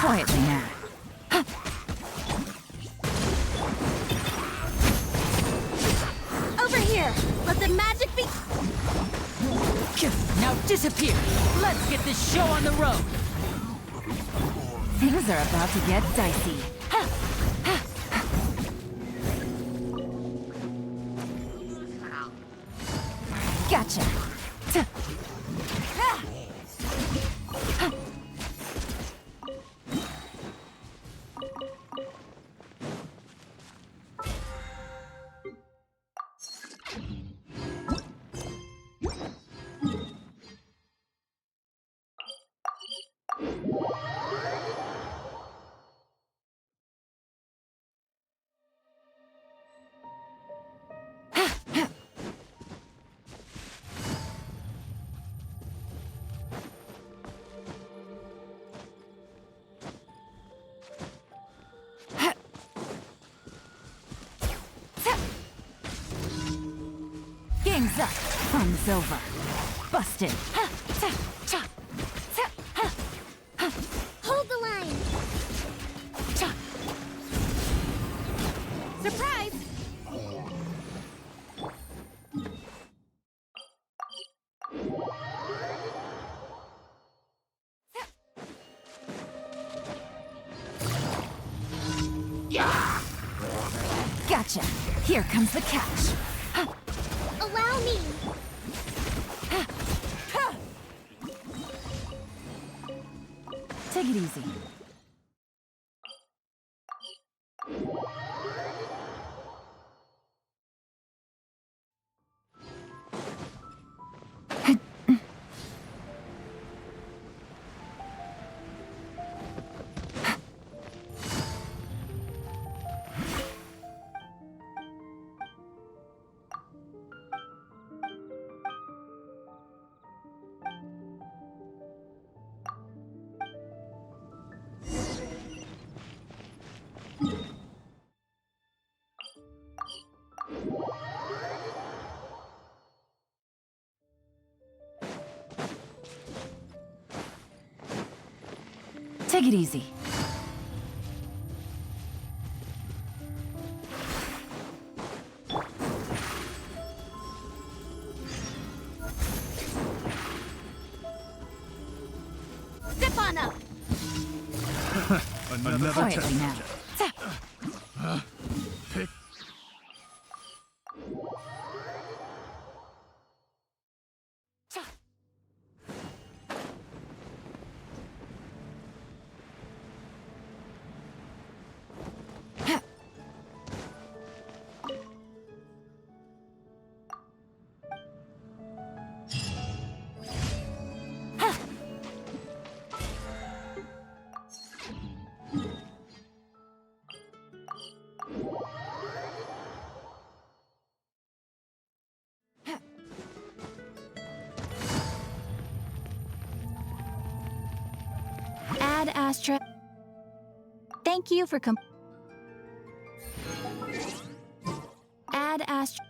Quietly now. Over here! Let the magic be— Now disappear! Let's get this show on the road! Things are about to get dicey. Gotcha! Game's up. Fun's over. Busted. Hold the line! Surprise! Gotcha. Here comes the catch. Allow me! Take it easy. Take it easy. Step on up! Another Quietly now. Pick. Add Astra. Thank you for Add Astra.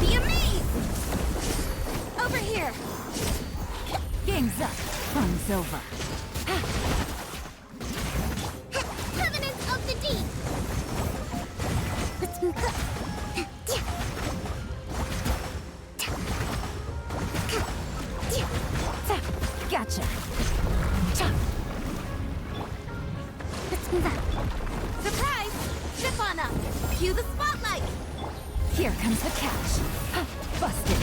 Be amazed! Over here! Game's up. Fun's over. Covenant of the Deep! Gotcha. Surprise! Step on up! Cue the spotlight! Here comes the catch. Busted.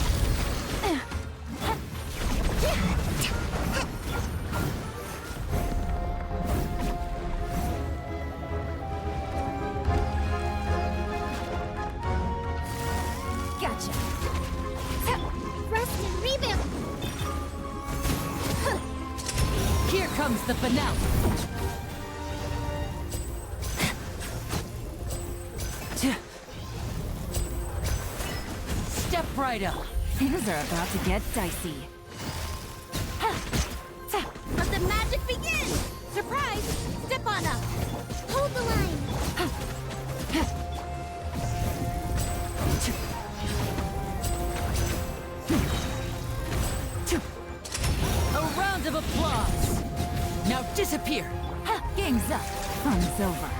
Gotcha. Rest and rebuild! Here comes the finale. Step right up. Things are about to get dicey. Let the magic begin! Surprise! Step on up! Hold the line! A round of applause. Now disappear. Game's up. Fun's over.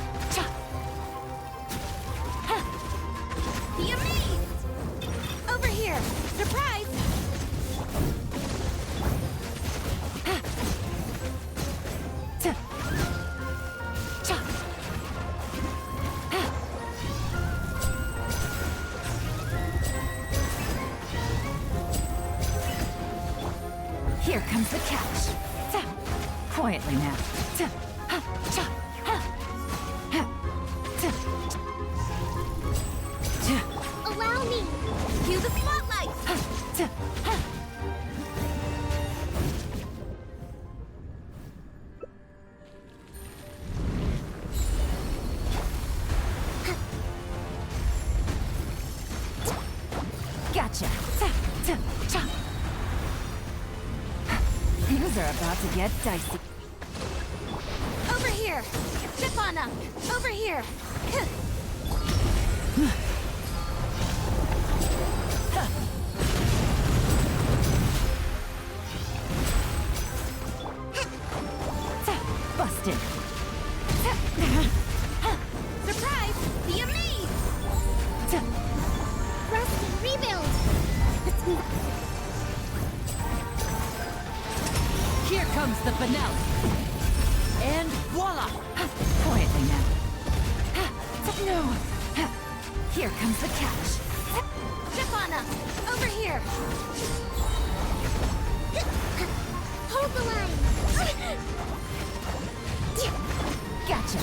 Be amazed! Over here! Surprise! Here comes the catch. Quietly now. Allow me! Cue the spotlight! Gotcha. Things are about to get dicey. Over here! Step on up! Over here! Busted. Surprise! Be amazed! Rest and rebuild! Here comes the finale. And voila! Quietly now. No. Here comes the catch. Step on up! Over here! Hold the line! Gotcha.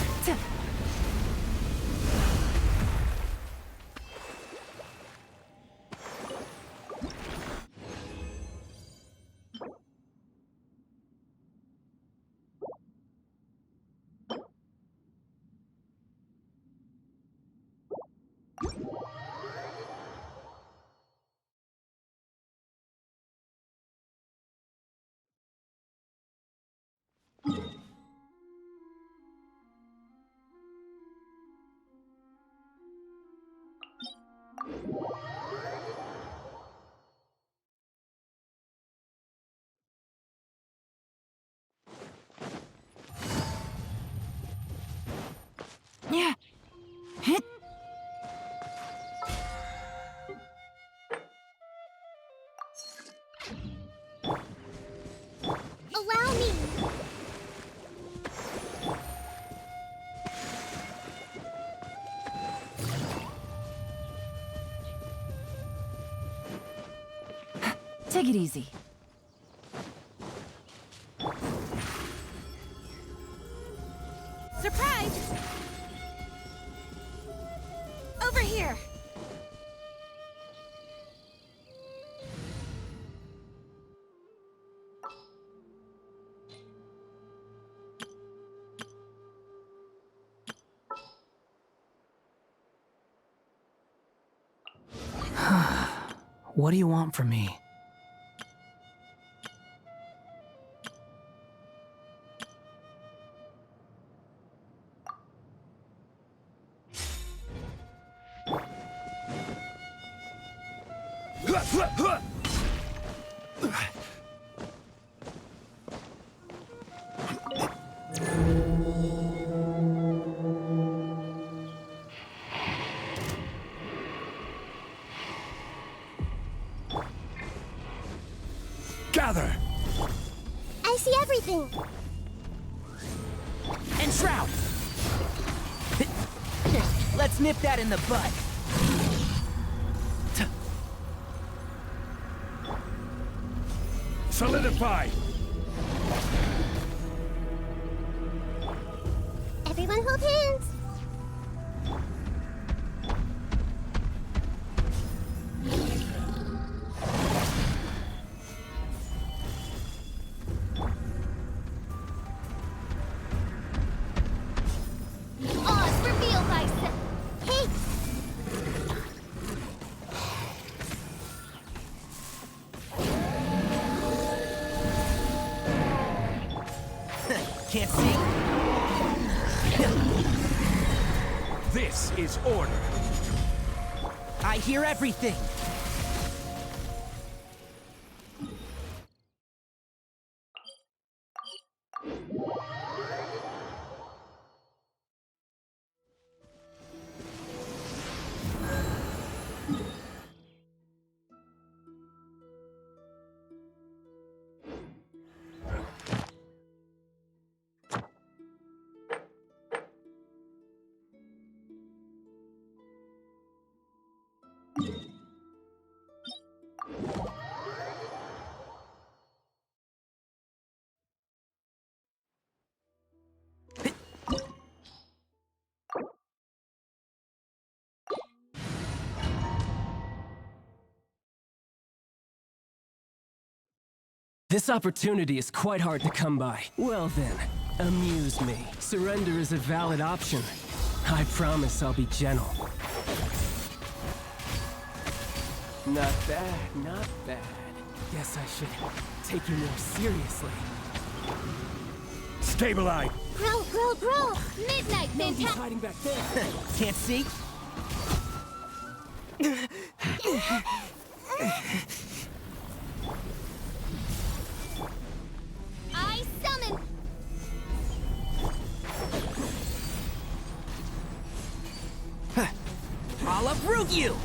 Yeah. Hit. Allow me! Take it easy. Surprise! Surprise! Over here! What do you want from me? Gather! I see everything! And Shroud! Let's nip that in the bud. Solidify! Everyone hold hands! Oz, reveal thyself! Hey! Can't see? This is order! I hear everything! This opportunity is quite hard to come by. Well then, amuse me. Surrender is a valid option. I promise I'll be gentle. Not bad, not bad. Guess I should take you more seriously. Stabilize! Grow! Midnight, He's fantastic! hiding back there. Can't see? I summon! I'll uproot you!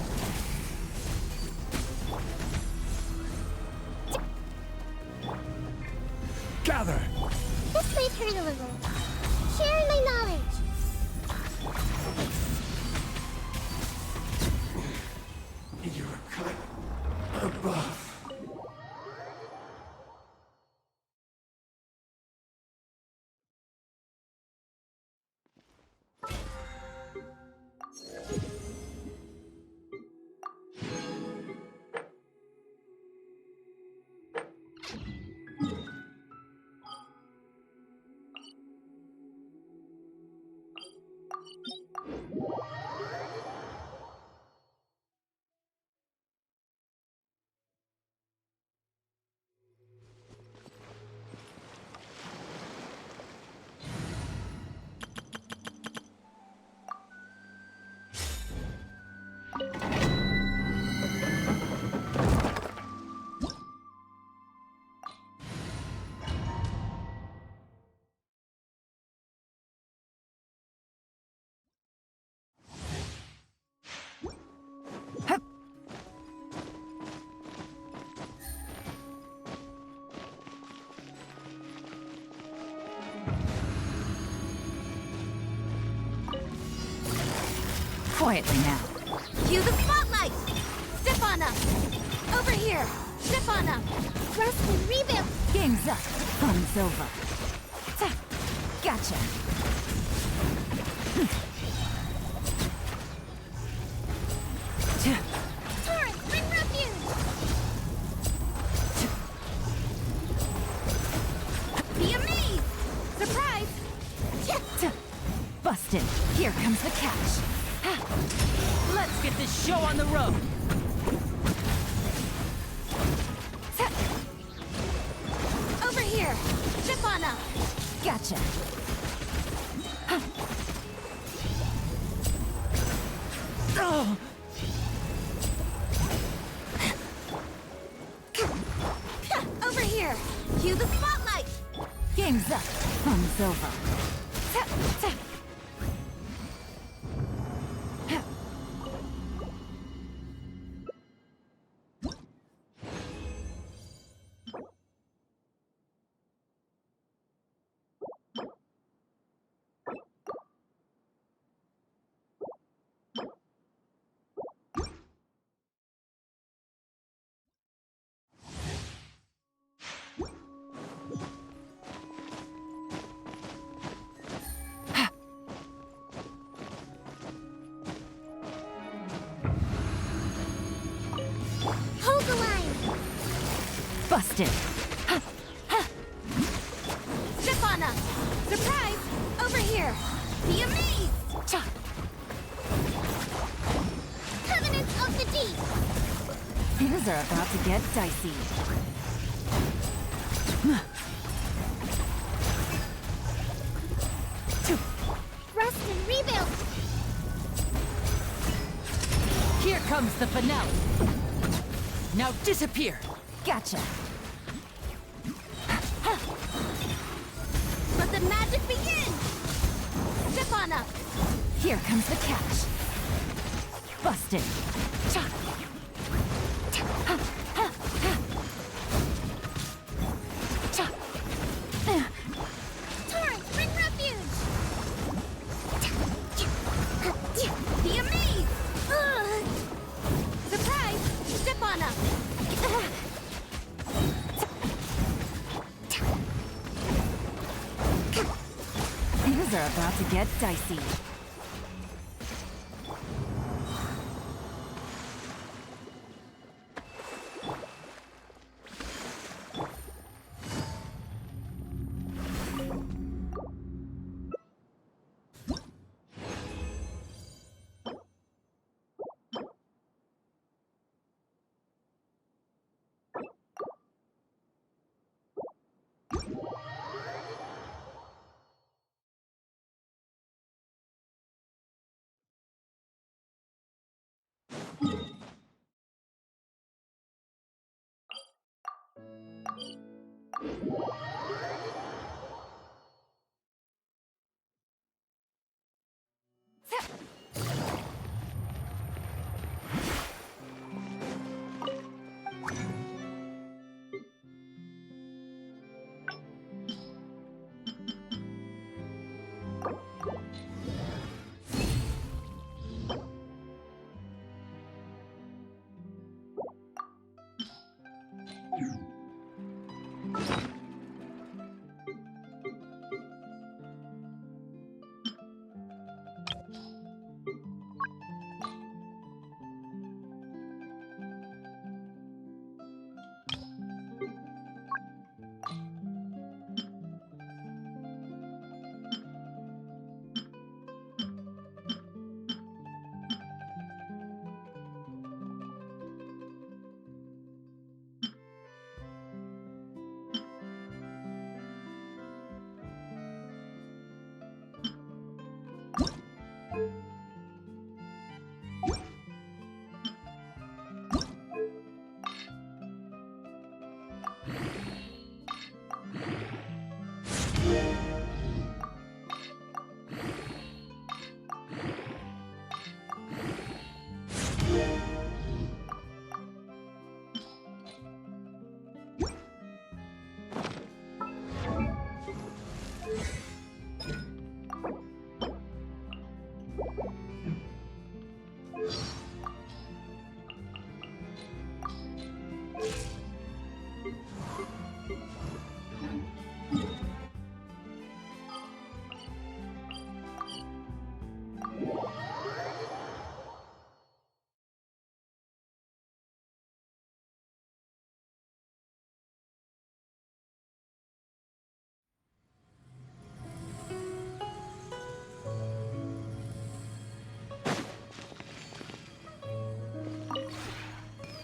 Gather! This might hurt a little. Sharing my knowledge. You're cut above. Quietly now. Cue the spotlight! Step on up! Over here! Step on up! Thrust and rebuild! Game's up. Fun's over. Ta. Gotcha. Busted. Here comes the catch. Let's get this show on the road. Over here! Stefana! Gotcha. Oh, Over here! Cue the spotlight! Game's up. Fun's over. Hold the line! Busted. Stefana! Surprise! Over here! Be amazed! Cha. Covenants of the Deep! Things are about to get dicey. Rest and rebuild! Here comes the finale. now disappear. Gotcha. Let the magic begin! Stefana! Here comes the catch. Busted. Cha. Cha. Torrent, bring refuge! Be amazed! Surprise! Stefana! Things are about to get dicey.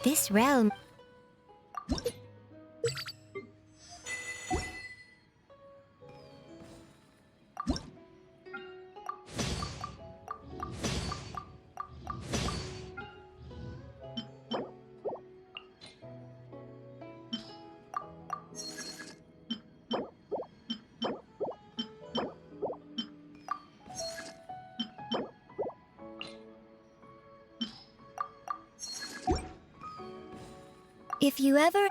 This realm... If you ever...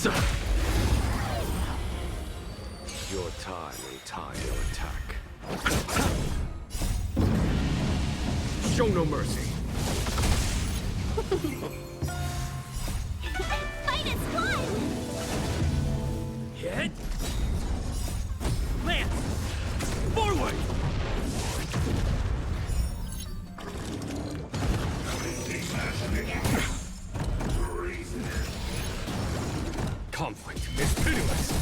Your time will time your attack. Show no mercy. Fight is fun! Hit! Lance! Forward! Conflict is pitiless!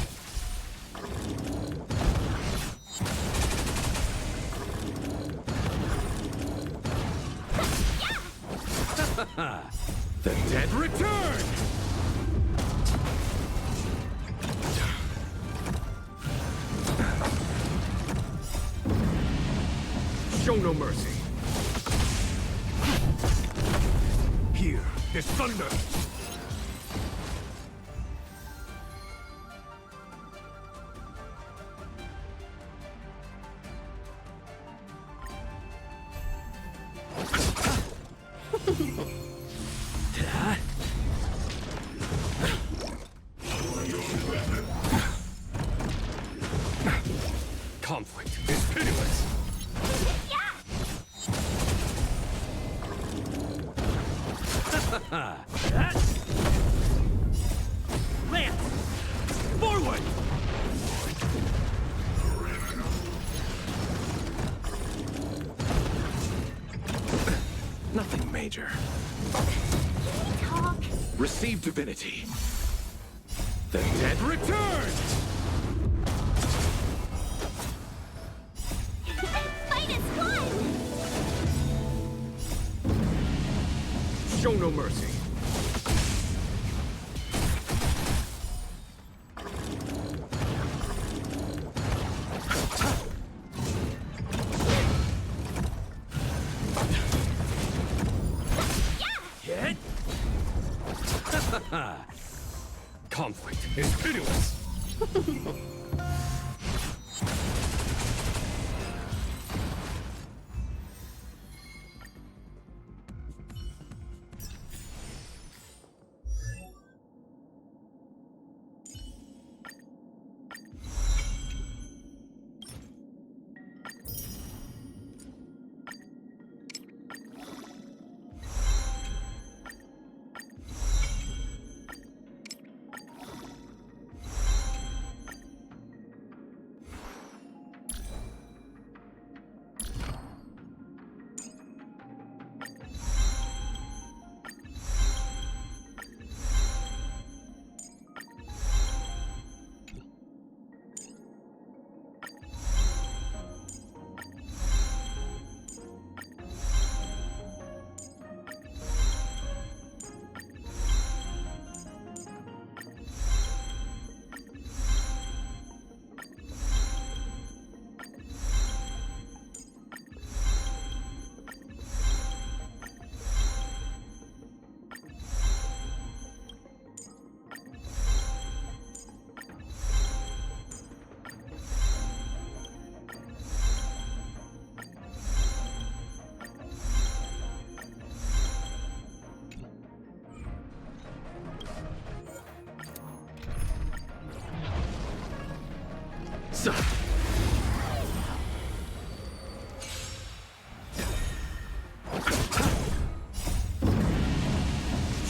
The dead return! Show no mercy. Hear this thunder! Conflict is pitiless! Lance! Forward! Nothing major. Talk. Receive divinity. The dead return! Fight is fun! Show no mercy. Hit! Conflict is pitiless!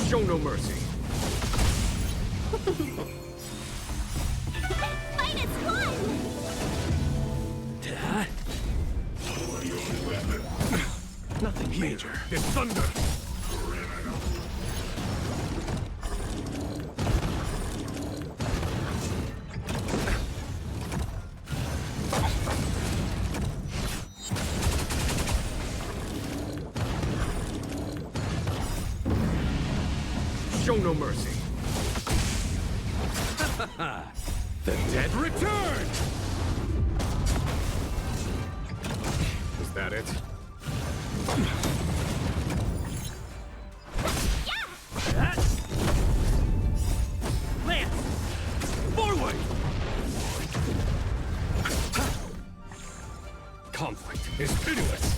Show no mercy. Fight is fun! Nothing major. This thunder. Show no mercy. The dead return! Is that it? Lance! Forward! Conflict is pitiless!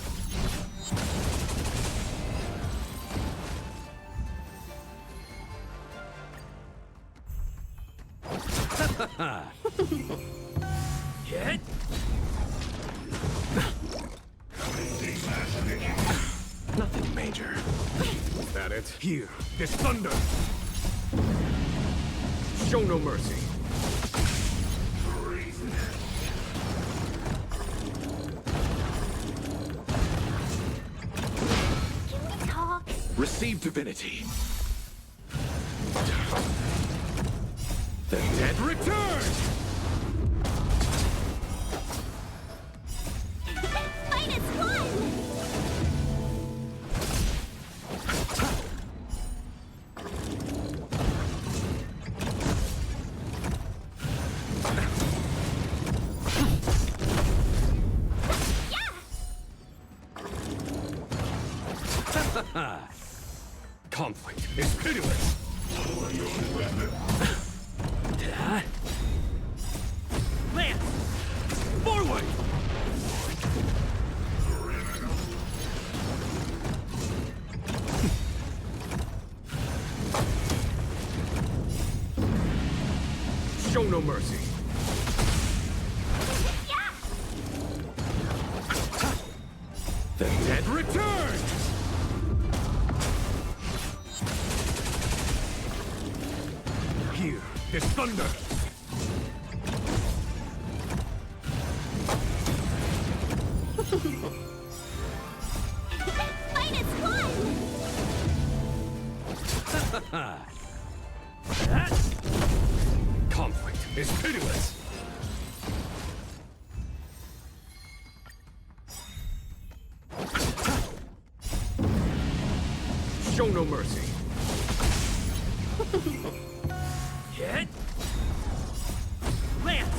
Hit! Nothing major. Is that it? Here, this thunder! Show no mercy. Can we talk? Receive divinity. The dead return! Fight is one! Conflict is pitiless. Lance! Forward! Show no mercy. The dead return! Here, this thunder! Fight is one! Conflict is pitiless. Show no mercy. Hit! Lance!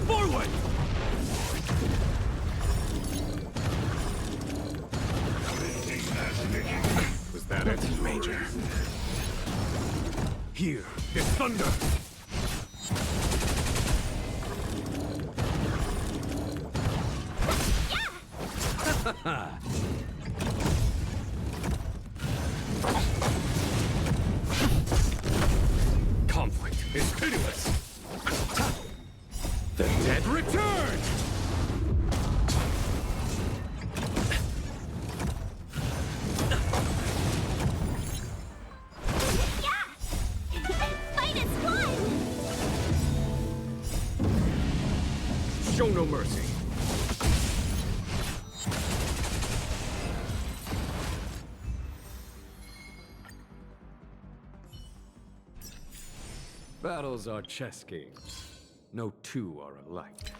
Forward! Was that it? Nothing major. Here, this thunder! Conflict is pitiless. The dead return! Fight is one! Show no mercy. Battles are chess games. No two are alike.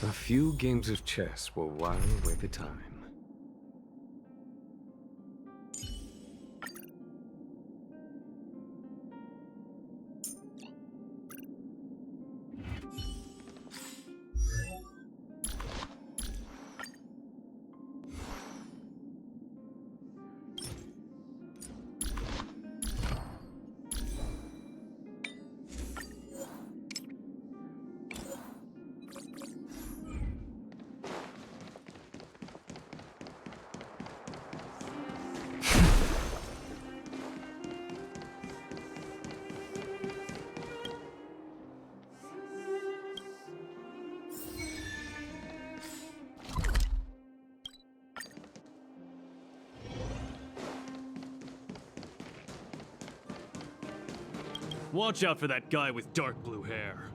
A few games of chess will while away the time. Watch out for that guy with dark blue hair.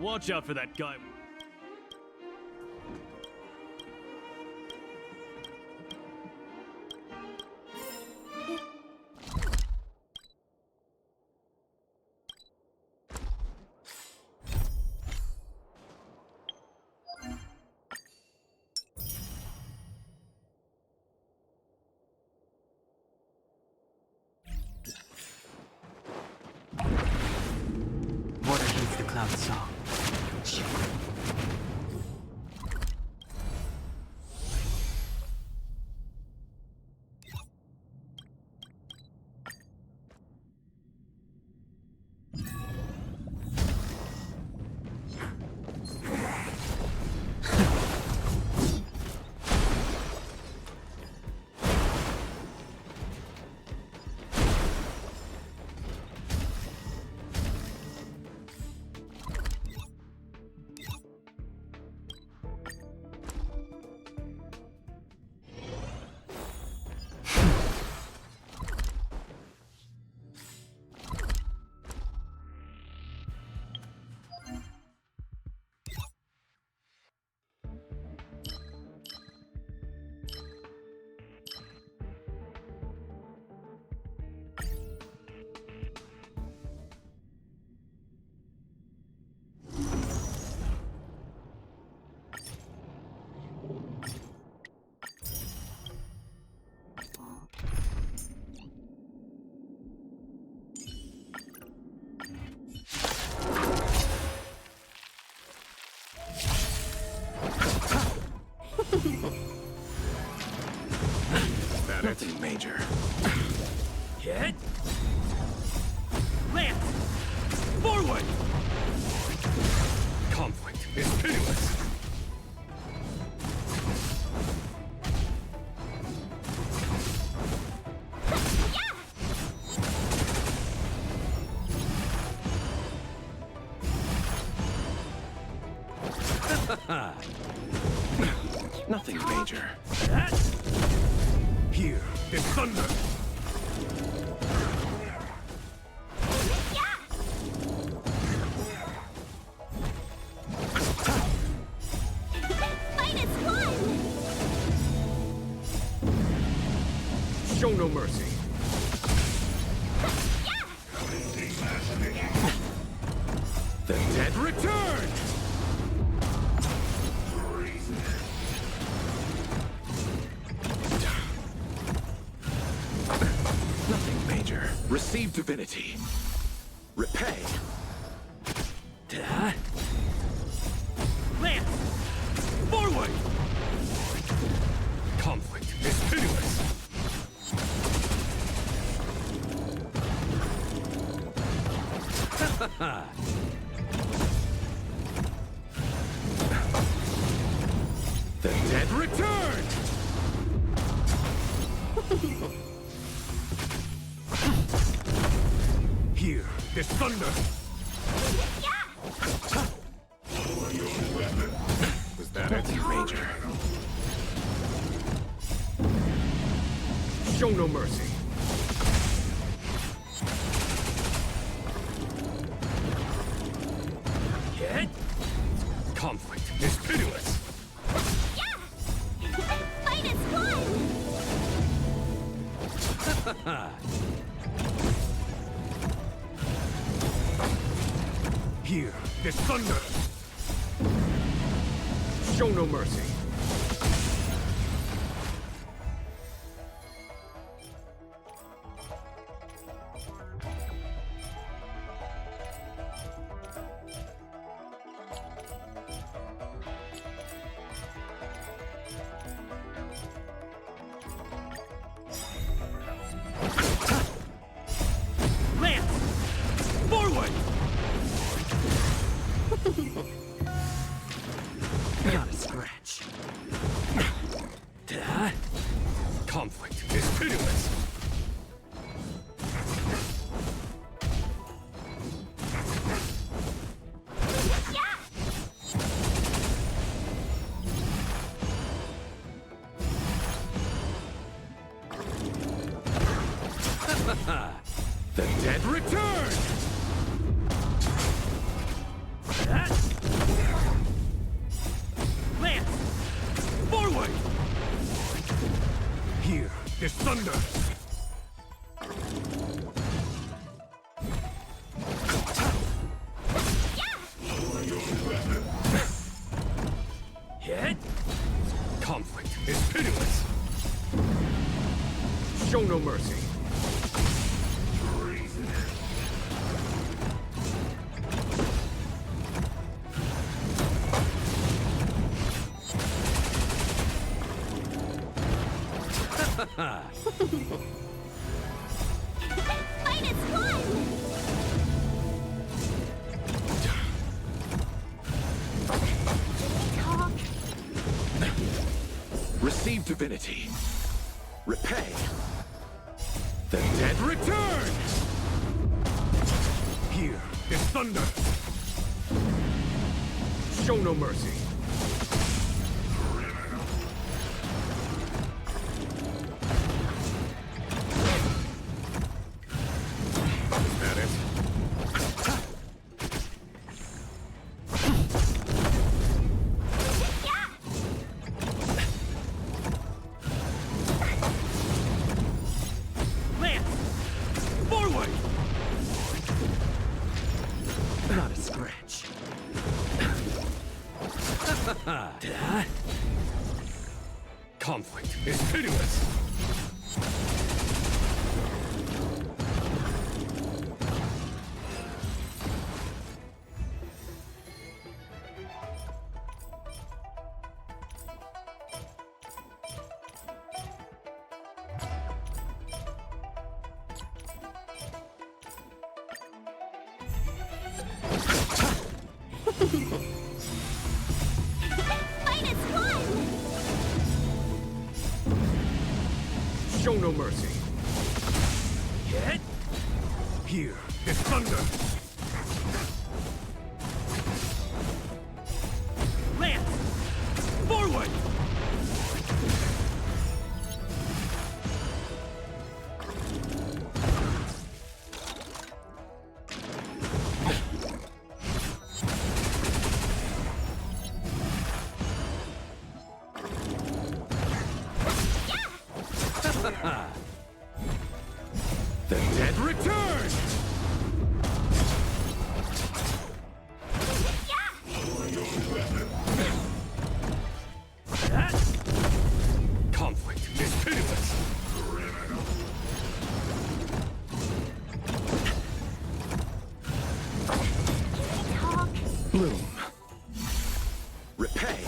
Watch out for that guy. Water heeds the cloud's song. Nothing major. Hit! Lance! Forward! Conflict is pitiless. Nothing major. That! Here is thunder. Fight is won! Show no mercy. The dead return! Nothing major. Receive divinity. Repay. Lance! Forward! Conflict is pitiless. The dead return! Here is thunder. Was that it, Major? Show no mercy. Hit! Conflict is pitiless. Fight is won! Here is thunder. Show no mercy. Lance! Forward! Got a scratch. Conflict is pitiless. The dead return! That! Forward! Here is thunder! Hit! Conflict is pitiless! Show no mercy! Fight is won! Talk. Receive divinity. Repay. The dead return! Here is thunder! Show no mercy! Is that it? Lance! Forward! Not a scratch. Conflict is pitiless! Fight is won! Show no mercy! Hit! Here is thunder! Lance! Forward! The dead return! That conflict is pitiless! Talk. Bloom. Repay.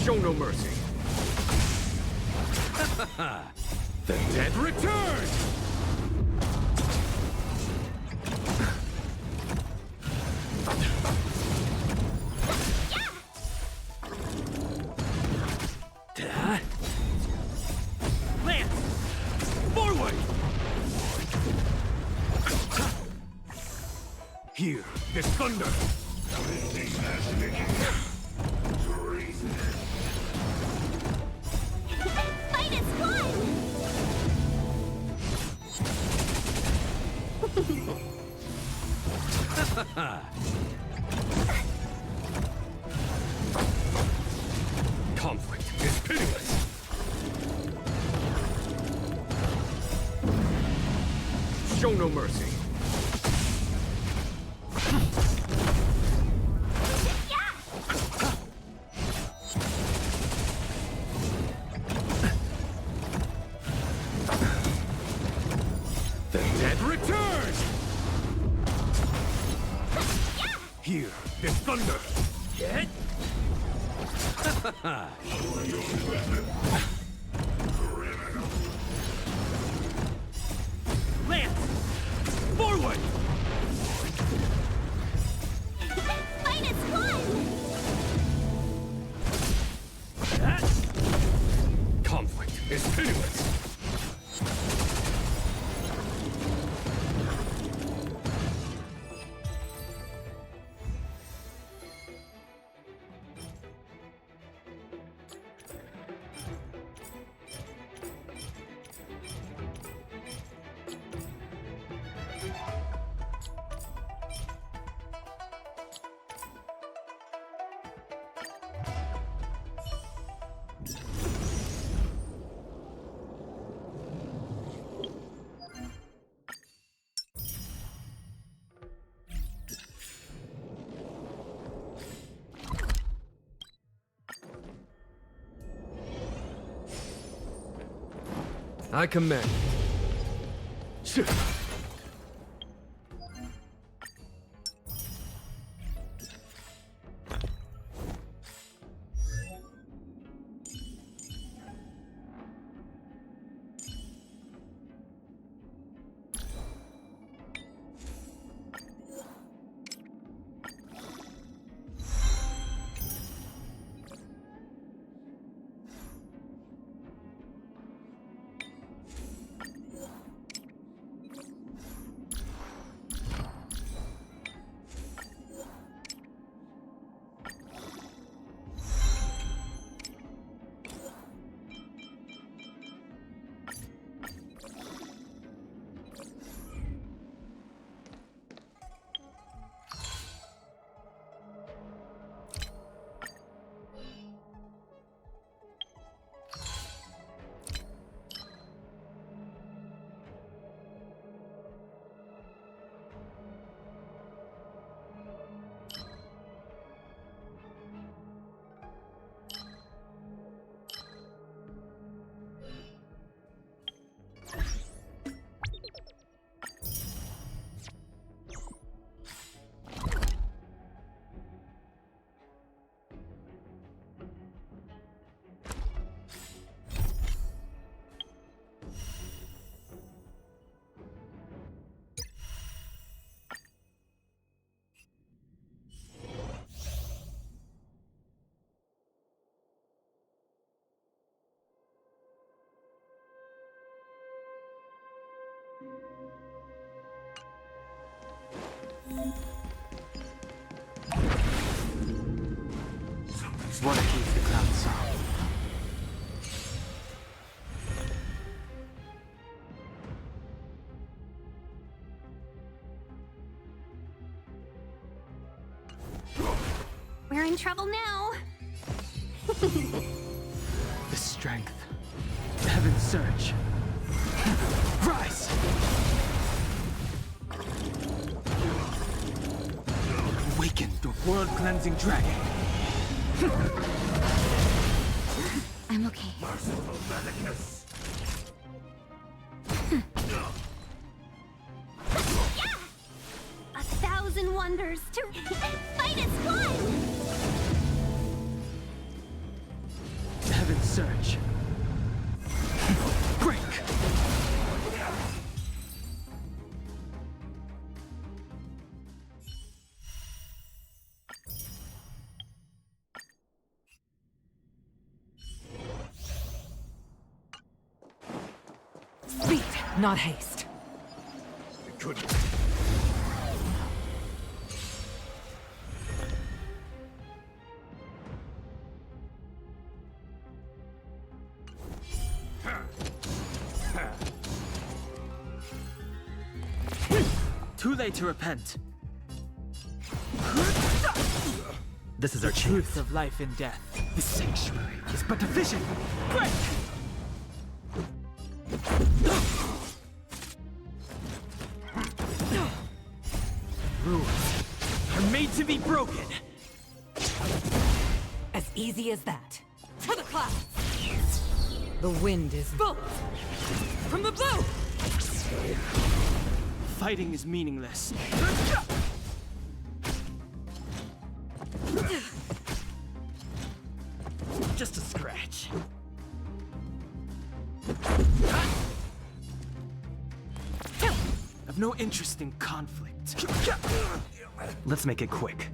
Show no mercy! The dead return! Lance! Forward! Here is thunder! Fight is won! Conflict is pitiless! Show no mercy! The dead return! Here is thunder! Hit! Lance! Forward! Fight is won! That conflict is pitiless! I commend. What keeps the crowd soft? We're in trouble now. The strength. Heaven's surge. Rise! Awaken the world-cleansing dragon. I'm okay. Merciful Medicus. Yeah! 1,000 wonders to fight as one! Heaven's surge. Break! Speed, not haste. Goodness. Too late to repent. This is our Truth of life and death. The sanctuary is but a vision. Break! Rules are made to be broken. As easy as that. To the clouds! The wind is both from the blue! Fighting is meaningless. Just a scratch. I've no interest in conflict. Let's make it quick.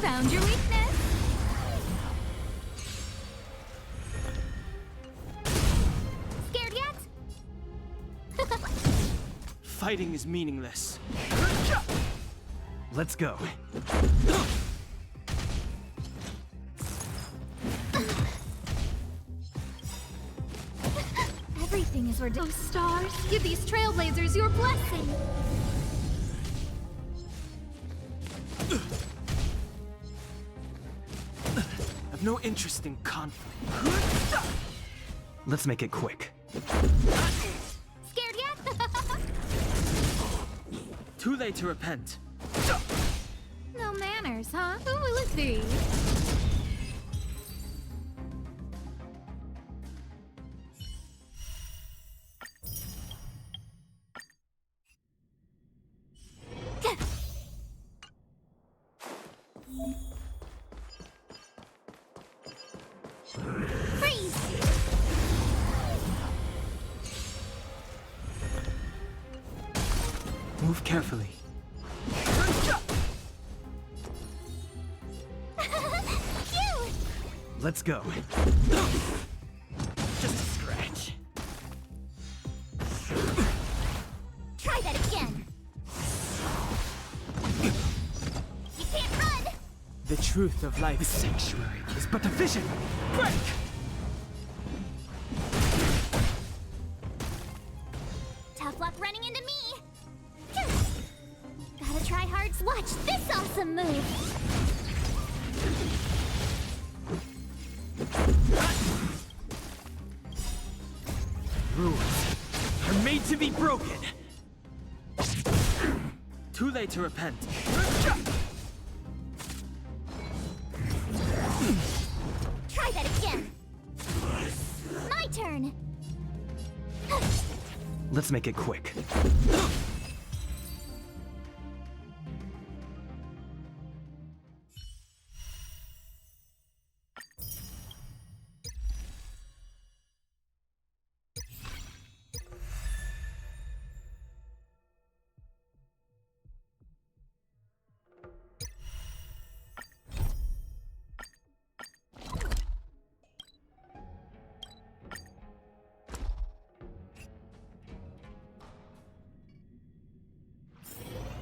Found your weakness. Scared yet? Fighting is meaningless. Let's go. Everything is where those stars give these trailblazers your blessing. have no interest in conflict. Let's make it quick. Scared yet? Too late to repent. No manners, huh? Who will it be? Freeze! Move carefully. Phew! Let's go. Just a scratch. Try that again. You can't run! The truth of life is sanctuary is but a vision. Break! Tough luck running into me! Gotta try hard to watch this awesome move! Rules are made to be broken. Too late to repent. Try that again! My turn! Let's make it quick.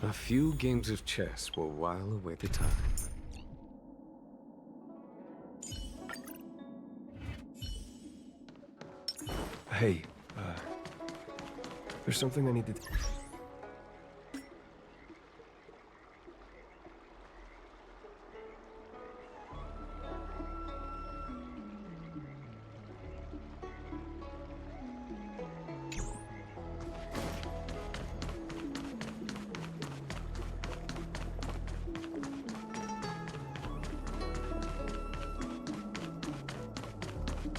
A few games of chess will while away the time. Hey, there's something I need to do.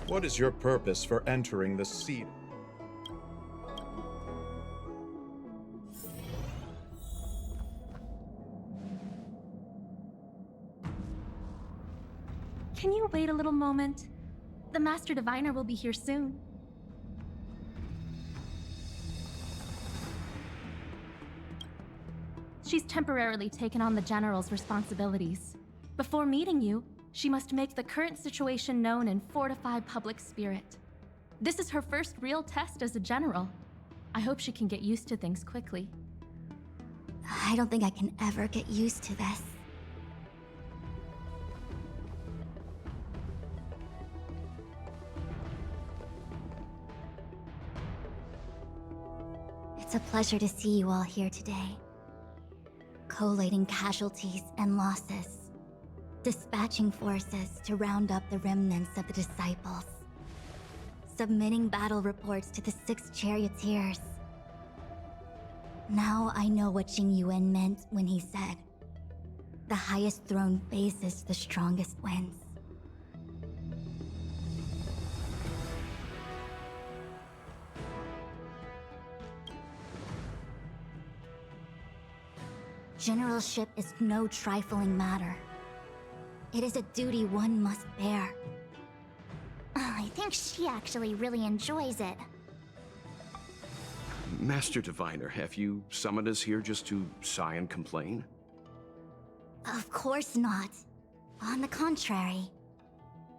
What is your purpose for entering the seat? Can you wait a little moment? The Master Diviner will be here soon. She's temporarily taken on the General's responsibilities. Before meeting you, she must make the current situation known and fortify public spirit. This is her first real test as a General. I hope she can get used to things quickly. I don't think I can ever get used to this. It's a pleasure to see you all here today. Collating casualties and losses. Dispatching forces to round up the remnants of the disciples. Submitting battle reports to the 6 charioteers. Now I know what Jing Yuan meant when he said, "The highest throne faces the strongest wins." Generalship is no trifling matter. It is a duty one must bear. I think she actually really enjoys it. Master Diviner, have you summoned us here just to sigh and complain? Of course not. On the contrary,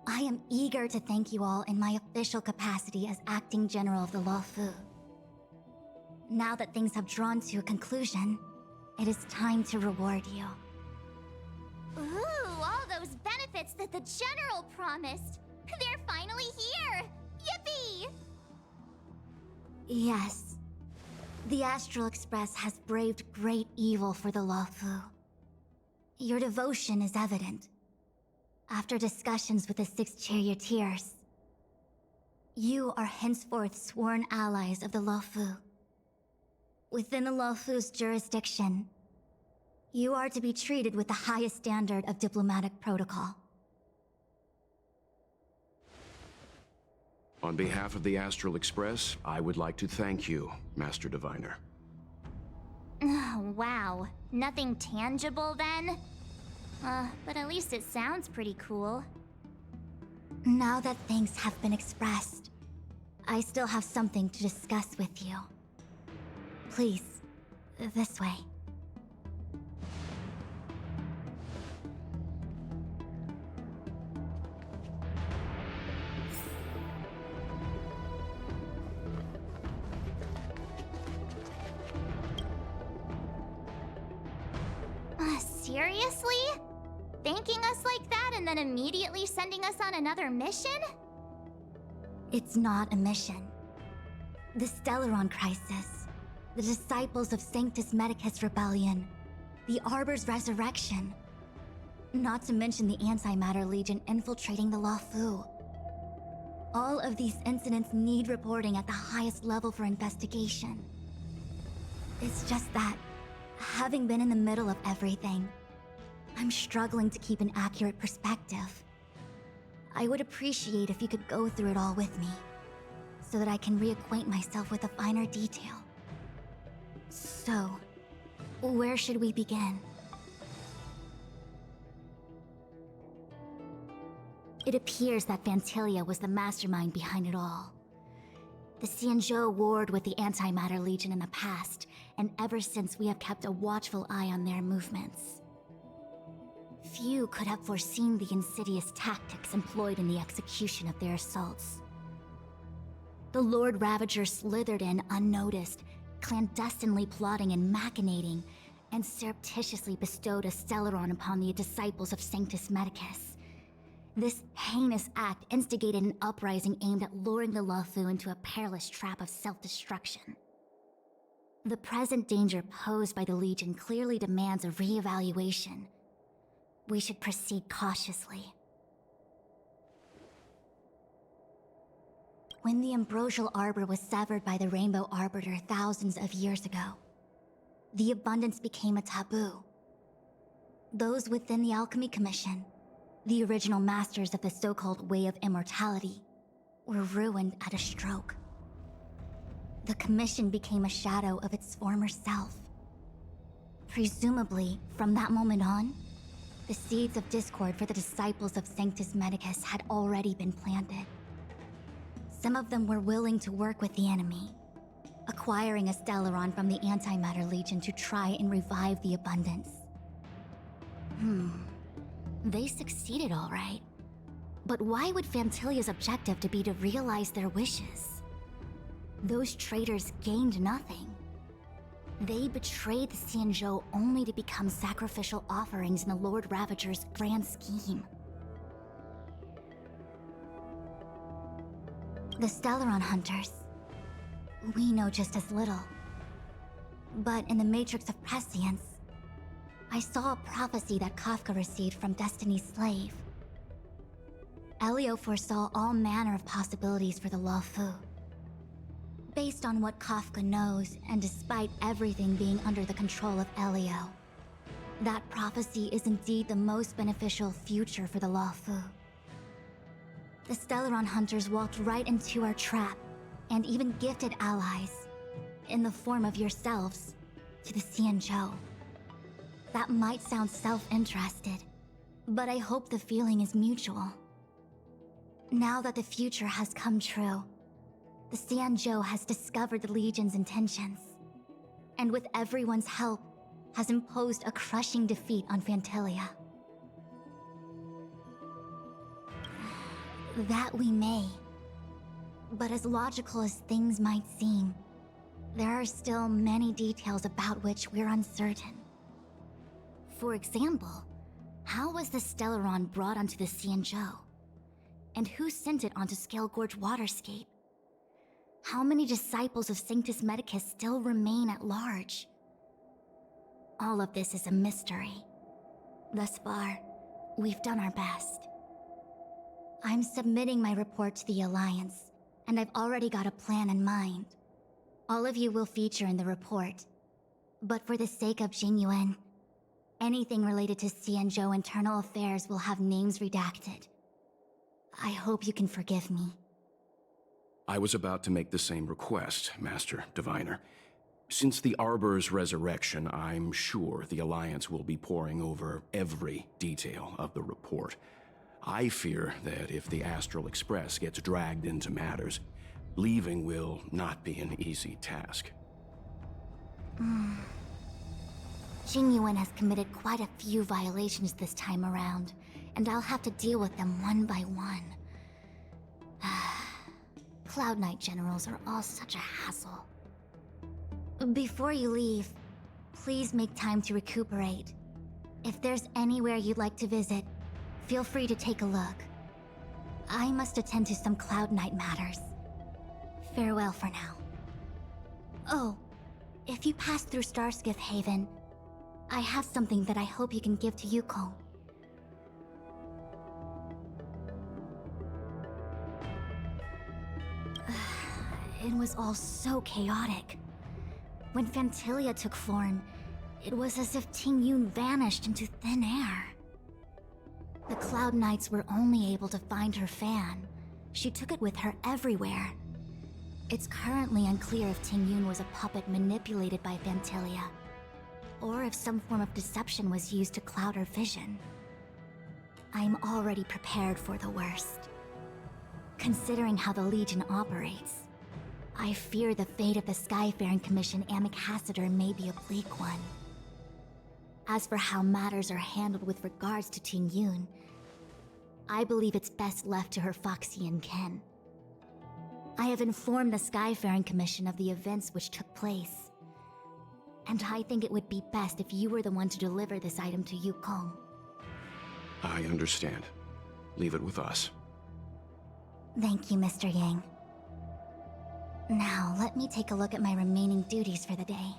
I am eager to thank you all in my official capacity as acting general of the Luofu. Now that things have drawn to a conclusion, it is time to reward you. Ooh, all those benefits that the general promised. They're finally here! Yippee! Yes. The Astral Express has braved great evil for the Luofu. Your devotion is evident. after discussions with the 6 charioteers, you are henceforth sworn allies of the Luofu. Within the Luofu's jurisdiction, you are to be treated with the highest standard of diplomatic protocol. On behalf of the Astral Express, I would like to thank you, Master Diviner. Wow. Nothing tangible then? But at least it sounds pretty cool. Now that thanks have been expressed, I still have something to discuss with you. Please, this way. Seriously? Thanking us like that and then immediately sending us on another mission? It's not a mission. The Stellaron Crisis, the Disciples of Sanctus Medicus Rebellion, the Arbor's resurrection, not to mention the Antimatter Legion infiltrating the Luofu. All of these incidents need reporting at the highest level for investigation. It's just that, having been in the middle of everything, I'm struggling to keep an accurate perspective. I would appreciate if you could go through it all with me, so that I can reacquaint myself with a finer detail. So, where should we begin? It appears that Vantilia was the mastermind behind it all. The Xianzhou warred with the Antimatter Legion in the past, and ever since we have kept a watchful eye on their movements. Few could have foreseen the insidious tactics employed in the execution of their assaults. The Lord Ravager slithered in unnoticed, clandestinely plotting and machinating, and surreptitiously bestowed a Stellaron upon the disciples of Sanctus Medicus. This heinous act instigated an uprising aimed at luring the Luofu into a perilous trap of self-destruction. The present danger posed by the Legion clearly demands a re-evaluation. We should proceed cautiously. When the ambrosial arbor was severed by the Rainbow Arbiter thousands of years ago, the abundance became a taboo. Those within the Alchemy Commission, the original masters of the so-called Way of Immortality, were ruined at a stroke. The Commission became a shadow of its former self. Presumably, from that moment on, the seeds of discord for the disciples of Sanctus Medicus had already been planted. Some of them were willing to work with the enemy, acquiring a Stellaron from the Antimatter Legion to try and revive the abundance. They succeeded all right. But why would Fantilia's objective to be to realize their wishes? Those traitors gained nothing. They betrayed the Xianzhou only to become sacrificial offerings in the Lord Ravager's grand scheme. The Stellaron Hunters. We know just as little. But in the Matrix of Prescience, I saw a prophecy that Kafka received from Destiny's slave. Elio foresaw all manner of possibilities for the Luofu. Based on what Kafka knows, and despite everything being under the control of Elio, that prophecy is indeed the most beneficial future for the Luofu. The Stellaron Hunters walked right into our trap, and even gifted allies, in the form of yourselves, to the Xianzhou. That might sound self-interested, but I hope the feeling is mutual. Now that the future has come true, the Xianzhou has discovered the Legion's intentions, and with everyone's help, has imposed a crushing defeat on Fantilia. That we may. But as logical as things might seem, there are still many details about which we're uncertain. For example, how was the Stellaron brought onto the Xianzhou? And who sent it onto Scale Gorge Waterscape? How many disciples of Sanctus Medicus still remain at large? All of this is a mystery. Thus far, we've done our best. I'm submitting my report to the Alliance, and I've already got a plan in mind. All of you will feature in the report. But for the sake of Jingyuan, anything related to Xianzhou internal affairs will have names redacted. I hope you can forgive me. I was about to make the same request, Master Diviner. Since the Arbor's resurrection, I'm sure the Alliance will be poring over every detail of the report. I fear that if the Astral Express gets dragged into matters, leaving will not be an easy task. Jingyuan has committed quite a few violations this time around, and I'll have to deal with them one by one. Cloud Knight generals are all such a hassle. Before you leave, please make time to recuperate. If there's anywhere you'd like to visit, feel free to take a look. I must attend to some Cloud Knight matters. Farewell for now. Oh, if you pass through Starskiff Haven, I have something that I hope you can give to Yukong. It was all so chaotic. When Phantilia took form, it was as if Tingyun vanished into thin air. The Cloud Knights were only able to find her fan. She took it with her everywhere. It's currently unclear if Tingyun was a puppet manipulated by Phantilia, or if some form of deception was used to cloud her vision. I'm already prepared for the worst. Considering how the Legion operates, I fear the fate of the Skyfaring Commission Ambassador may be a bleak one. As for how matters are handled with regards to Tingyun, I believe it's best left to her Foxian kin. I have informed the Skyfaring Commission of the events which took place, and I think it would be best if you were the one to deliver this item to Yukong. I understand. Leave it with us. Thank you, Mr. Yang. Now, let me take a look at my remaining duties for the day.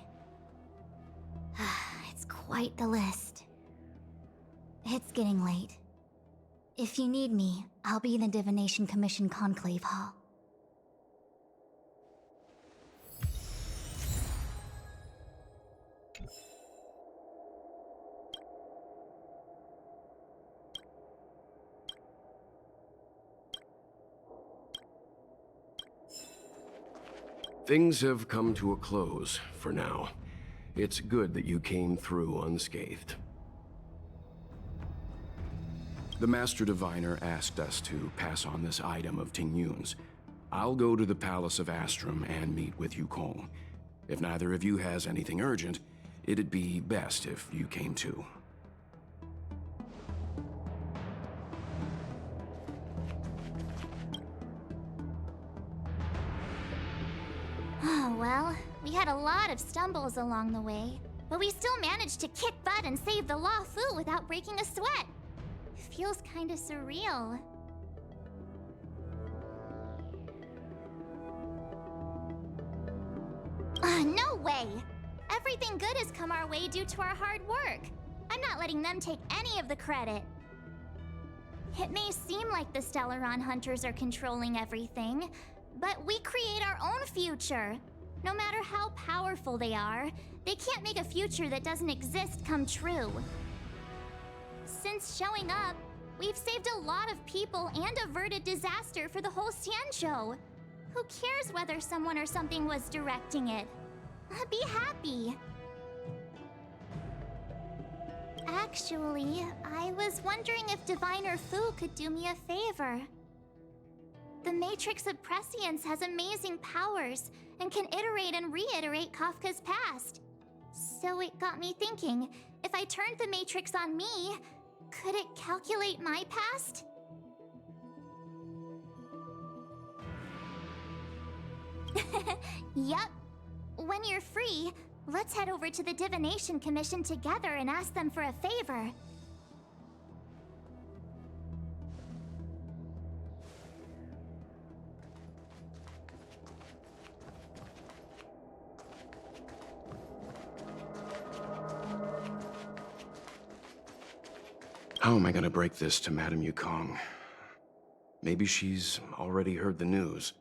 It's quite the list. It's getting late. If you need me, I'll be in the Divination Commission Conclave Hall. Things have come to a close for now. It's good that you came through unscathed. The Master Diviner asked us to pass on this item of Tingyun's. I'll go to the Palace of Astrum and meet with Yukong. If neither of you has anything urgent, it'd be best if you came too. Oh, well, we had a lot of stumbles along the way, but we still managed to kick butt and save the Law Fu without breaking a sweat. Feels kinda surreal. No way! Everything good has come our way due to our hard work. I'm not letting them take any of the credit. It may seem like the Stellaron Hunters are controlling everything, but we create our own future. No matter how powerful they are, they can't make a future that doesn't exist come true. Since showing up, we've saved a lot of people and averted disaster for the whole Xianzhou. Who cares whether someone or something was directing it? Be happy. Actually, I was wondering if Diviner Fu could do me a favor. The Matrix of Prescience has amazing powers and can iterate and reiterate Kafka's past. So it got me thinking, if I turned the Matrix on me, could it calculate my past? Yup. When you're free, let's head over to the Divination Commission together and ask them for a favor. How am I gonna break this to Madame Yukong? Maybe she's already heard the news.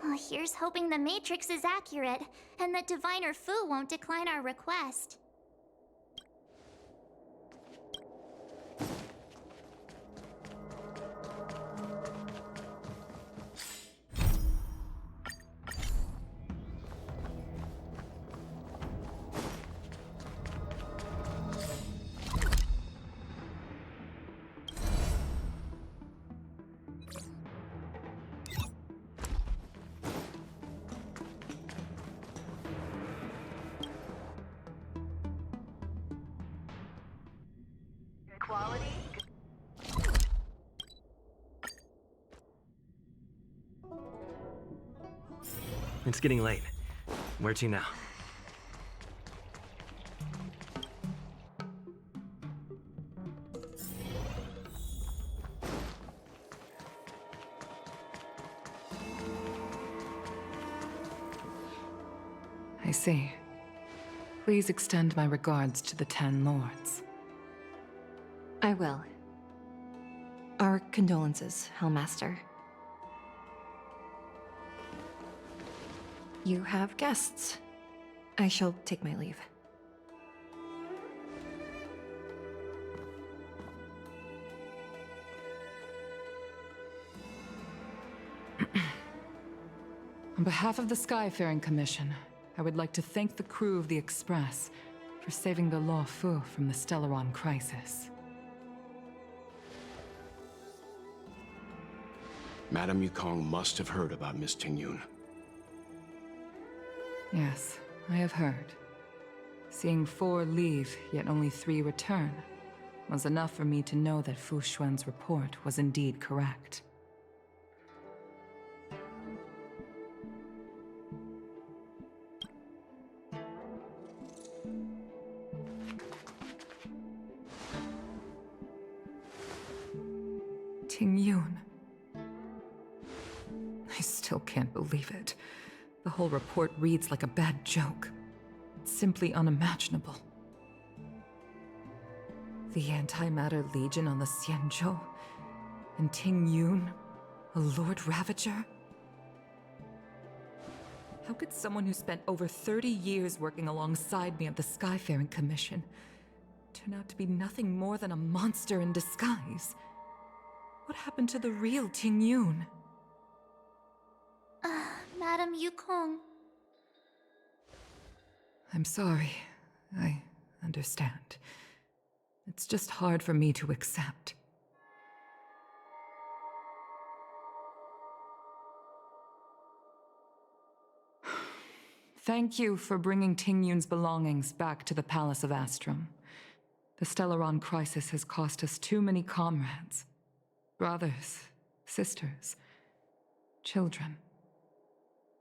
Well, here's hoping the Matrix is accurate, and that Diviner Fu won't decline our request. It's getting late. Where to now? I see. Please extend my regards to the 10 lords. I will. Our condolences, Hellmaster. You have guests. I shall take my leave. On behalf of the Skyfaring Commission, I would like to thank the crew of the Express for saving the Law Fu from the Stellaron crisis. Madame Yukong must have heard about Miss Tingyun. Yes, I have heard. Seeing 4 leave, yet only 3 return, was enough for me to know that Fu Xuan's report was indeed correct. Tingyun. I still can't believe it. The whole report reads like a bad joke. It's simply unimaginable. The Antimatter Legion on the Xianzhou, and Tingyun, a Lord Ravager? How could someone who spent over 30 years working alongside me at the Skyfaring Commission turn out to be nothing more than a monster in disguise? What happened to the real Tingyun? Madame Yukong. I'm sorry. I understand. It's just hard for me to accept. Thank you for bringing Tingyun's belongings back to the Palace of Astrum. The Stellaron crisis has cost us too many comrades. Brothers, sisters, children.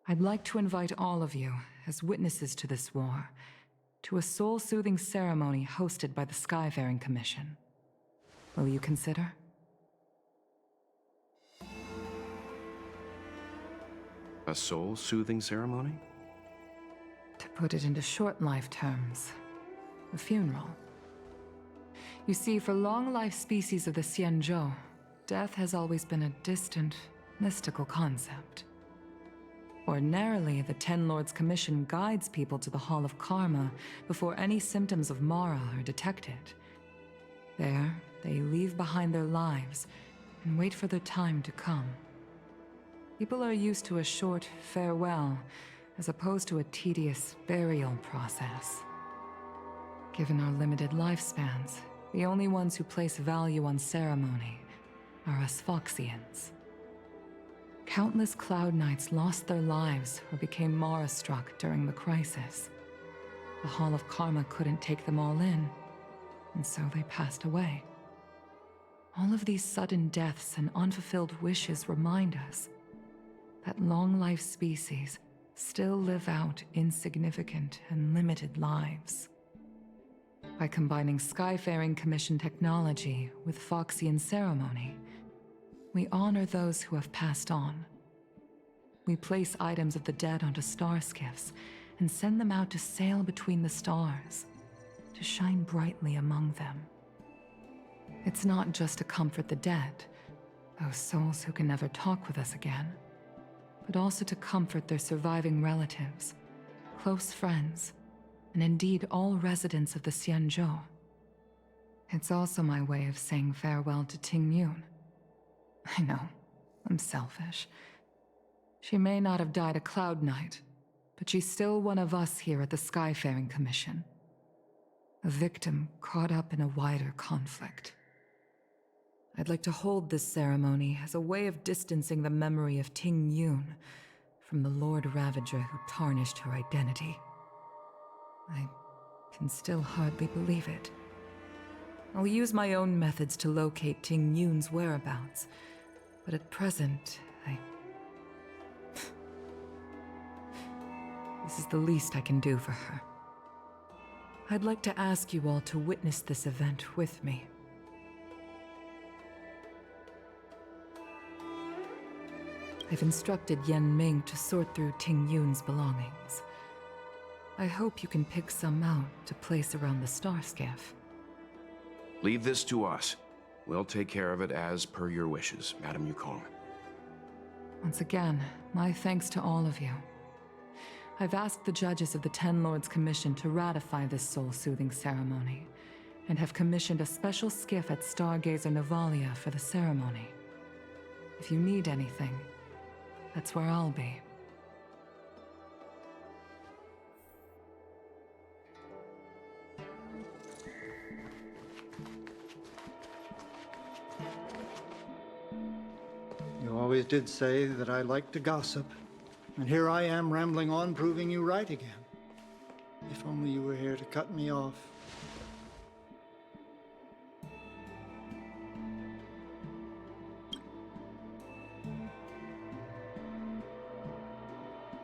I'd like to invite all of you, as witnesses to this war, to a soul-soothing ceremony hosted by the Skyfaring Commission. Will you consider? A soul-soothing ceremony? To put it into short-life terms, a funeral. You see, for long-life species of the Xianzhou, death has always been a distant, mystical concept. Ordinarily, the Ten Lords Commission guides people to the Hall of Karma before any symptoms of Mara are detected. There, they leave behind their lives and wait for their time to come. People are used to a short farewell as opposed to a tedious burial process. Given our limited lifespans, the only ones who place value on ceremony are us Foxians. Countless Cloud Knights lost their lives or became Mara-struck during the crisis. The Hall of Karma couldn't take them all in, and so they passed away. All of these sudden deaths and unfulfilled wishes remind us that long-life species still live out insignificant and limited lives. By combining Skyfaring Commission technology with Foxian ceremony, we honor those who have passed on. We place items of the dead onto star skiffs and send them out to sail between the stars, to shine brightly among them. It's not just to comfort the dead, those souls who can never talk with us again, but also to comfort their surviving relatives, close friends, and indeed all residents of the Xianzhou. It's also my way of saying farewell to Ting Yun. I know, I'm selfish. She may not have died a Cloud Knight, but she's still one of us here at the Skyfaring Commission. A victim caught up in a wider conflict. I'd like to hold this ceremony as a way of distancing the memory of Ting Yun from the Lord Ravager who tarnished her identity. I can still hardly believe it. I'll use my own methods to locate Ting Yun's whereabouts, but at present, This is the least I can do for her. I'd like to ask you all to witness this event with me. I've instructed Yan Ming to sort through Ting Yun's belongings. I hope you can pick some out to place around the star skiff. Leave this to us. We'll take care of it as per your wishes, Madame Yukong. Once again, my thanks to all of you. I've asked the judges of the Ten Lords Commission to ratify this soul-soothing ceremony, and have commissioned a special skiff at Stargazer Navalia for the ceremony. If you need anything, that's where I'll be. You always did say that I like to gossip. And here I am rambling on, proving you right again. If only you were here to cut me off.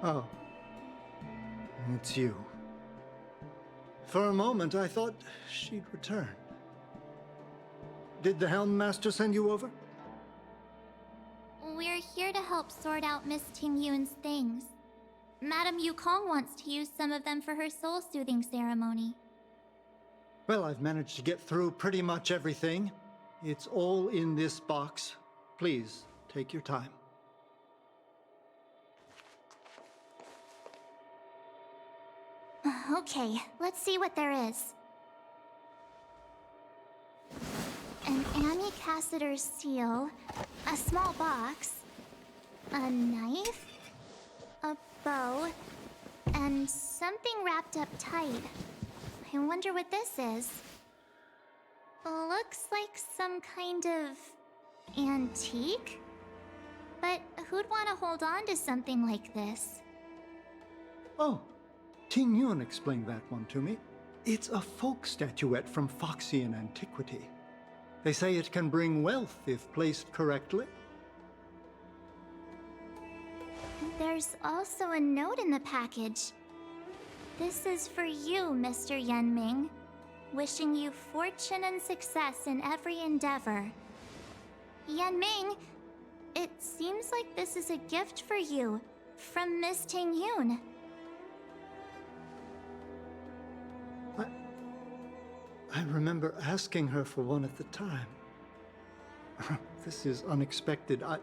Oh. It's you. For a moment, I thought she'd returned. Did the Helm Master send you over? We're here to help sort out Miss Ting Yun's things. Madame Yukong wants to use some of them for her soul-soothing ceremony. Well, I've managed to get through pretty much everything. It's all in this box. Please, take your time. Okay, let's see what there is. An Ami Cassiter's seal, a small box, a knife, a bow, and something wrapped up tight. I wonder what this is. Looks like some kind of antique? But who'd want to hold on to something like this? Oh, Ting Yun explained that one to me. It's a folk statuette from Foxian antiquity. They say it can bring wealth if placed correctly. There's also a note in the package. This is for you, Mr. Yan Ming. Wishing you fortune and success in every endeavor. Yan Ming, it seems like this is a gift for you from Miss Ting Yun. I remember asking her for one at the time. This is unexpected. I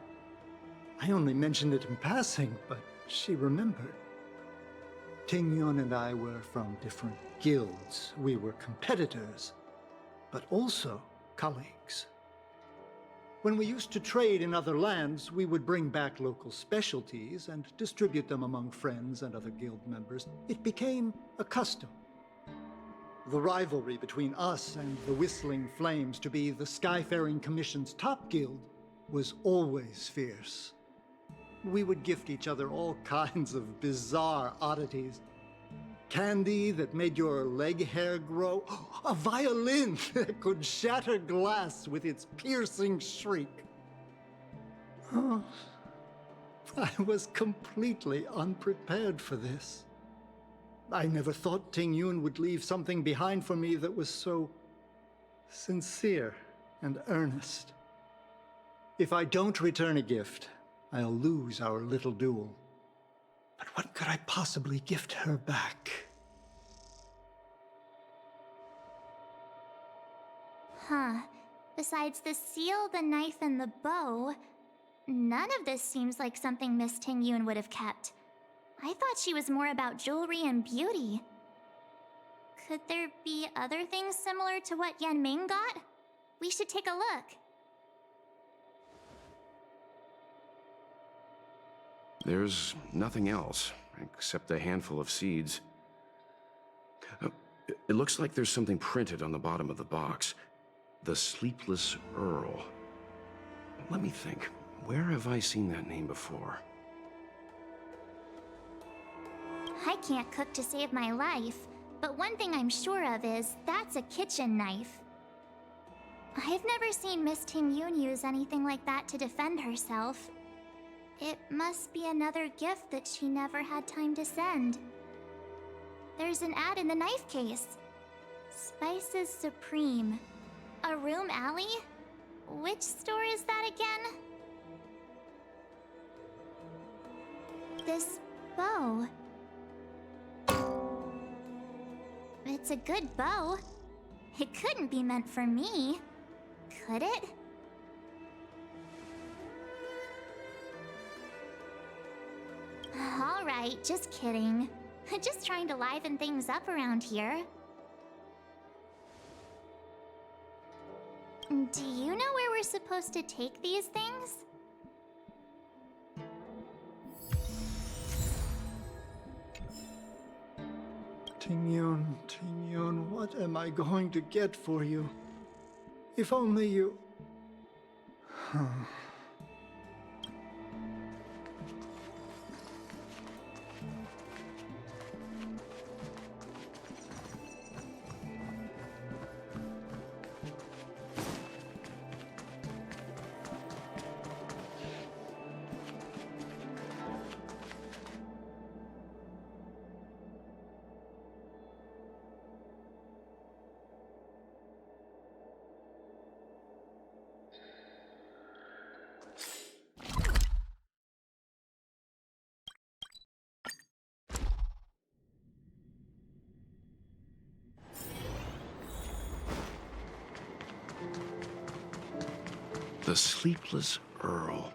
only mentioned it in passing, but she remembered. Ting Yun and I were from different guilds. We were competitors, but also colleagues. When we used to trade in other lands, we would bring back local specialties and distribute them among friends and other guild members. It became a custom. The rivalry between us and the Whistling Flames to be the Skyfaring Commission's top guild was always fierce. We would gift each other all kinds of bizarre oddities. Candy that made your leg hair grow. A violin that could shatter glass with its piercing shriek. Oh, I was completely unprepared for this. I never thought Ting Yun would leave something behind for me that was so sincere and earnest. If I don't return a gift, I'll lose our little duel. But what could I possibly gift her back? Huh. Besides the seal, the knife, and the bow, none of this seems like something Miss Tingyun would have kept. I thought she was more about jewelry and beauty. Could there be other things similar to what Yan Ming got? We should take a look. There's nothing else, except a handful of seeds. It looks like there's something printed on the bottom of the box. The Sleepless Earl. Let me think. Where have I seen that name before? I can't cook to save my life, but one thing I'm sure of is that's a kitchen knife. I've never seen Miss Tingyun use anything like that to defend herself. It must be another gift that she never had time to send. There's an ad in the knife case. Spices Supreme. A room alley? Which store is that again? This bow. It's a good bow. It couldn't be meant for me, could it? Alright, just kidding. Just trying to liven things up around here. Do you know where we're supposed to take these things? Tingyun, what am I going to get for you? If only you... The Sleepless Earl.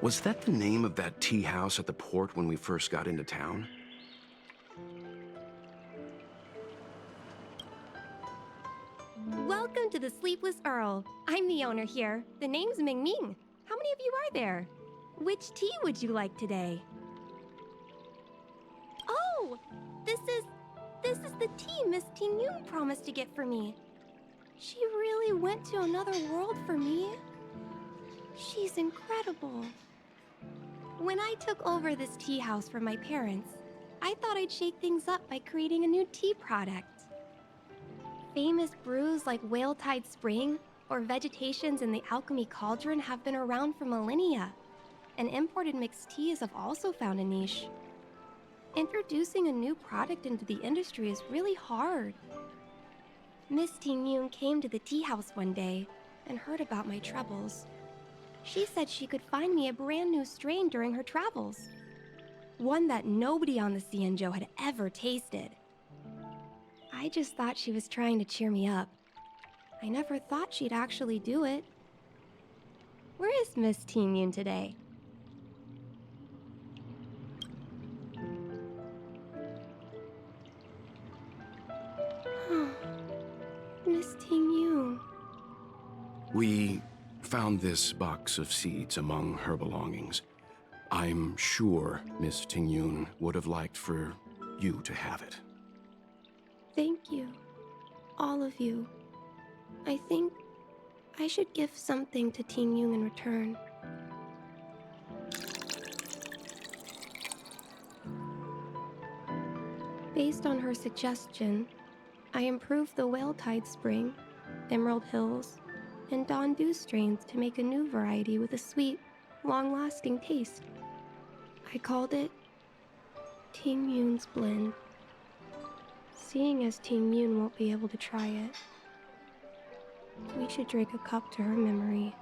Was that the name of that tea house at the port when we first got into town? Welcome to the Sleepless Earl. I'm the owner here. The name's Ming Ming. How many of you are there? Which tea would you like today? Oh! This is the tea Miss Tingyun promised to get for me. She really went to another world for me. She's incredible. When I took over this tea house from my parents, I thought I'd shake things up by creating a new tea product. Famous brews like Whale Tide Spring or Vegetations in the Alchemy Cauldron have been around for millennia, and imported mixed teas have also found a niche. Introducing a new product into the industry is really hard. Miss Tingyun came to the tea house one day and heard about my troubles. She said she could find me a brand new strain during her travels. One that nobody on the Xianzhou had ever tasted. I just thought she was trying to cheer me up. I never thought she'd actually do it. Where is Miss Tingyun today? Miss Tingyun. We found this box of seeds among her belongings. I'm sure Miss Tingyun would have liked for you to have it. Thank you. All of you. I think I should give something to Tingyun in return. Based on her suggestion, I improved the Whale Tide Spring, Emerald Hills, and Dawn Dew strains to make a new variety with a sweet, long-lasting taste. I called it Tingyun's Blend. Seeing as Tingyun won't be able to try it, we should drink a cup to her memory.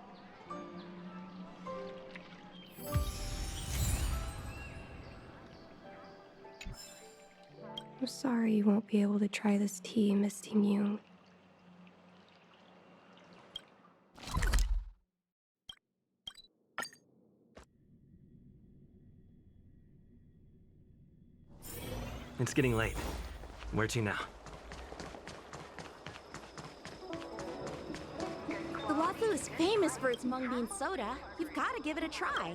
I'm sorry you won't be able to try this tea, Miss Tingyun. It's getting late. Where to now? The Lafu is famous for its mung bean soda. You've got to give it a try.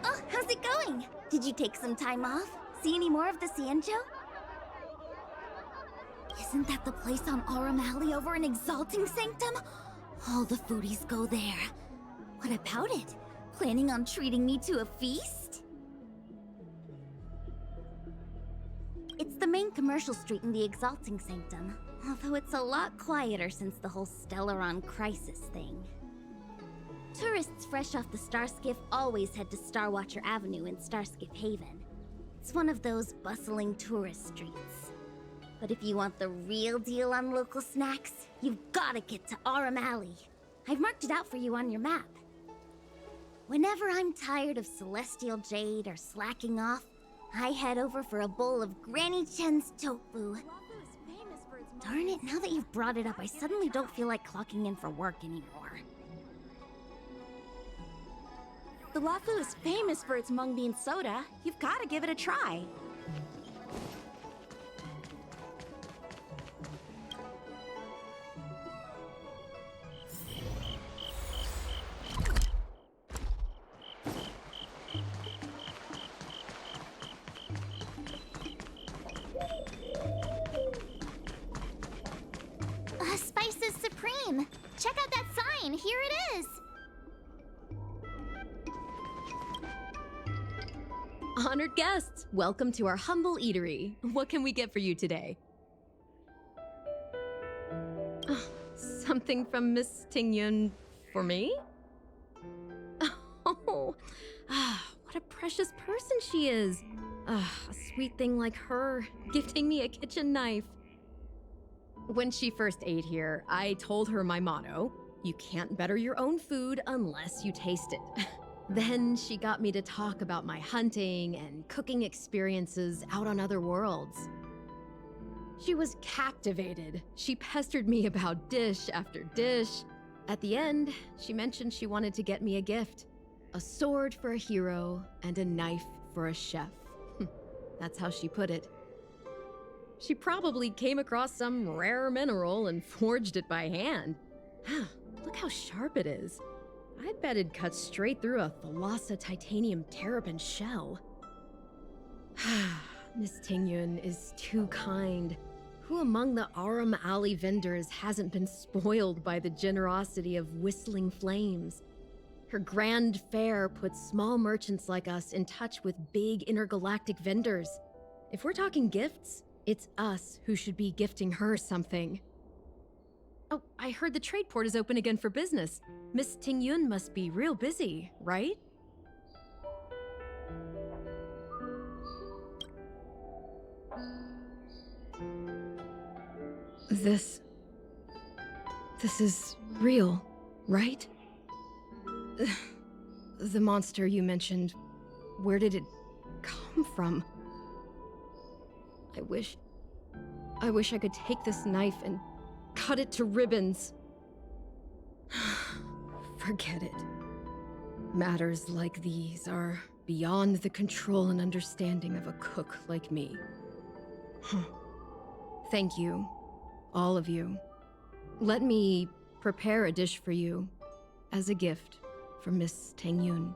Oh, how's it going? Did you take some time off? See any more of the Xianzhou? Isn't that the place on Aurum Alley over in Exalting Sanctum? All the foodies go there. What about it? Planning on treating me to a feast? It's the main commercial street in the Exalting Sanctum, although it's a lot quieter since the whole Stellaron crisis thing. Tourists fresh off the Starskiff always head to Starwatcher Avenue in Starskiff Haven. It's one of those bustling tourist streets. But if you want the real deal on local snacks, you've gotta get to Aurum Alley. I've marked it out for you on your map. Whenever I'm tired of Celestial Jade or slacking off, I head over for a bowl of Granny Chen's tofu. Darn it, now that you've brought it up, I suddenly don't feel like clocking in for work anymore. The Lafu is famous for its mung bean soda. You've got to give it a try. Spice is supreme. Check out that sign. Here it is. Honored guests, welcome to our humble eatery. What can we get for you today? Something from Miss Tingyun for me? Oh, what a precious person she is. A sweet thing like her, gifting me a kitchen knife. When she first ate here, I told her my motto: you can't better your own food unless you taste it. Then she got me to talk about my hunting and cooking experiences out on other worlds. She was captivated. She pestered me about dish after dish. At the end, she mentioned she wanted to get me a gift: a sword for a hero and a knife for a chef. That's how she put it. She probably came across some rare mineral and forged it by hand. Look how sharp it is. I bet it'd cut straight through a Thalassa titanium terrapin shell. Miss Tingyun is too kind. Who among the Aurum Alley vendors hasn't been spoiled by the generosity of Whistling Flames? Her grand fare puts small merchants like us in touch with big intergalactic vendors. If we're talking gifts, it's us who should be gifting her something. Oh, I heard the trade port is open again for business. Miss Tingyun must be real busy, right? This is real, right? The monster you mentioned, where did it come from? I wish I could take this knife and cut it to ribbons. Forget it. Matters like these are beyond the control and understanding of a cook like me. Thank you, all of you. Let me prepare a dish for you as a gift from Miss Tingyun.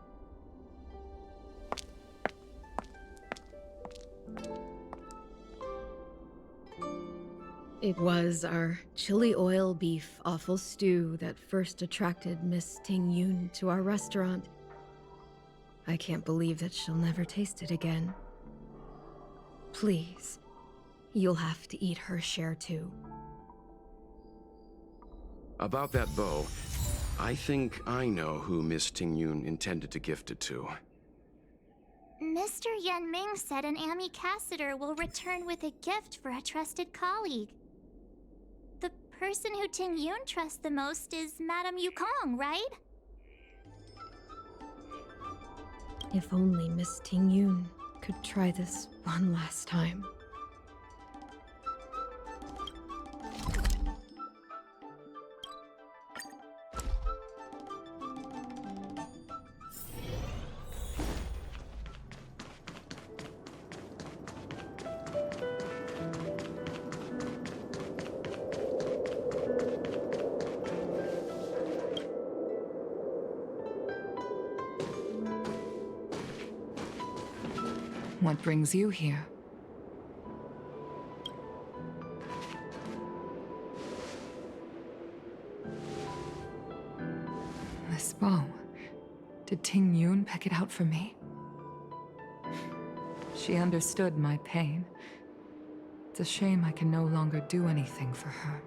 It was our chili oil beef offal stew that first attracted Miss Tingyun to our restaurant. I can't believe that she'll never taste it again. Please, you'll have to eat her share too. About that bow, I think I know who Miss Tingyun intended to gift it to. Mr. Yan Ming said an ambassador will return with a gift for a trusted colleague. The person who Tingyun trusts the most is Madame Yukong, right? If only Miss Tingyun could try this one last time. What brings you here? This bow. Did Ting Yun pick it out for me? She understood my pain. It's a shame I can no longer do anything for her.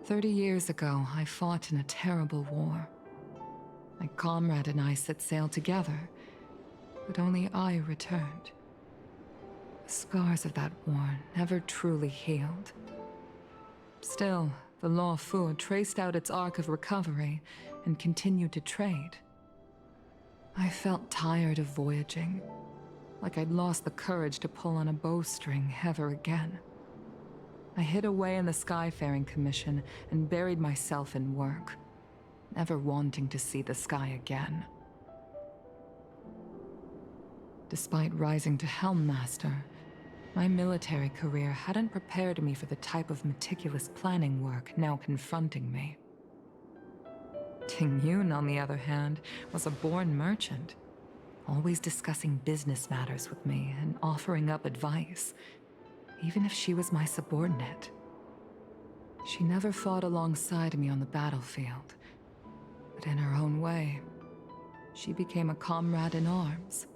30 years ago, I fought in a terrible war. My comrade and I set sail together, but only I returned. The scars of that war never truly healed. Still, the Law Fu traced out its arc of recovery and continued to trade. I felt tired of voyaging, like I'd lost the courage to pull on a bowstring ever again. I hid away in the Skyfaring Commission and buried myself in work, never wanting to see the sky again. Despite rising to Helm Master, my military career hadn't prepared me for the type of meticulous planning work now confronting me. Ting Yun, on the other hand, was a born merchant, always discussing business matters with me and offering up advice, even if she was my subordinate. She never fought alongside me on the battlefield, but in her own way, she became a comrade in arms.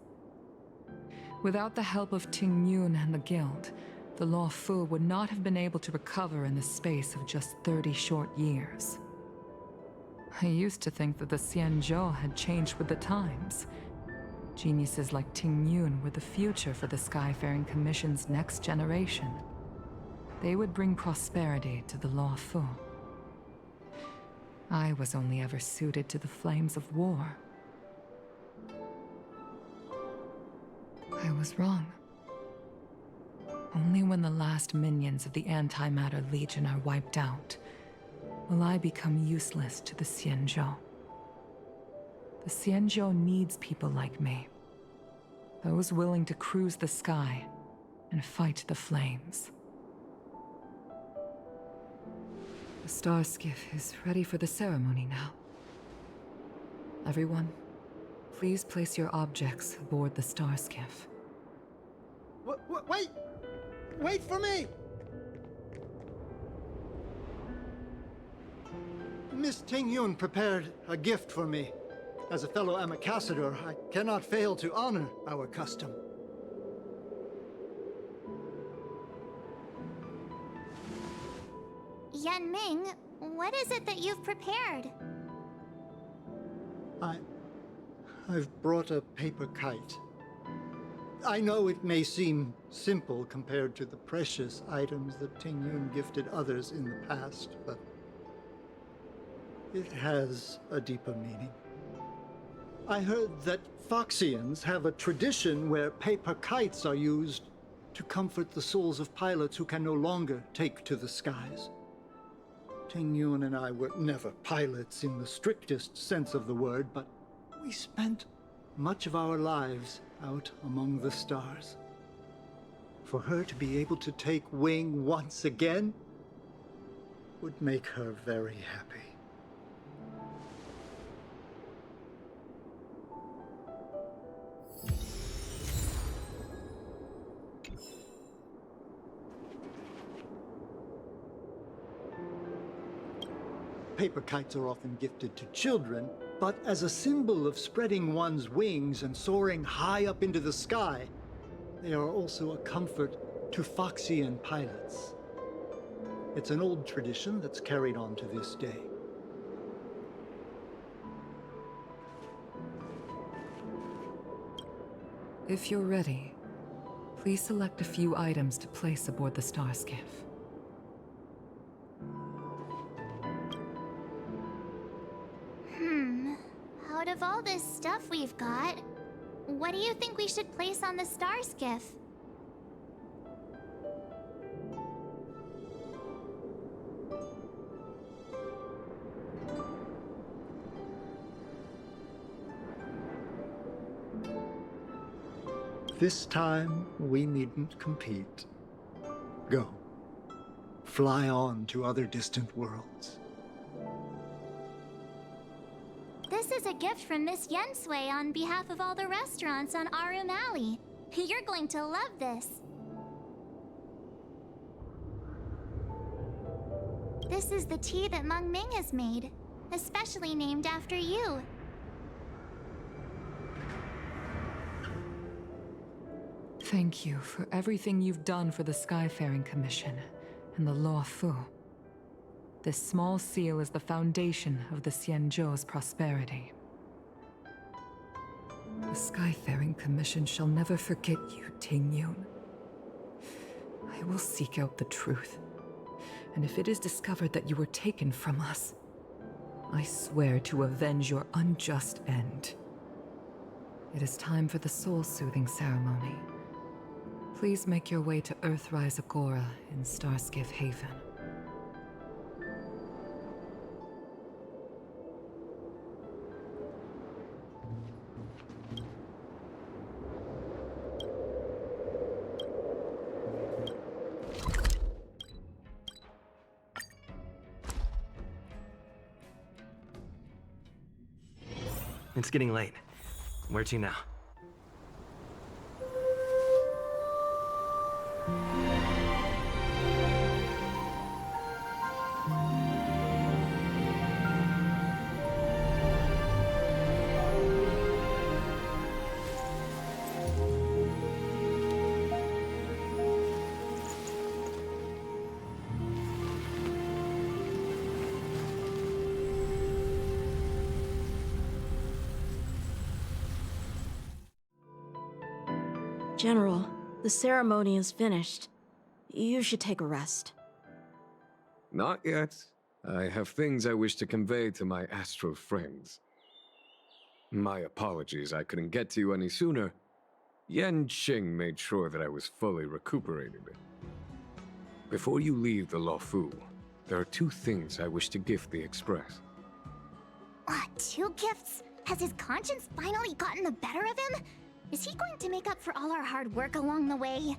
Without the help of Ting Yun and the Guild, the Law Fu would not have been able to recover in the space of just 30 short years. I used to think that the Xianzhou had changed with the times. Geniuses like Ting Yun were the future for the Skyfaring Commission's next generation. They would bring prosperity to the Law Fu. I was only ever suited to the flames of war. I was wrong. Only when the last minions of the Antimatter Legion are wiped out will I become useless to the Xianzhou. The Xianzhou needs people like me. Those willing to cruise the sky and fight the flames. The star skiff is ready for the ceremony now. Everyone, please place your objects aboard the star skiff. Wait! Wait for me! Miss Ting Yun prepared a gift for me. As a fellow ambassador, I cannot fail to honor our custom. Yan Ming, what is it that you've prepared? I've brought a paper kite. I know it may seem simple compared to the precious items that Ting Yun gifted others in the past, but it has a deeper meaning. I heard that Foxians have a tradition where paper kites are used to comfort the souls of pilots who can no longer take to the skies. Ting Yun and I were never pilots in the strictest sense of the word, but we spent much of our lives out among the stars. For her to be able to take wing once again would make her very happy. Paper kites are often gifted to children, but as a symbol of spreading one's wings and soaring high up into the sky, they are also a comfort to Foxian pilots. It's an old tradition that's carried on to this day. If you're ready, please select a few items to place aboard the star skiff. Out of all this stuff we've got, what do you think we should place on the star skiff? This time, we needn't compete. Go. Fly on to other distant worlds. This This is a gift from Miss Yensui on behalf of all the restaurants on Arum Alley. You're going to love this. This is the tea that Meng Ming has made, especially named after you. Thank you for everything you've done for the Skyfaring Commission and the Law Fu. This small seal is the foundation of the Xianzhou's prosperity. The Skyfaring Commission shall never forget you, Ting Yun. I will seek out the truth, and if it is discovered that you were taken from us, I swear to avenge your unjust end. It is time for the soul-soothing ceremony. Please make your way to Earthrise Agora in Starskiff Haven. It's getting late. Where to now? General, the ceremony is finished. You should take a rest. Not yet. I have things I wish to convey to my astral friends. My apologies I couldn't get to you any sooner. Yan Qing made sure that I was fully recuperated. Before you leave the Luofu, there are 2 things I wish to gift the Express. 2 gifts? Has his conscience finally gotten the better of him? Is he going to make up for all our hard work along the way?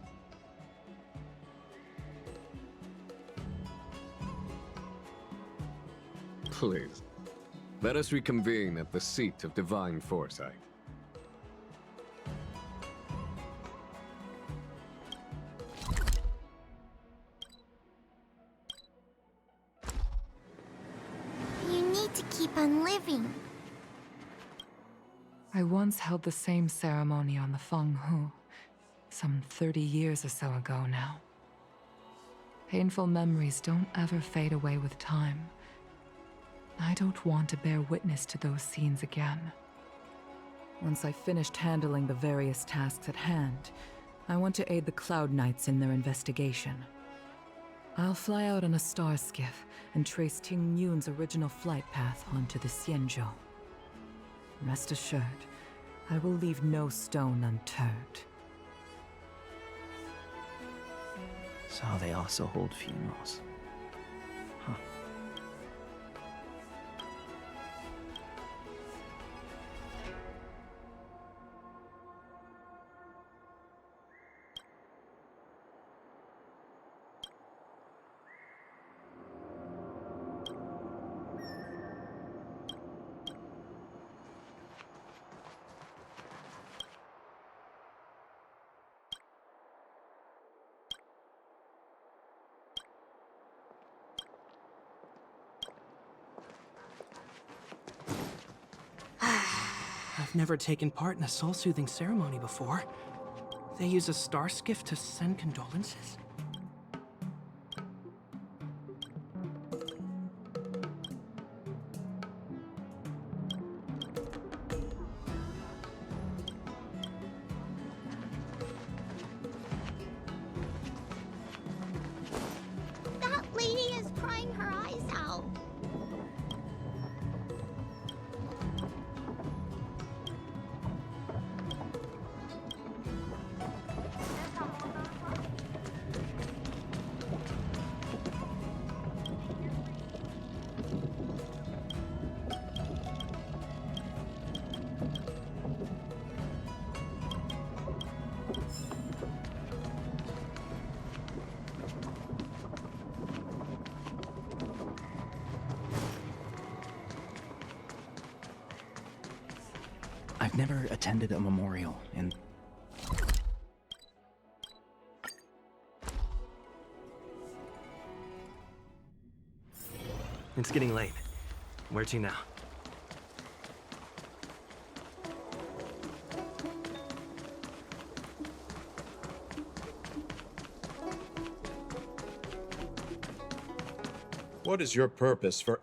Please, let us reconvene at the seat of divine foresight. You need to keep on living. I once held the same ceremony on the Feng Hu, some 30 years or so ago now. Painful memories don't ever fade away with time. I don't want to bear witness to those scenes again. Once I've finished handling the various tasks at hand, I want to aid the Cloud Knights in their investigation. I'll fly out on a star skiff and trace Ting Yun's original flight path onto the Xianzhou. Rest assured, I will leave no stone unturned. So they also hold funerals. Huh. I've never taken part in a soul-soothing ceremony before. They use a star skiff to send condolences? That lady is crying her eyes out. I've never attended a memorial, and It's getting late. Where to now? What is your purpose for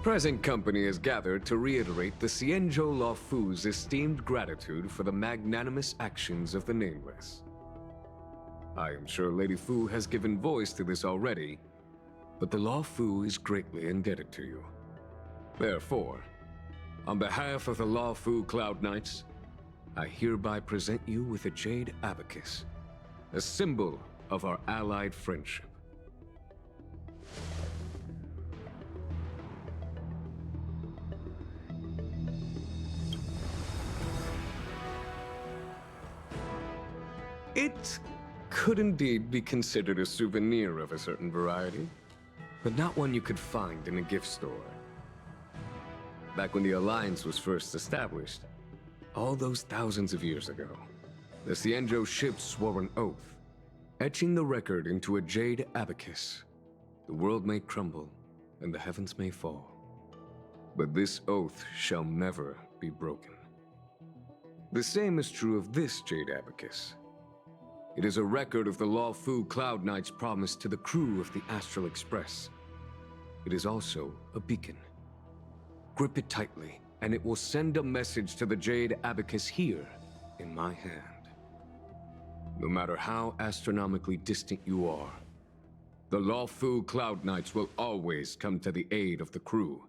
Present company is gathered to reiterate the Xianzhou Luofu's esteemed gratitude for the magnanimous actions of the Nameless. I am sure Lady Fu has given voice to this already, but the Luofu is greatly indebted to you. Therefore, on behalf of the Luofu Cloud Knights, I hereby present you with a jade abacus, a symbol of our allied friendship. It could indeed be considered a souvenir of a certain variety, but not one you could find in a gift store. Back when the Alliance was first established, all those thousands of years ago, the Xianzhou ships swore an oath, etching the record into a jade abacus. The world may crumble, and the heavens may fall, but this oath shall never be broken. The same is true of this jade abacus. It is a record of the Luofu Cloud Knight's promise to the crew of the Astral Express. It is also a beacon. Grip it tightly, and it will send a message to the jade abacus here in my hand. No matter how astronomically distant you are, the Luofu Cloud Knights will always come to the aid of the crew,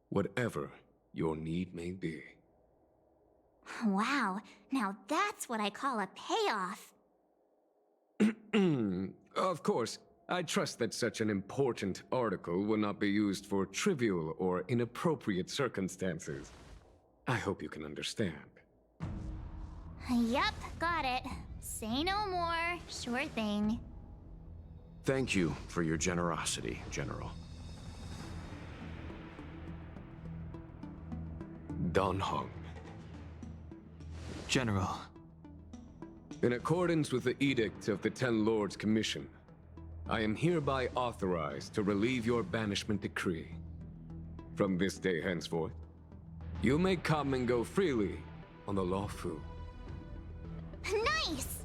whatever your need may be. Wow, now that's what I call a payoff. Of course, I trust that such an important article will not be used for trivial or inappropriate circumstances. I hope you can understand. Yup, got it. Say no more. Sure thing. Thank you for your generosity, General. Don Hong. General. In accordance with the Edict of the Ten Lords Commission, I am hereby authorized to relieve your banishment decree. From this day henceforth, you may come and go freely on the Luofu. Nice!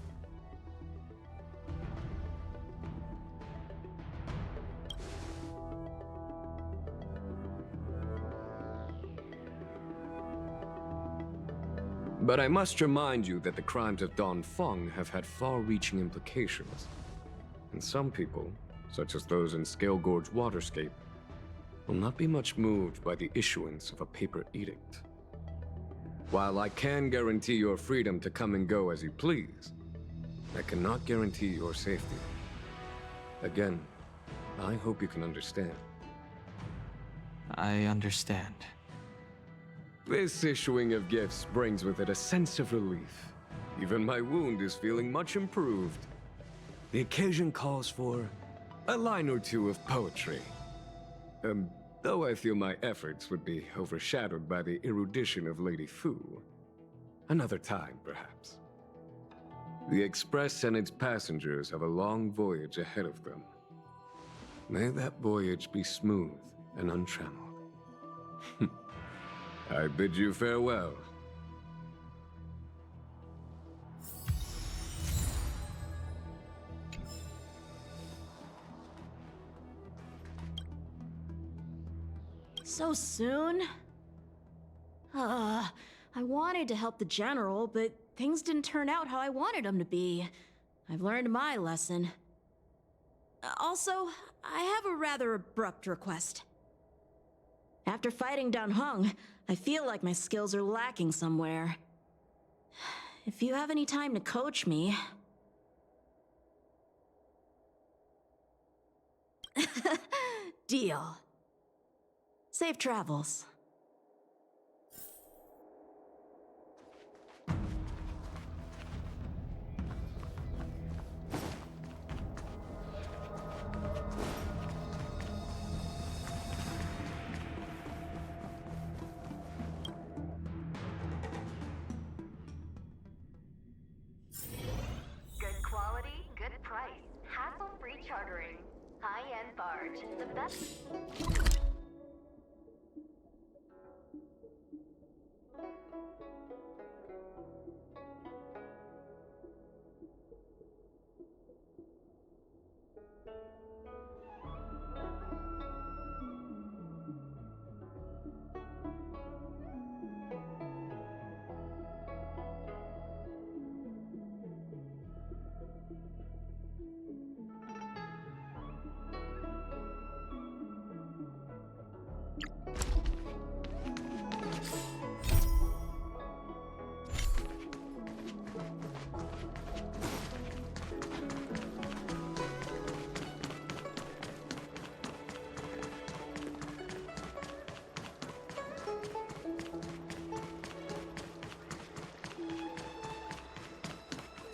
But I must remind you that the crimes of Don Feng have had far-reaching implications. And some people, such as those in Scale Gorge Waterscape, will not be much moved by the issuance of a paper edict. While I can guarantee your freedom to come and go as you please, I cannot guarantee your safety. Again, I hope you can understand. I understand. This issuing of gifts brings with it a sense of relief. Even my wound is feeling much improved. The occasion calls for a line or two of poetry. Though I feel my efforts would be overshadowed by the erudition of Lady Fu. Another time, perhaps. The Express and its passengers have a long voyage ahead of them. May that voyage be smooth and untrammeled. I bid you farewell. So soon? I wanted to help the General, but things didn't turn out how I wanted them to be. I've learned my lesson. Also, I have a rather abrupt request. After fighting down Hung, I feel like my skills are lacking somewhere. If you have any time to coach me... Deal. Safe travels. The best.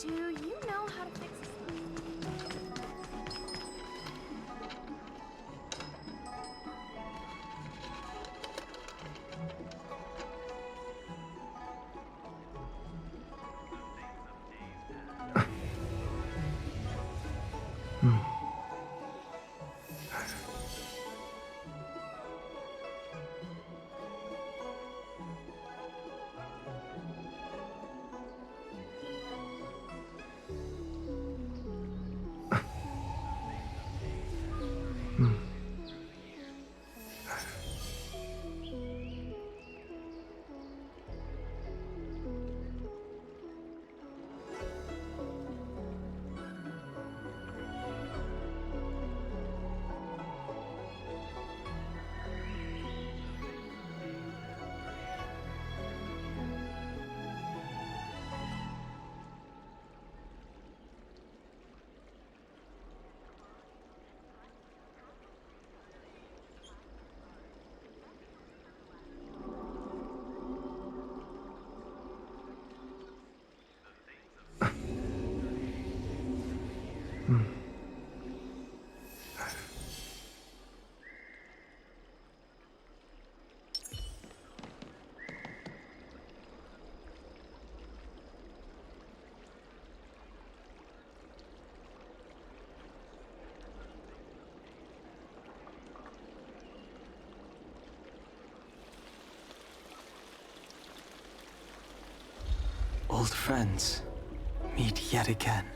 Do you know how to fix this? Old friends, meet yet again.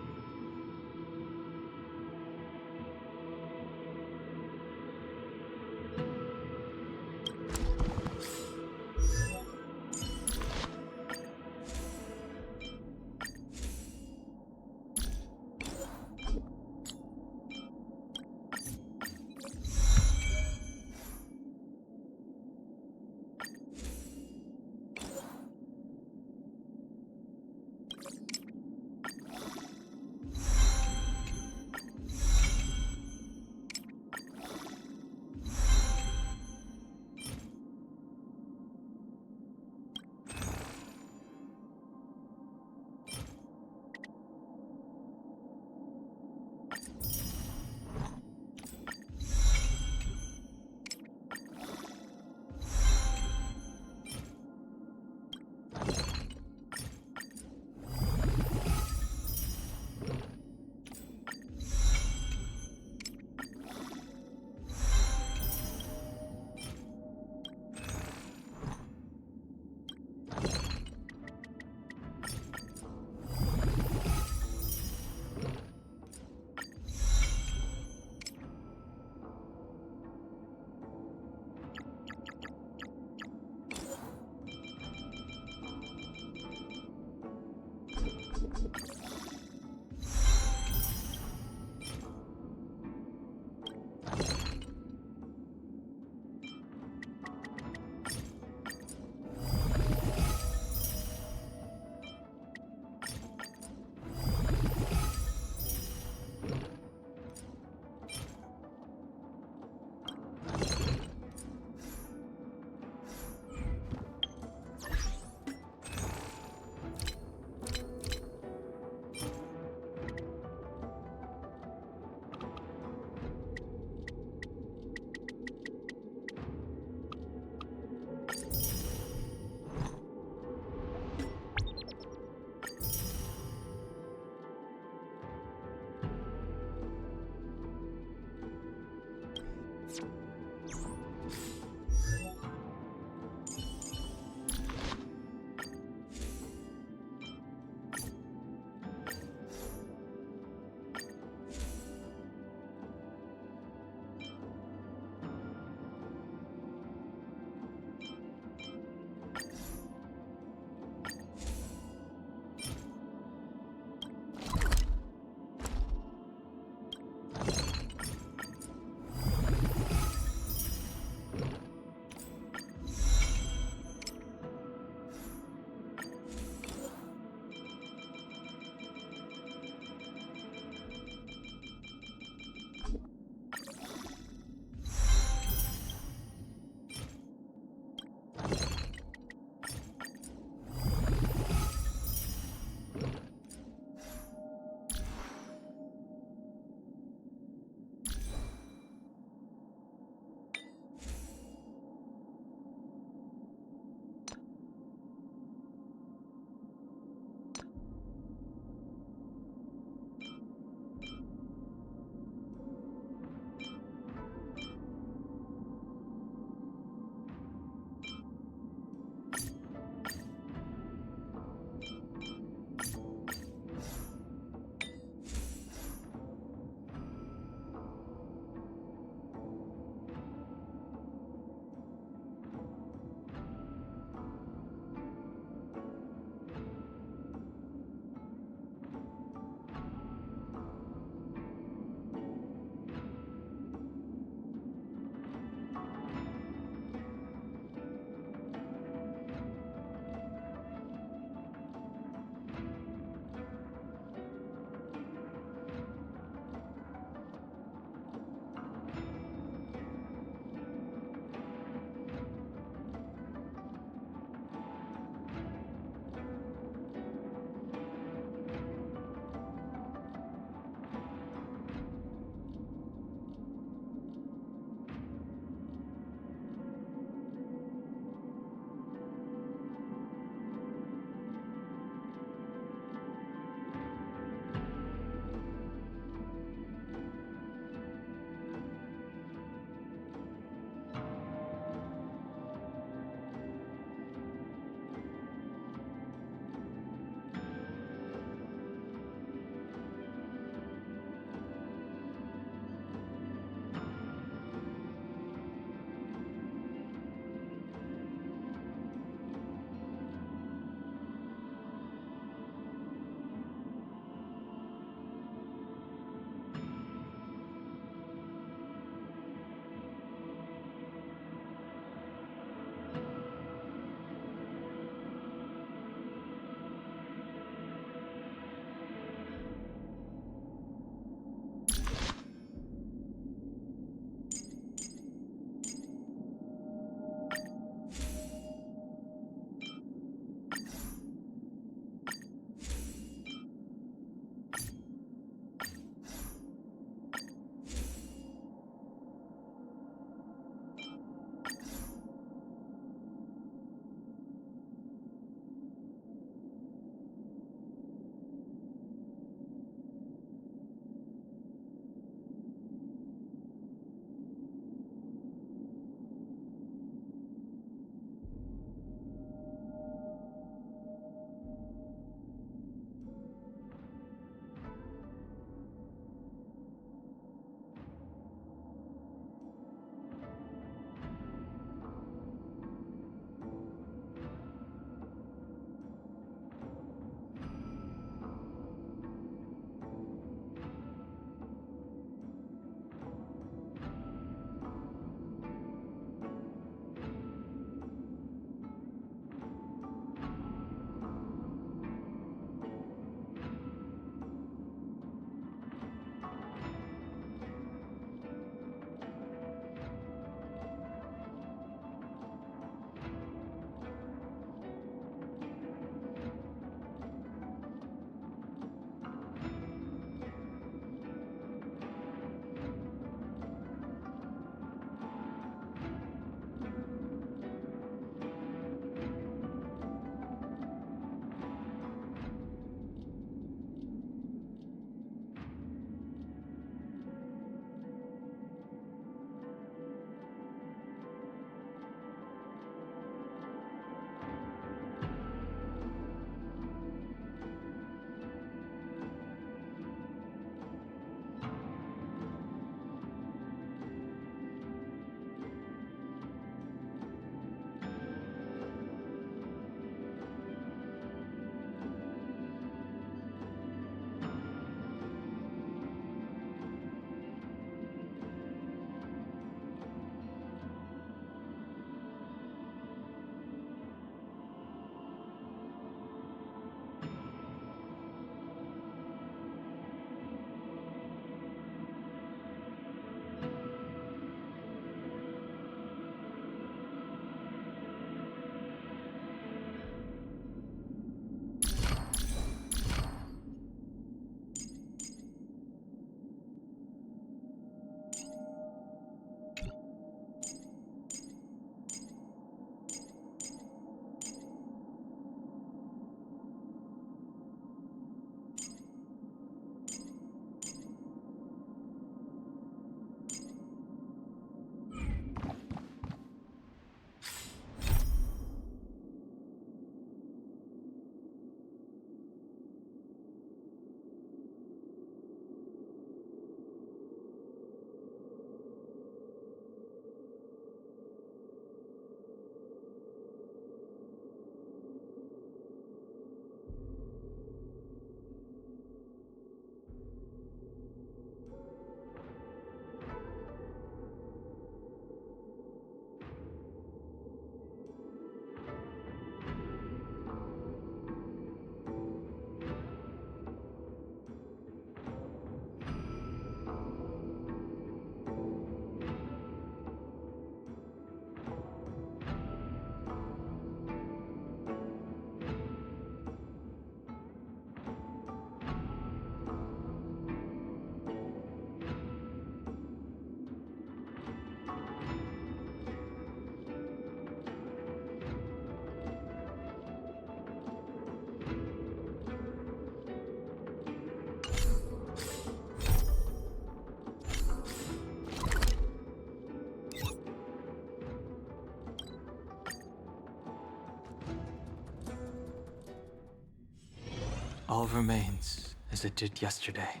All remains as it did yesterday.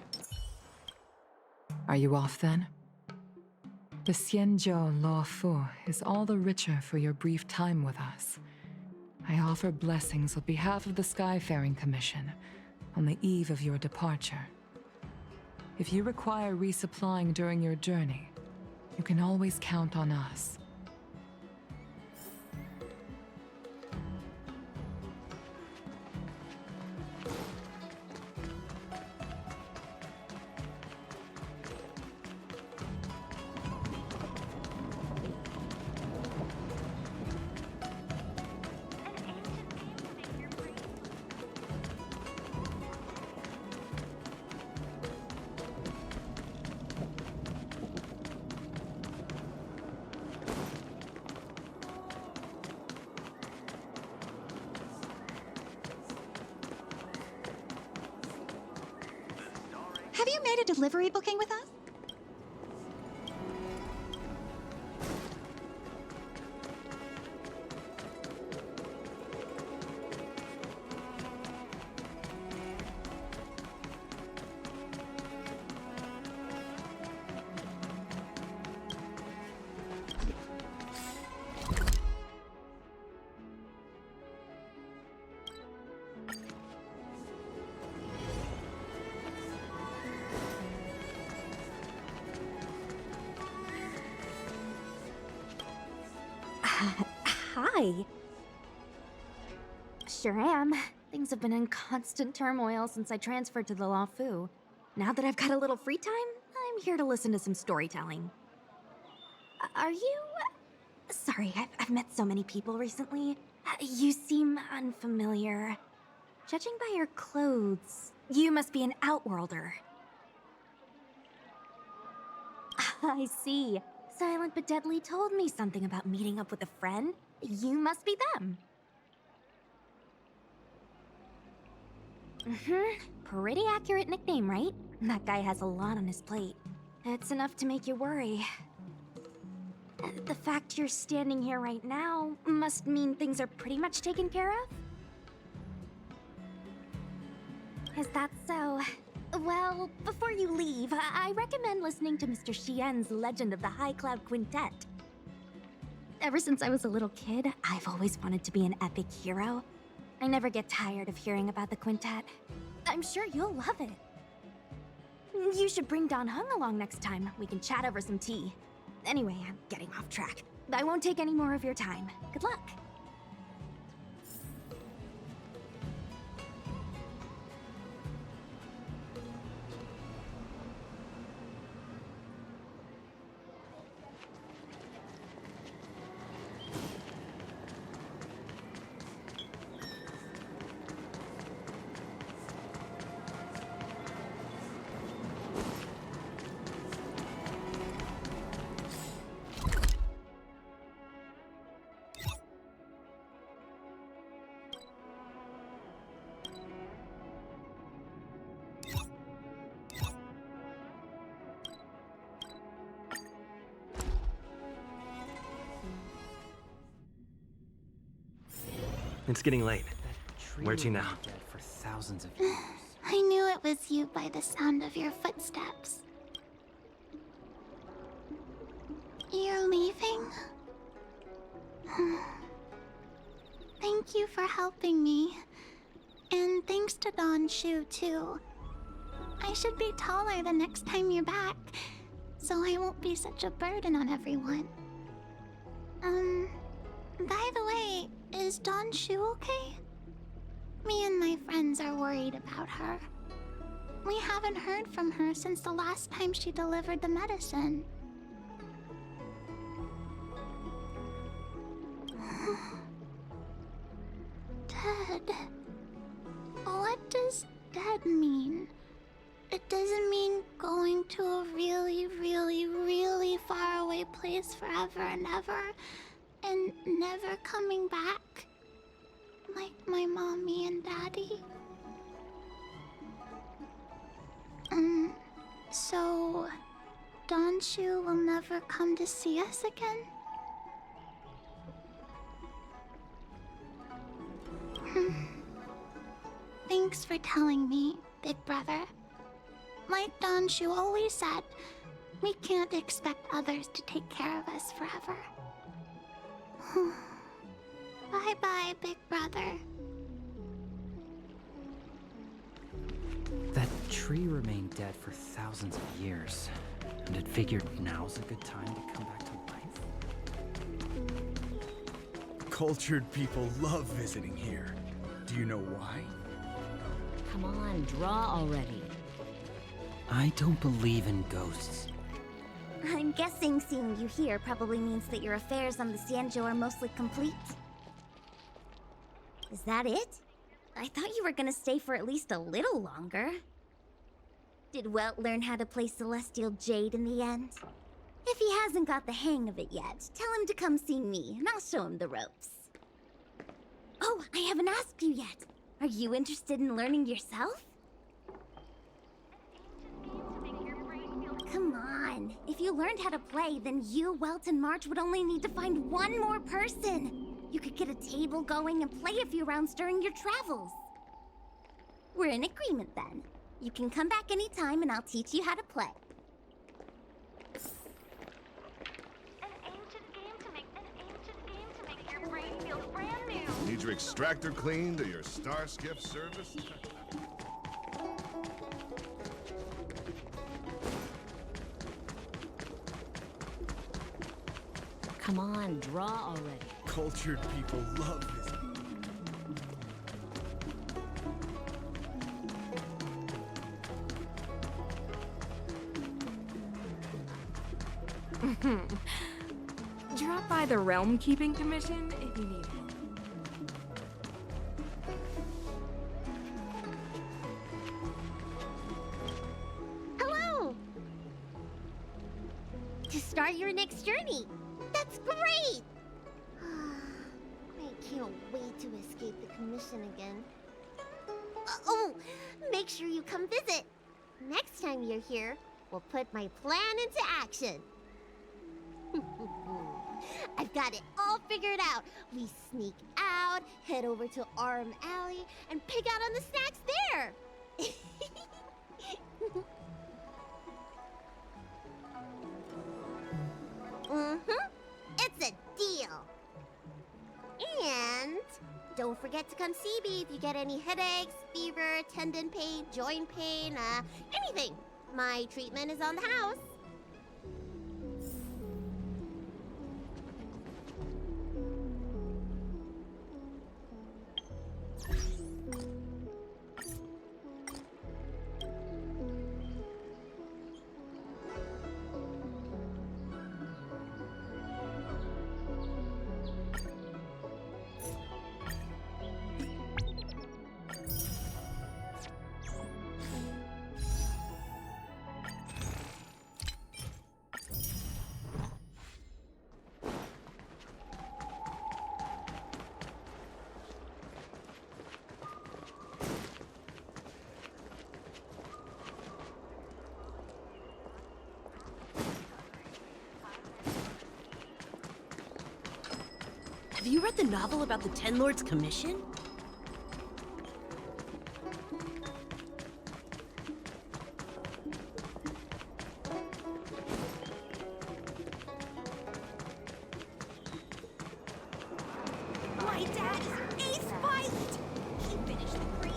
Are you off then? The Xianzhou Law Fu is all the richer for your brief time with us. I offer blessings on behalf of the Skyfaring Commission on the eve of your departure. If you require resupplying during your journey, you can always count on us. Have you made a delivery booking with us? Hi. Sure am. Things have been in constant turmoil since I transferred to the Law Fu. Now that I've got a little free time, I'm here to listen to some storytelling. Are you... Sorry, I've met so many people recently. You seem unfamiliar. Judging by your clothes, you must be an Outworlder. I see. Silent but Deadly told me something about meeting up with a friend. You must be them. Pretty accurate nickname, right? That guy has a lot on his plate. It's enough to make you worry. The fact you're standing here right now must mean things are pretty much taken care of? Is that so? Well, before you leave, I recommend listening to Mr. Xian's Legend of the High Cloud Quintet. Ever since I was a little kid, I've always wanted to be an epic hero. I never get tired of hearing about the quintet. I'm sure you'll love it. You should bring Don Hung along next time. We can chat over some tea. Anyway, I'm getting off track. I won't take any more of your time. Good luck. It's getting late. Where to now? Dead for thousands of years. I knew it was you by the sound of your footsteps. You're leaving? Thank you for helping me. And thanks to Don Shu, too. I should be taller the next time you're back, so I won't be such a burden on everyone. By the way, is Don Shu okay? Me and my friends are worried about her. We haven't heard from her since the last time she delivered the medicine. Dead. What does dead mean? It doesn't mean going to a really, really, really far away place forever and ever, and never coming back, like my mommy and daddy. So Don Shu will never come to see us again? Thanks for telling me, Big Brother. Like Donshu always said, we can't expect others to take care of us forever. Bye-bye, Big Brother. That tree remained dead for thousands of years, and it figured now's a good time to come back to life. Cultured people love visiting here. Do you know why? Come on, draw already. I don't believe in ghosts. I'm guessing seeing you here probably means that your affairs on the Xianzhou are mostly complete. Is that it? I thought you were gonna stay for at least a little longer. Did Welt learn how to play Celestial Jade in the end? If he hasn't got the hang of it yet, tell him to come see me, and I'll show him the ropes. Oh, I haven't asked you yet. Are you interested in learning yourself? Come on. If you learned how to play, then you, Welt, and March would only need to find one more person. You could get a table going and play a few rounds during your travels. We're in agreement then. You can come back anytime and I'll teach you how to play. Need your extractor cleaned or your star skiff serviced? Come on, draw already. Cultured people love visiting. Drop by the Realm Keeping Commission if you need help. Hello! To start your next journey. That's great! I can't wait to escape the commission again. Oh, make sure you come visit. Next time you're here, we'll put my plan into action. I've got it all figured out. We sneak out, head over to Arm Alley, and pick out on the snacks there. It's a deal. And don't forget to come see me if you get any headaches, fever, tendon pain, joint pain, anything. My treatment is on the house. Have you read the novel about the Ten Lords Commission? My dad is ace-spiced! He finished the crazy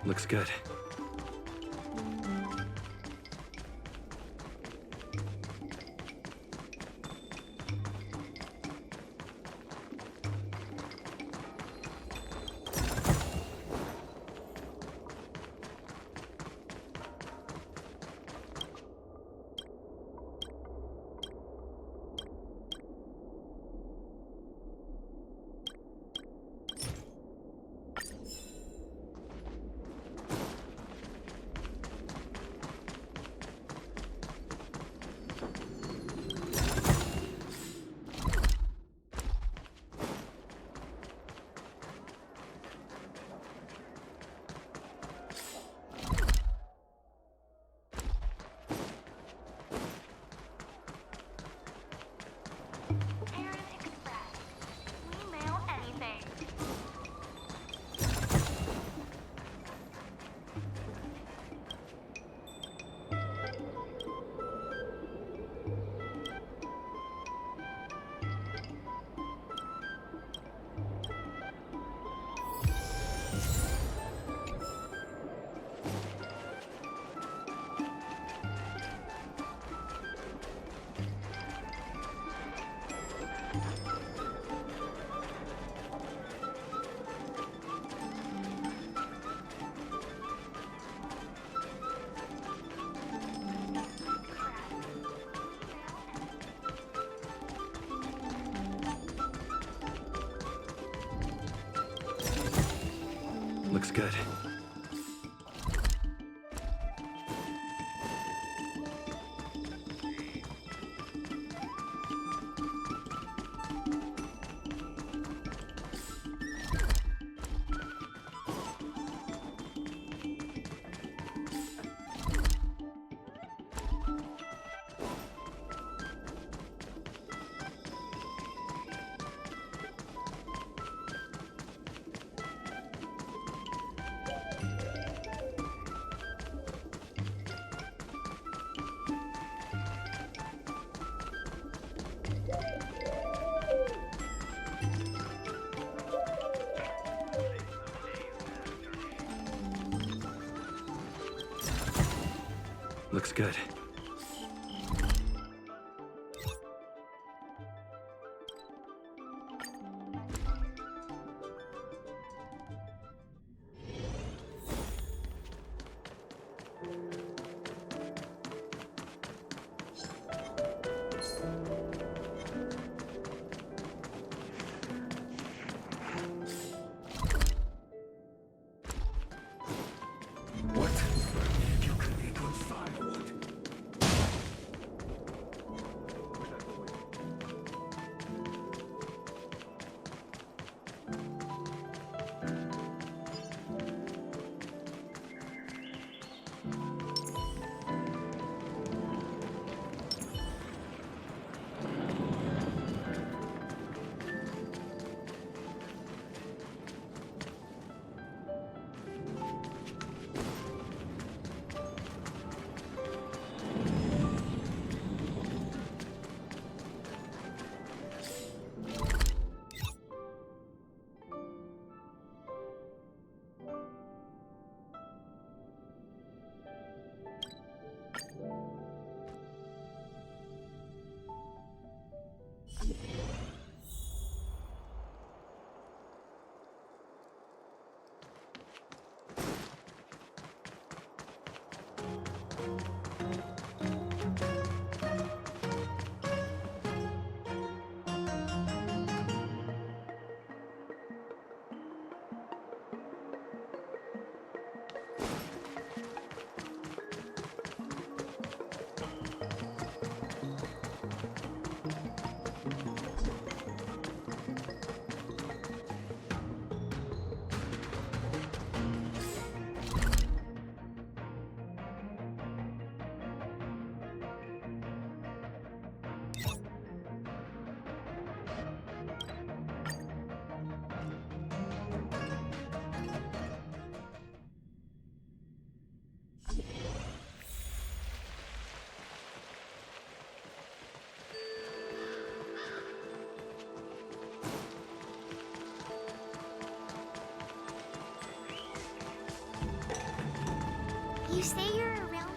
Looks good. Looks good. Looks good. say you're around.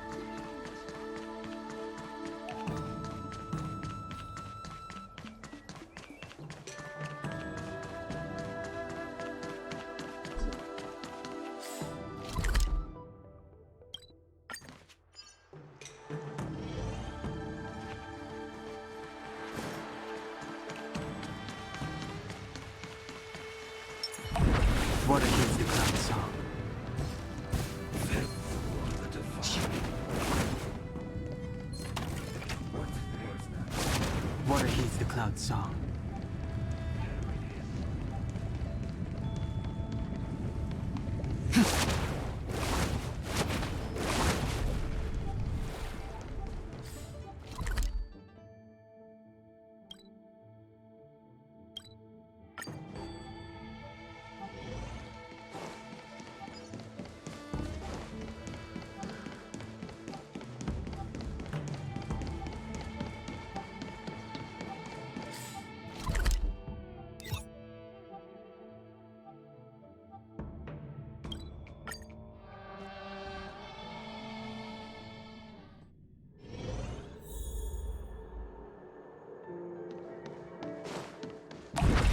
Water heeds the cloud song. Water heeds the cloud song.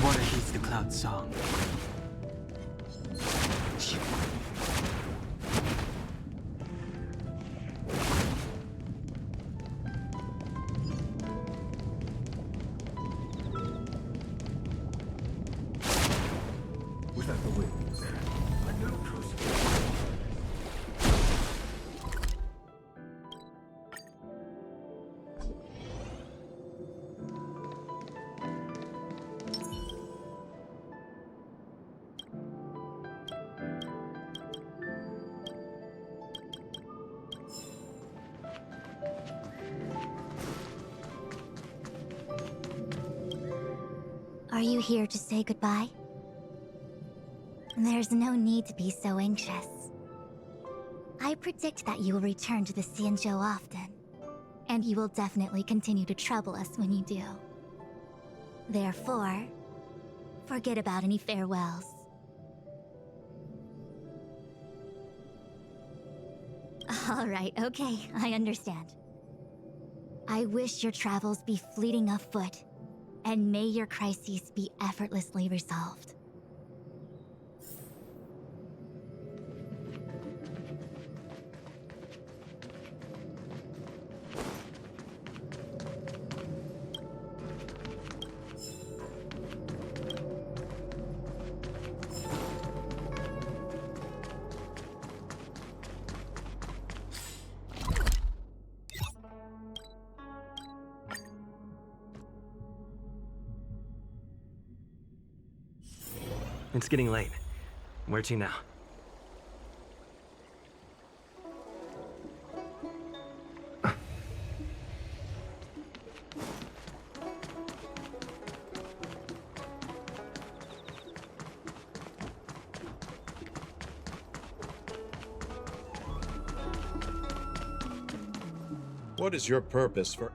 Water heeds the cloud song. Was that the wind? A new crucible. Are you here to say goodbye? There's no need to be so anxious. I predict that you will return to the Xianzhou often, and you will definitely continue to trouble us when you do. Therefore, forget about any farewells. Alright, okay, I understand. I wish your travels be fleeting of foot, and may your crises be effortlessly resolved. It's getting late. Where to now? What is your purpose for...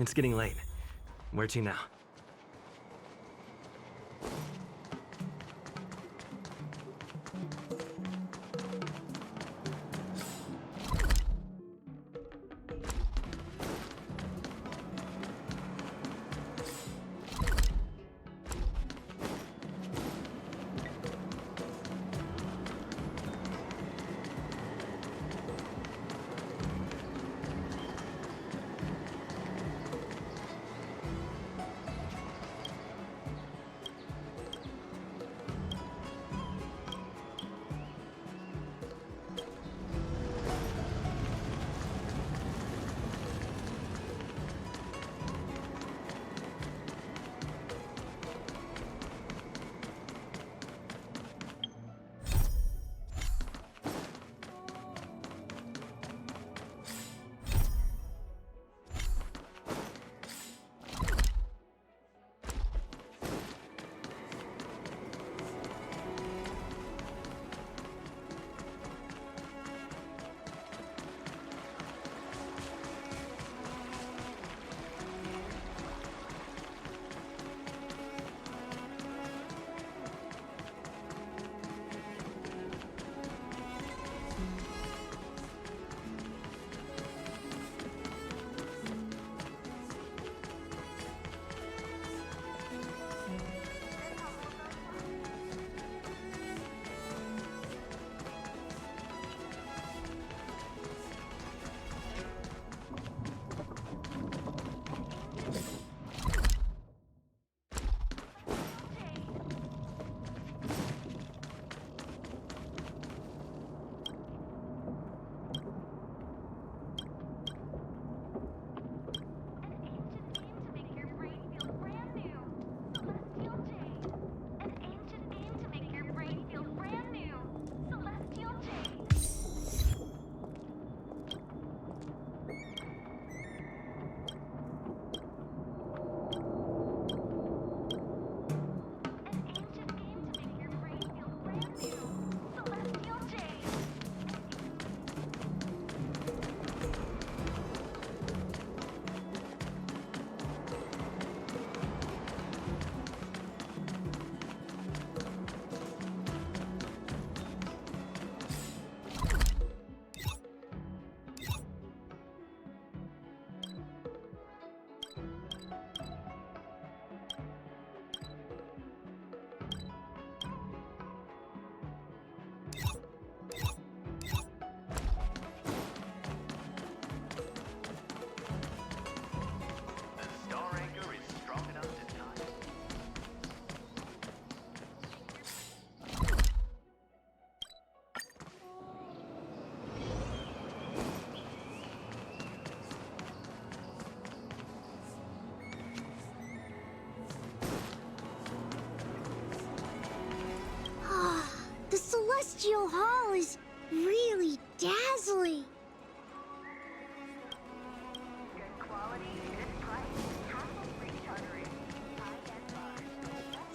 It's getting late. Where to now? The Celestial Hall is really dazzling.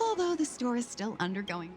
Although the store is still undergoing.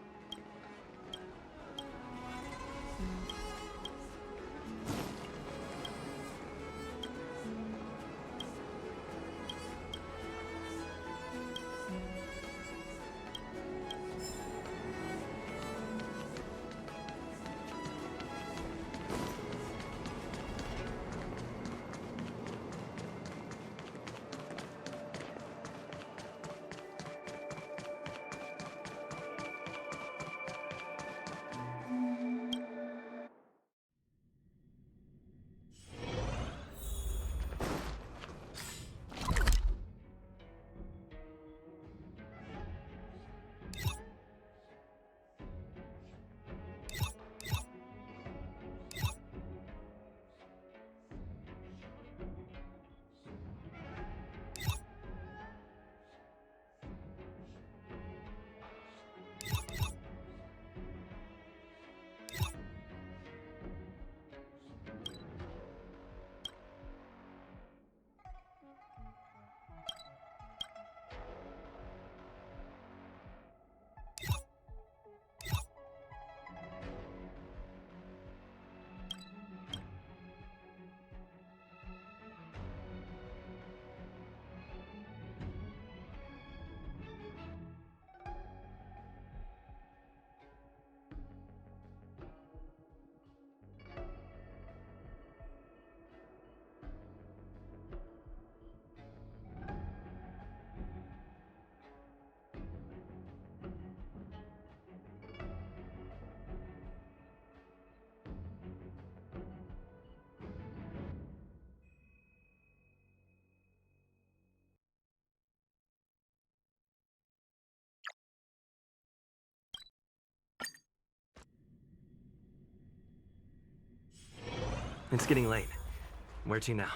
It's getting late. Where to now?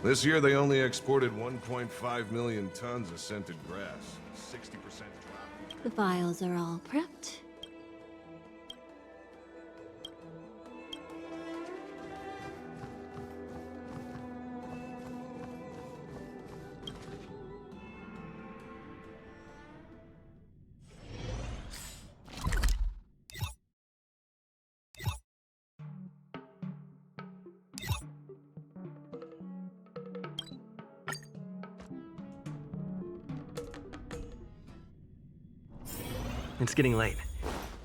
This year they only exported 1.5 million tons of scented grass. 60% drop. The vials are all prepped. It's getting late.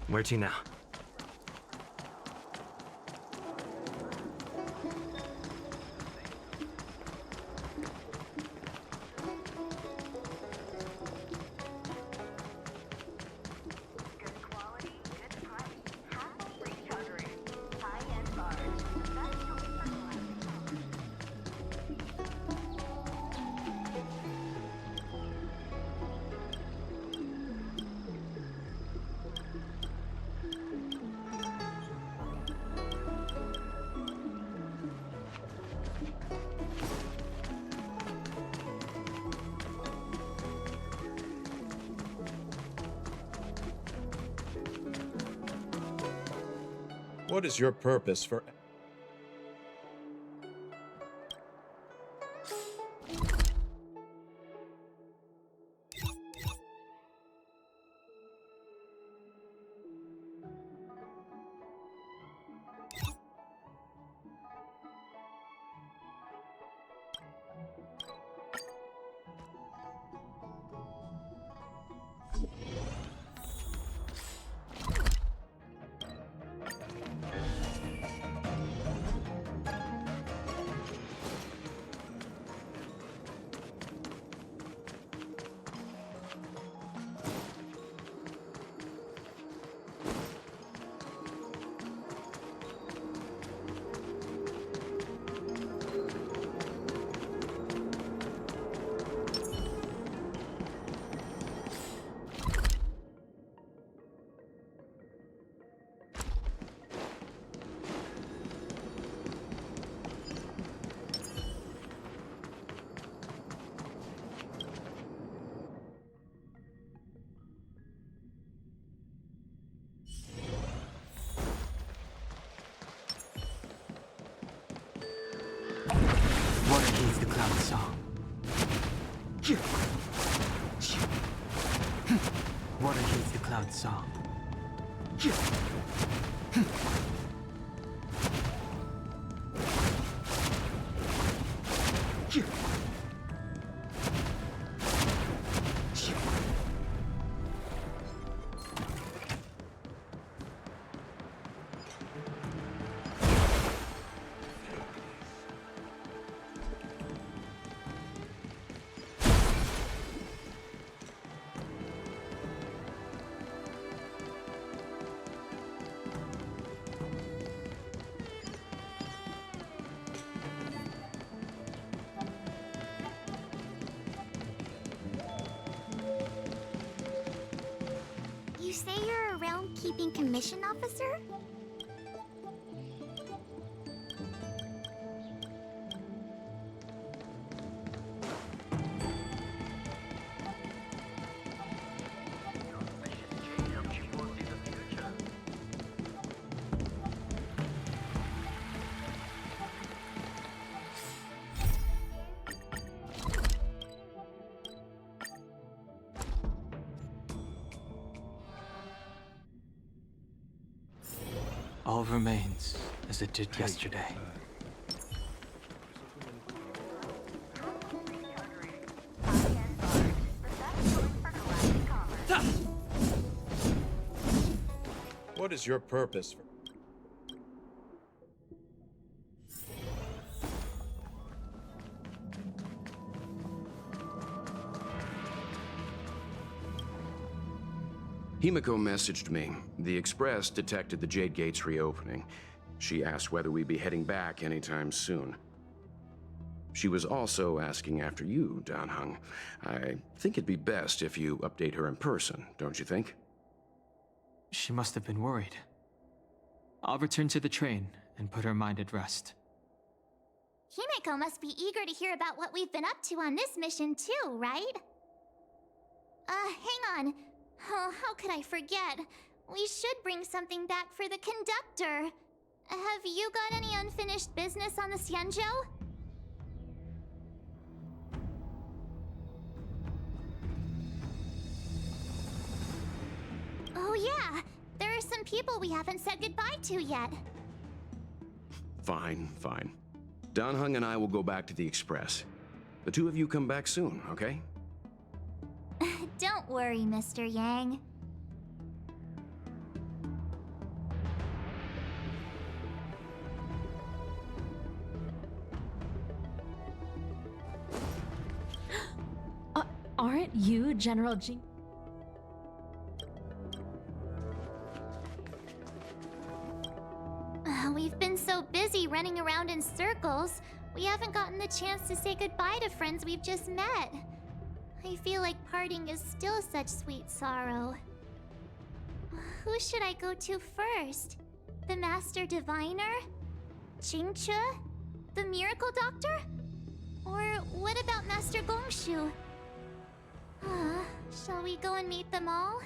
Where to now? What is your purpose for... Water heeds the cloud's song. Water heeds the cloud's song. You say you're a realm-keeping commission officer? All remains as it did yesterday. What is your purpose for... Himiko messaged me. The Express detected the Jade Gate's reopening. She asked whether we'd be heading back anytime soon. She was also asking after you, Danheng. I think it'd be best if you update her in person, don't you think? She must have been worried. I'll return to the train and put her mind at rest. Himeko must be eager to hear about what we've been up to on this mission too, right? Hang on. Oh, how could I forget? We should bring something back for the conductor. Have you got any unfinished business on the Xianzhou? Oh yeah, there are some people we haven't said goodbye to yet. Fine, fine. Danheng and I will go back to the Express. The two of you come back soon, okay? Don't worry, Mr. Yang. Aren't you General Jing? We've been so busy running around in circles, we haven't gotten the chance to say goodbye to friends we've just met. I feel like parting is still such sweet sorrow. Who should I go to first? The Master Diviner? Jingche? The Miracle Doctor? Or what about Master Gongshu? Shall we go and meet them all?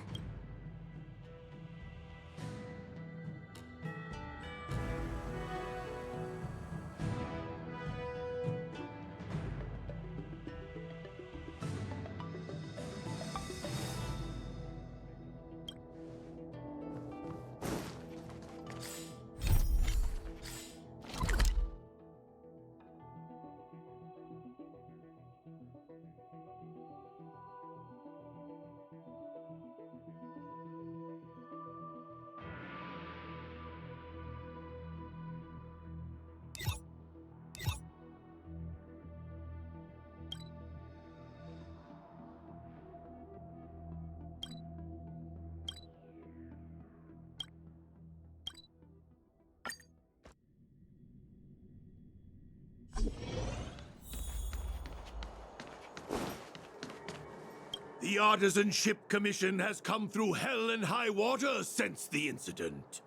The Artisanship Commission has come through hell and high water since the incident.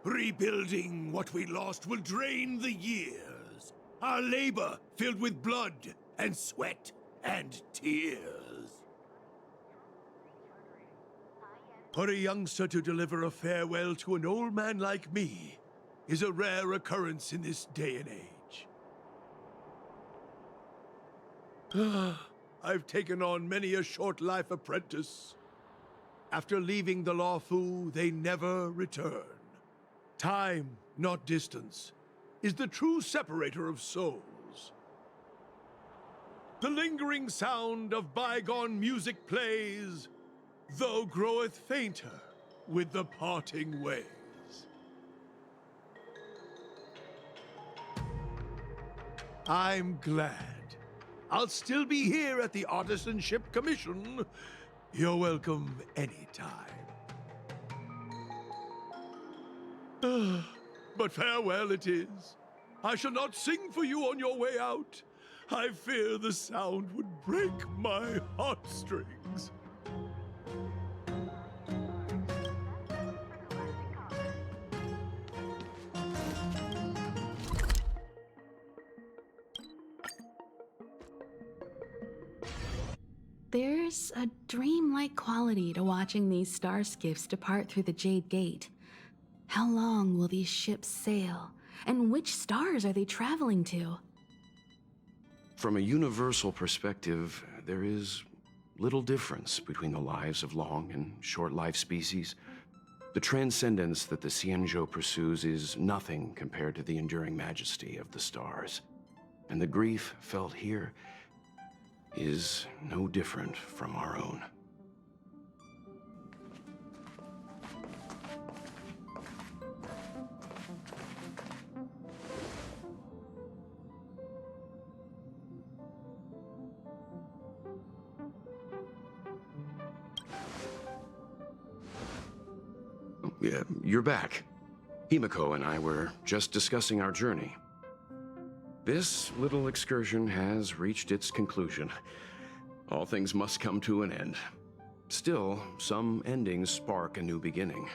Rebuilding what we lost will drain the years. Our labor filled with blood and sweat and tears. For a youngster to deliver a farewell to an old man like me is a rare occurrence in this day and age. I've taken on many a short-life apprentice. After leaving the Luofu, they never return. Time, not distance, is the true separator of souls. The lingering sound of bygone music plays, though groweth fainter with the parting ways. I'm glad. I'll still be here at the Artisanship Commission. You're welcome anytime. But farewell it is. I shall not sing for you on your way out. I fear the sound would break my heartstrings. There's a dreamlike quality to watching these star skiffs depart through the Jade Gate. How long will these ships sail? And which stars are they traveling to? From a universal perspective, there is little difference between the lives of long and short-lived species. The transcendence that the Xianzhou pursues is nothing compared to the enduring majesty of the stars. And the grief felt here is no different from our own. Yeah, you're back. Himiko and I were just discussing our journey. This little excursion has reached its conclusion. All things must come to an end. Still, some endings spark a new beginning.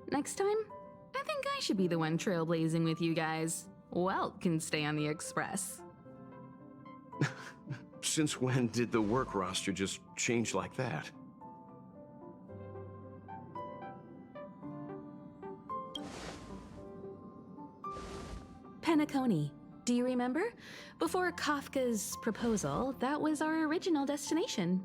Next time, I think I should be the one trailblazing with you guys. Welt can stay on the Express. Since when did the work roster just change like that? Penacony. Do you remember? Before Kafka's proposal, that was our original destination.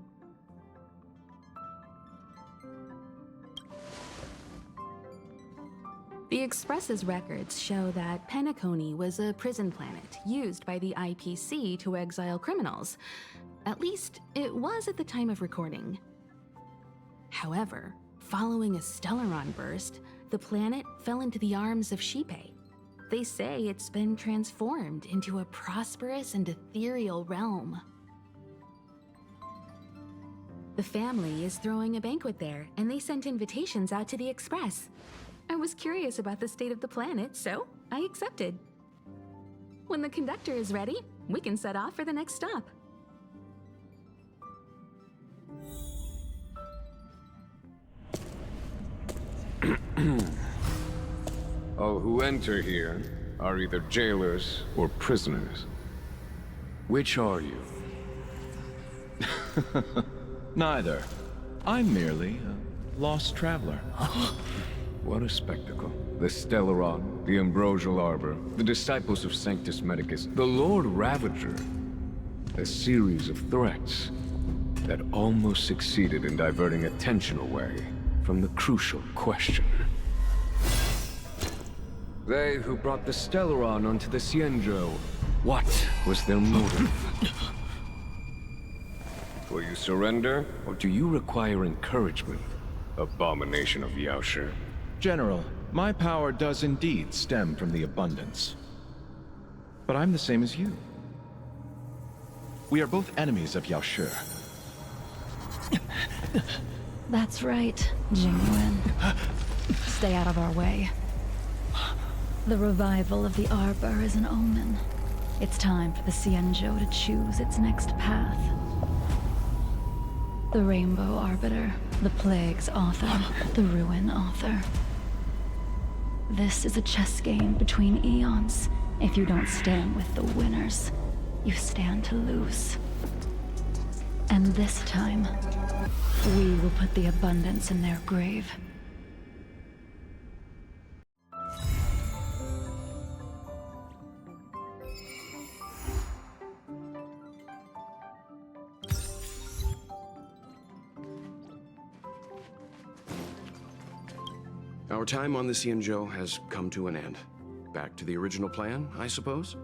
The Express's records show that Penacony was a prison planet used by the IPC to exile criminals. At least, it was at the time of recording. However, following a Stellaron burst, the planet fell into the arms of Shipe. They say it's been transformed into a prosperous and ethereal realm. The family is throwing a banquet there, and they sent invitations out to the Express. I was curious about the state of the planet, so I accepted. When the conductor is ready, we can set off for the next stop. All who enter here are either jailers or prisoners. Which are you? Neither. I'm merely a lost traveler. What a spectacle. The Stellaron, the Ambrosial Arbor, the disciples of Sanctus Medicus, the Lord Ravager. A series of threats that almost succeeded in diverting attention away from the crucial question. They who brought the Stellaron onto the Xianzhou, what was their motive? Will you surrender, or do you require encouragement, abomination of Yaoshi? General, my power does indeed stem from the abundance. But I'm the same as you. We are both enemies of Yaoshi. That's right, Jingwen. Stay out of our way. The revival of the Arbor is an omen. It's time for the Xianzhou to choose its next path. The Rainbow Arbiter, the Plague's author, the Ruin author. This is a chess game between eons. If you don't stand with the winners, you stand to lose. And this time, we will put the abundance in their grave. Our time on the Xianzhou has come to an end. Back to the original plan, I suppose?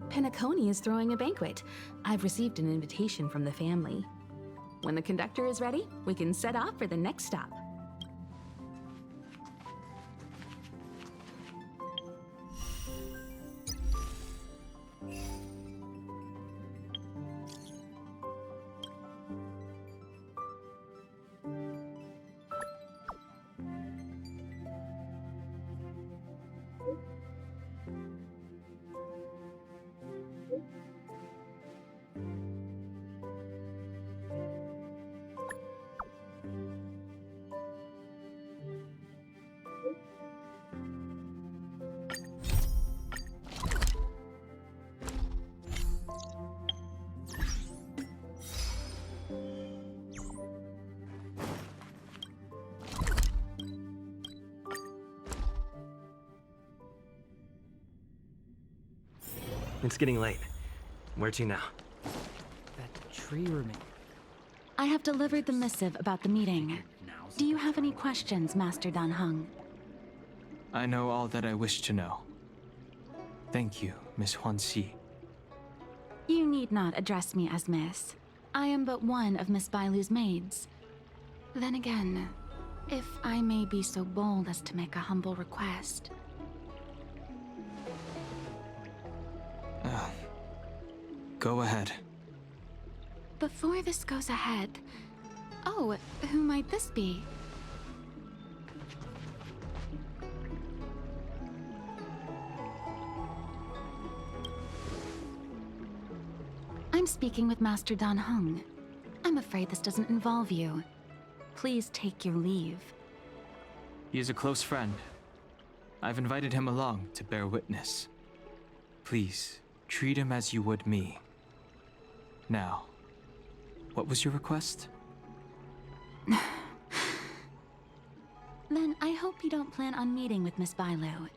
Penacony is throwing a banquet. I've received an invitation from the family. When the conductor is ready, we can set off for the next stop. It's getting late. Where to now? That tree remains. I have delivered the missive about the meeting. Do you have any questions, Master Dan Heng? I know all that I wish to know. Thank you, Miss Huanxi. You need not address me as Miss. I am but one of Miss Bailu's maids. Then again, if I may be so bold as to make a humble request. Go ahead. Before this goes ahead, Oh, who might this be? I'm speaking with Master Dan Heng. I'm afraid this doesn't involve you. Please take your leave. He is a close friend. I've invited him along to bear witness. Please, treat him as you would me. Now, what was your request? Then I hope you don't plan on meeting with Miss Bailu.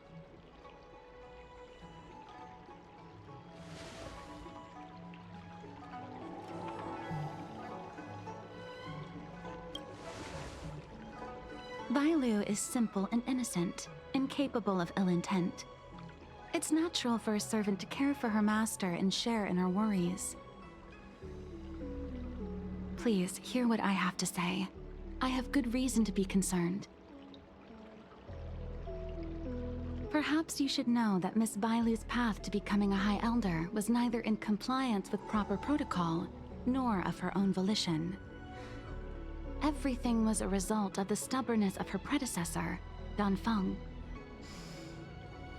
Bailu is simple and innocent, incapable of ill intent. It's natural for a servant to care for her master and share in her worries. Please, hear what I have to say. I have good reason to be concerned. Perhaps you should know that Miss Bailu's path to becoming a High Elder was neither in compliance with proper protocol, nor of her own volition. Everything was a result of the stubbornness of her predecessor, Dan Feng.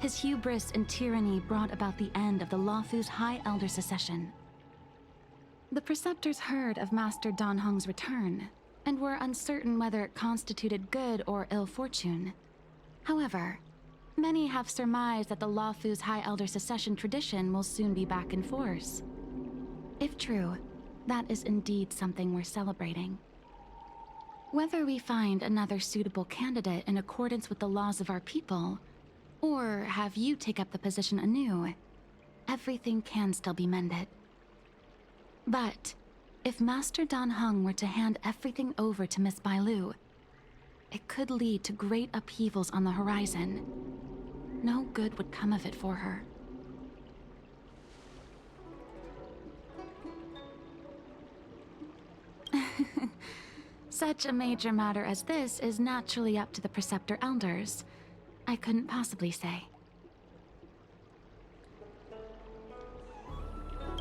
His hubris and tyranny brought about the end of the Luofu's High Elder succession. The preceptors heard of Master Dan Heng's return, and were uncertain whether it constituted good or ill fortune. However, many have surmised that the Luofu's High Elder succession tradition will soon be back in force. If true, that is indeed something worth celebrating. Whether we find another suitable candidate in accordance with the laws of our people, or have you take up the position anew, everything can still be mended. But if Master Dan Heng were to hand everything over to Miss Bailu, it could lead to great upheavals on the horizon. No good would come of it for her. Such a major matter as this is naturally up to the Preceptor Elders. I couldn't possibly say.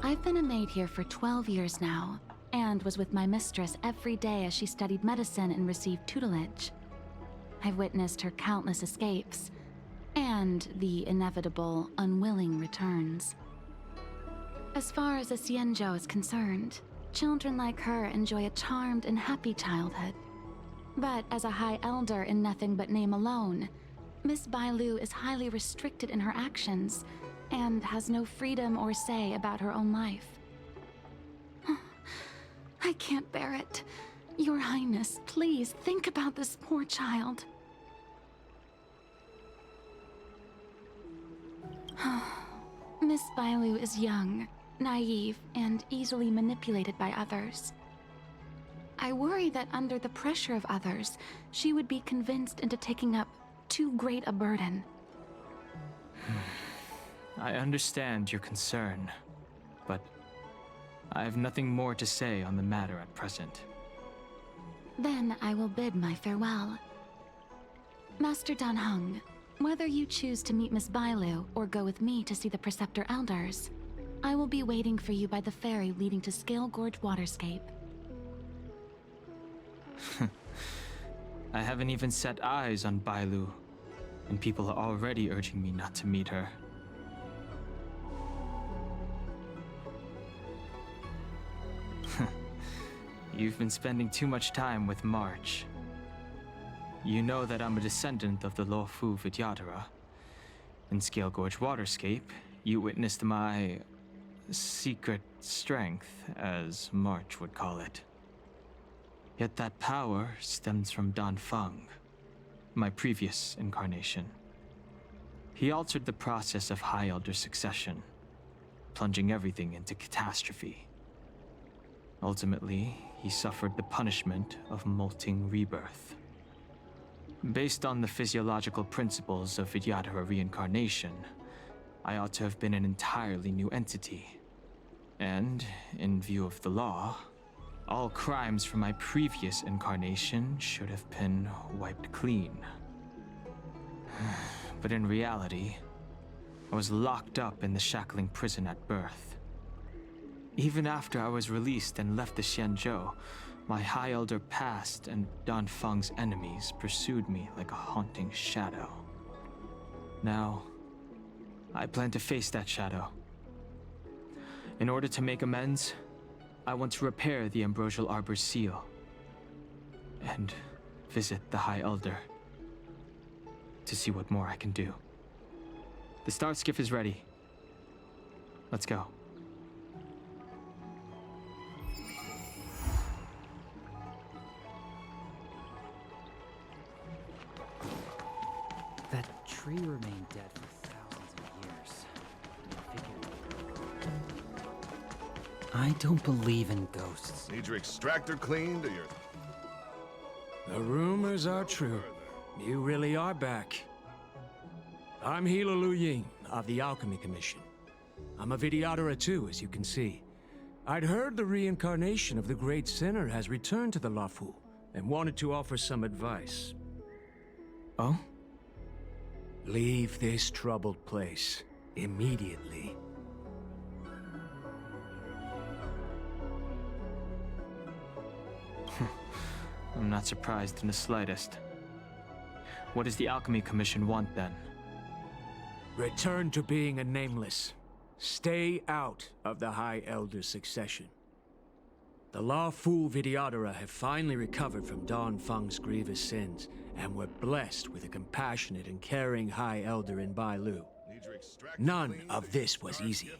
I've been a maid here for 12 years now, and was with my mistress every day as she studied medicine and received tutelage. I've witnessed her countless escapes, and the inevitable, unwilling returns. As far as the Xianzhou is concerned, children like her enjoy a charmed and happy childhood. But as a High Elder in nothing but name alone, Miss Bailu is highly restricted in her actions, and has no freedom or say about her own life. I can't bear it. Your Highness, please think about this poor child. Miss Bailu is young, naive, and easily manipulated by others. I worry that under the pressure of others, she would be convinced into taking up too great a burden. I understand your concern, but I have nothing more to say on the matter at present. Then I will bid my farewell. Master Dan Heng, whether you choose to meet Miss Bailu or go with me to see the Preceptor Elders, I will be waiting for you by the ferry leading to Scale Gorge Waterscape. I haven't even set eyes on Bailu, and people are already urging me not to meet her. You've been spending too much time with March. You know that I'm a descendant of the Luofu Vidyadhara. In Scale Gorge Waterscape, you witnessed my secret strength, as March would call it. Yet that power stems from Dan Feng, my previous incarnation. He altered the process of High Elder succession, plunging everything into catastrophe. Ultimately, he suffered the punishment of molting rebirth. Based on the physiological principles of Vidyadhara reincarnation, I ought to have been an entirely new entity. And, in view of the law, all crimes from my previous incarnation should have been wiped clean. But in reality, I was locked up in the shackling prison at birth. Even after I was released and left the Xianzhou, My High Elder past and Don Feng's enemies pursued me like a haunting shadow. Now, I plan to face that shadow. In order to make amends, I want to repair the Ambrosial Arbor's seal and visit the High Elder to see what more I can do. The star skiff is ready. Let's go. That tree remained dead for thousands of years. I don't believe in ghosts. Need your extractor cleaned or your... The rumors are true. You really are back. I'm Hilo Lu Ying of the Alchemy Commission. I'm a Vidyadhara too, as you can see. I'd heard the reincarnation of the Great Sinner has returned to the Luofu and wanted to offer some advice. Oh? Leave this troubled place immediately. I'm not surprised in the slightest. What does the Alchemy Commission want then? Return to being a nameless. Stay out of the High Elder's succession. The Luofu Vidyadhara have finally recovered from Don Feng's grievous sins, and were blessed with a compassionate and caring High Elder in Bailu. None of this was easy.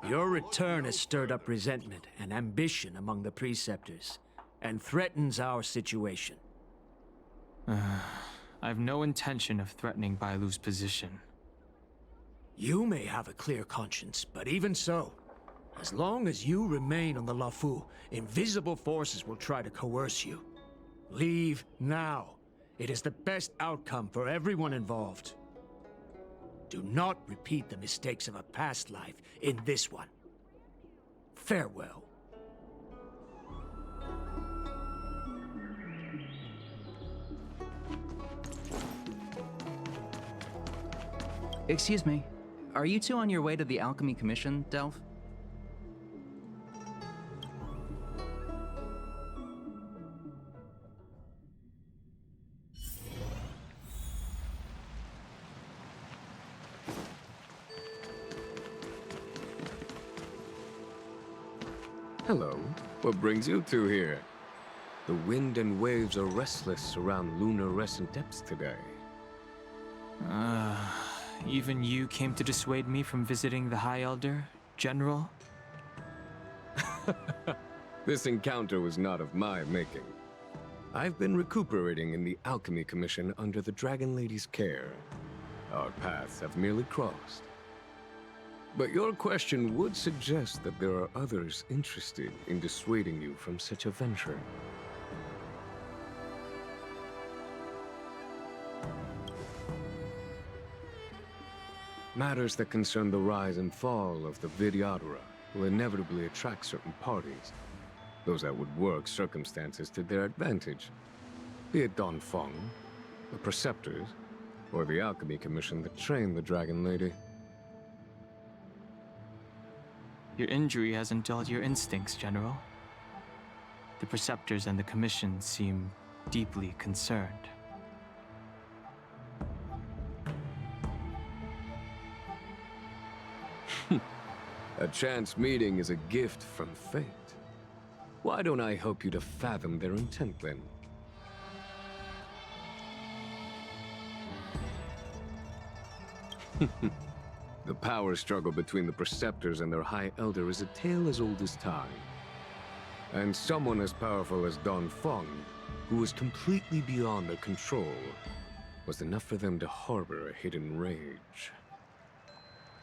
Your return has stirred up resentment and ambition among the preceptors, and threatens our situation. I have no intention of threatening Bailu's position. You may have a clear conscience, but even so, as long as you remain on the Luofu, invisible forces will try to coerce you. Leave now. It is the best outcome for everyone involved. Do not repeat the mistakes of a past life in this one. Farewell. Excuse me. Are you two on your way to the Alchemy Commission, Delph? Hello. What brings you two here? The wind and waves are restless around lunar-rescent depths today. Even you came to dissuade me from visiting the High Elder, General? This encounter was not of my making. I've been recuperating in the Alchemy Commission under the Dragon Lady's care. Our paths have merely crossed. But your question would suggest that there are others interested in dissuading you from such a venture. Matters that concern the rise and fall of the Vidyadhara will inevitably attract certain parties, those that would work circumstances to their advantage, be it Don Feng, the Preceptors, or the Alchemy Commission that trained the Dragon Lady. Your injury hasn't dulled your instincts, General. The Preceptors and the Commission seem deeply concerned. A chance meeting is a gift from fate. Why don't I help you to fathom their intent, then? The power struggle between the Preceptors and their High Elder is a tale as old as time. And someone as powerful as Don Feng, who was completely beyond their control, was enough for them to harbor a hidden rage.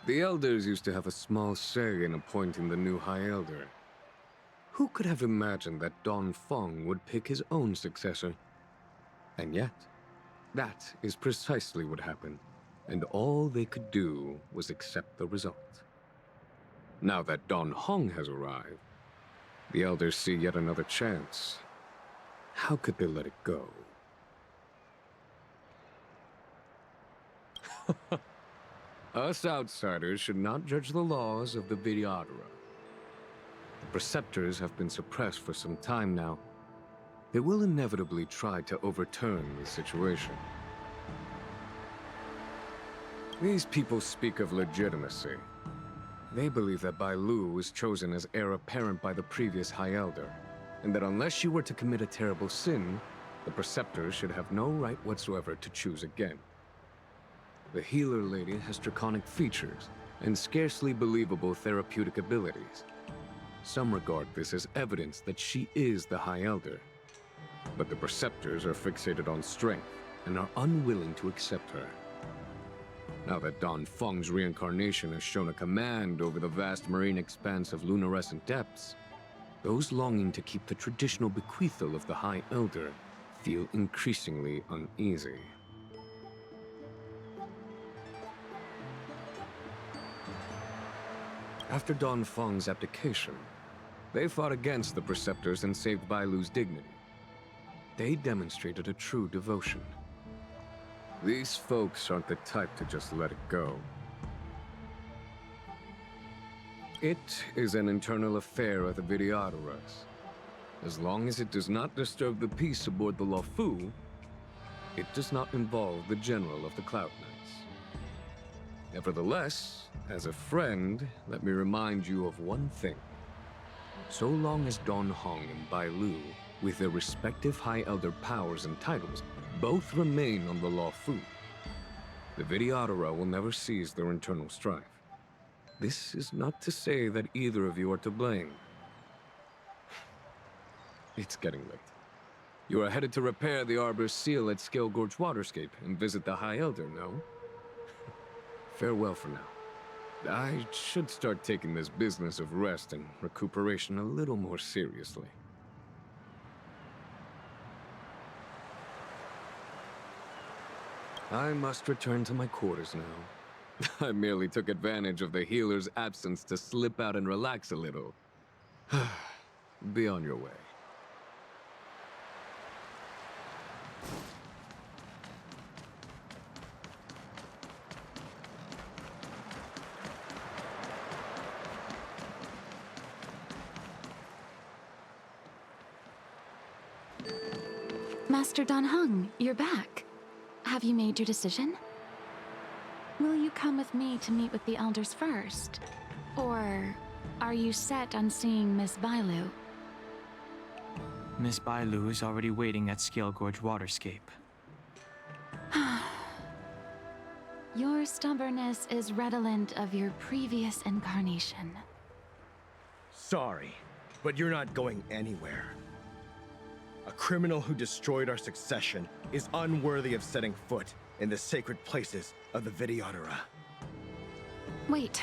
The Elders used to have a small say in appointing the new High Elder. Who could have imagined that Don Feng would pick his own successor? And yet, that is precisely what happened, and all they could do was accept the result. Now that Don Hong has arrived, the Elders see yet another chance. How could they let it go? Us outsiders should not judge the laws of the Vidyadhara. The Preceptors have been suppressed for some time now. They will inevitably try to overturn the situation. These people speak of legitimacy. They believe that Bai Lu was chosen as heir apparent by the previous High Elder, and that unless you were to commit a terrible sin, the Preceptors should have no right whatsoever to choose again. The Healer Lady has draconic features and scarcely believable therapeutic abilities. Some regard this as evidence that she is the High Elder, but the Preceptors are fixated on strength and are unwilling to accept her. Now that Don Feng's reincarnation has shown a command over the vast marine expanse of lunarescent depths, those longing to keep the traditional bequeathal of the High Elder feel increasingly uneasy. After Don Feng's abdication, they fought against the Preceptors and saved Bai Lu's dignity. They demonstrated a true devotion. These folks aren't the type to just let it go. It is an internal affair of the Vidyadharas. As long as it does not disturb the peace aboard the Luofu, it does not involve the General of the Cloud Knights. Nevertheless, as a friend, let me remind you of one thing. So long as Don Hong and Bai Lu, with their respective High Elder powers and titles, both remain on the Luofu, the Vidyadhara will never cease their internal strife. This is not to say that either of you are to blame. It's getting late. You are headed to repair the Arbor's seal at Scale Gorge Waterscape and visit the High Elder, no? Farewell for now. I should start taking this business of rest and recuperation a little more seriously. I must return to my quarters now. I merely took advantage of the healer's absence to slip out and relax a little. Be on your way. Master Dan Heng, you're back. Have you made your decision? Will you come with me to meet with the elders first? Or are you set on seeing Miss Bai Lu? Miss Bai Lu is already waiting at Scale Gorge Waterscape. Your stubbornness is redolent of your previous incarnation. Sorry, but you're not going anywhere. A criminal who destroyed our succession is unworthy of setting foot in the sacred places of the Vidyadhara. Wait.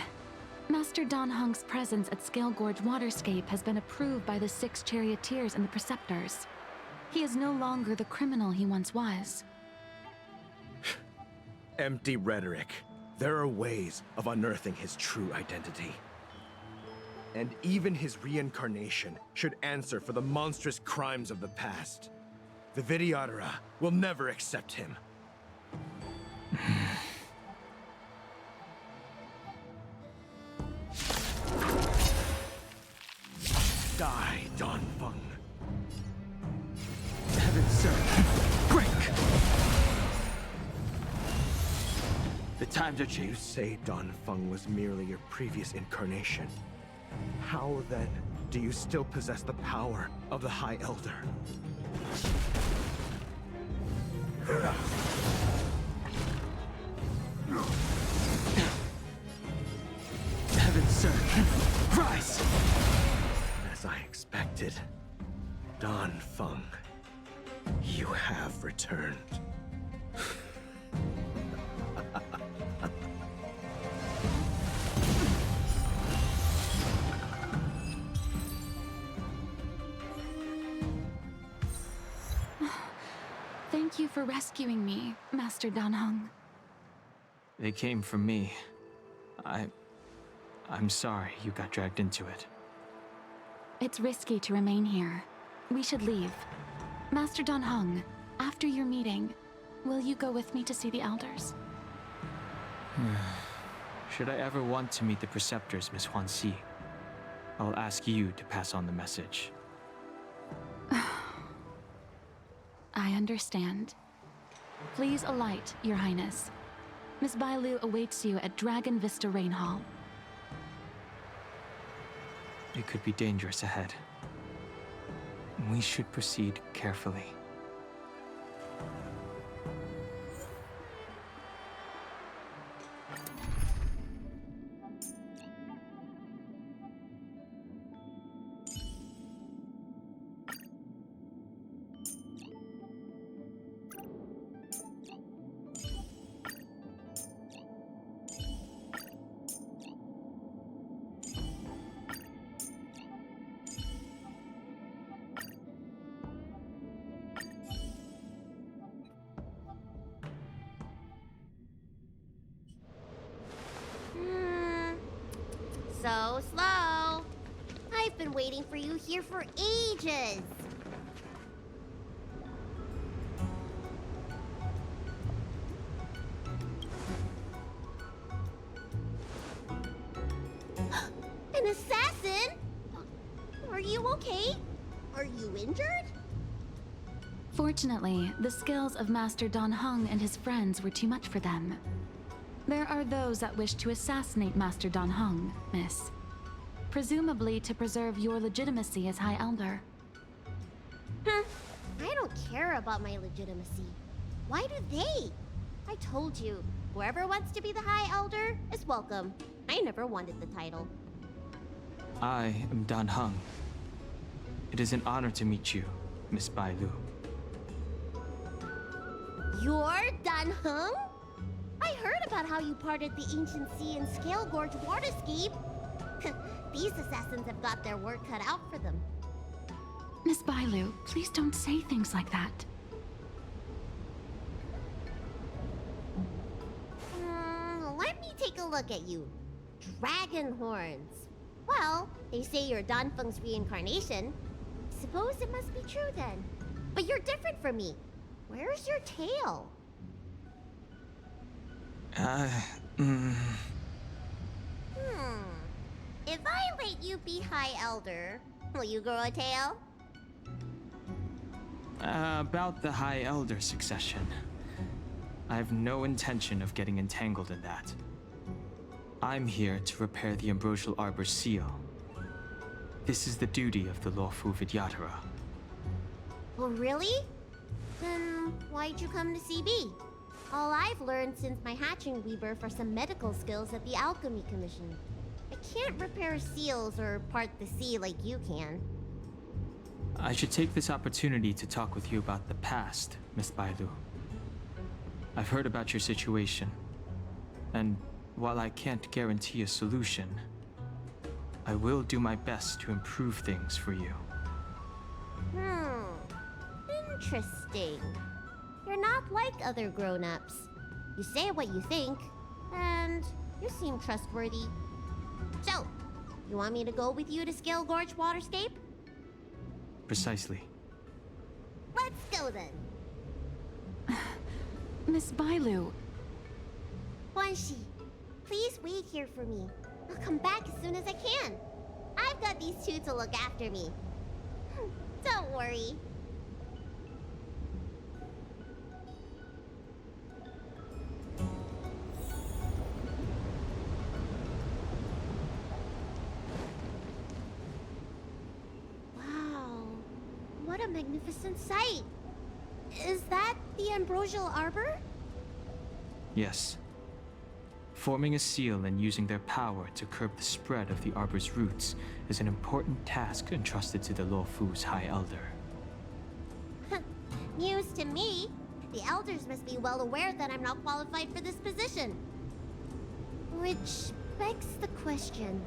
Master Dan Heng's presence at Scale Gorge Waterscape has been approved by the 6 charioteers and the Preceptors. He is no longer the criminal he once was. Empty rhetoric. There are ways of unearthing his true identity. And even his reincarnation should answer for the monstrous crimes of the past. The Vidyadhara will never accept him. Die, Don Feng. Heaven, sir. Break! The times are changing. You say Don Feng was merely your previous incarnation. How, then, do you still possess the power of the High Elder? Heaven, sir. Rise! As I expected, Don Feng, you have returned. Thank you for rescuing me, Master Dan Heng. They came for me. I'm sorry you got dragged into it. It's risky to remain here. We should leave. Master Dan Heng, after your meeting, will you go with me to see the elders? Should I ever want to meet the Preceptors, Miss Huanxi? I'll ask you to pass on the message. I understand. Please alight, Your Highness. Miss Bailu awaits you at Dragon Vista Rain Hall. It could be dangerous ahead. We should proceed carefully. So slow. I've been waiting for you here for ages. An assassin? Are you okay? Are you injured? Fortunately, the skills of Master Dan Heng and his friends were too much for them. There are those that wish to assassinate Master Dan Heng, Miss. Presumably to preserve your legitimacy as High Elder. Huh. I don't care about my legitimacy. Why do they? I told you, whoever wants to be the High Elder is welcome. I never wanted the title. I am Dan Heng. It is an honor to meet you, Miss Bailu. You're Dan Heng? I heard about how you parted the ancient sea and Scale Gorge waterscape. These assassins have got their work cut out for them. Miss Bailu, please don't say things like that. Let me take a look at you. Dragon horns. Well, they say you're Dan Feng's reincarnation. Suppose it must be true then. But you're different from me. Where's your tail? If I let you be High Elder, will you grow a tail? About the High Elder succession. I have no intention of getting entangled in that. I'm here to repair the Ambrosial Arbor's seal. This is the duty of the Lawfu Vidyadhara. Oh, really? Then why'd you come to CB? All I've learned since my hatching rebirth are some medical skills at the Alchemy Commission. I can't repair seals or part the sea like you can. I should take this opportunity to talk with you about the past, Miss Bailu. I've heard about your situation, and while I can't guarantee a solution, I will do my best to improve things for you. Interesting. You're not like other grown-ups. You say what you think, and you seem trustworthy. So, you want me to go with you to Scale Gorge Waterscape? Precisely. Let's go then. Miss Bailu. Guanxi, please wait here for me. I'll come back as soon as I can. I've got these two to look after me. Don't worry. Wow, what a magnificent sight. Is that the Ambrosial Arbor? Yes. Forming a seal and using their power to curb the spread of the Arbor's roots is an important task entrusted to the Lawfu's High Elder. News to me. The Elders must be well aware that I'm not qualified for this position. Which begs the question,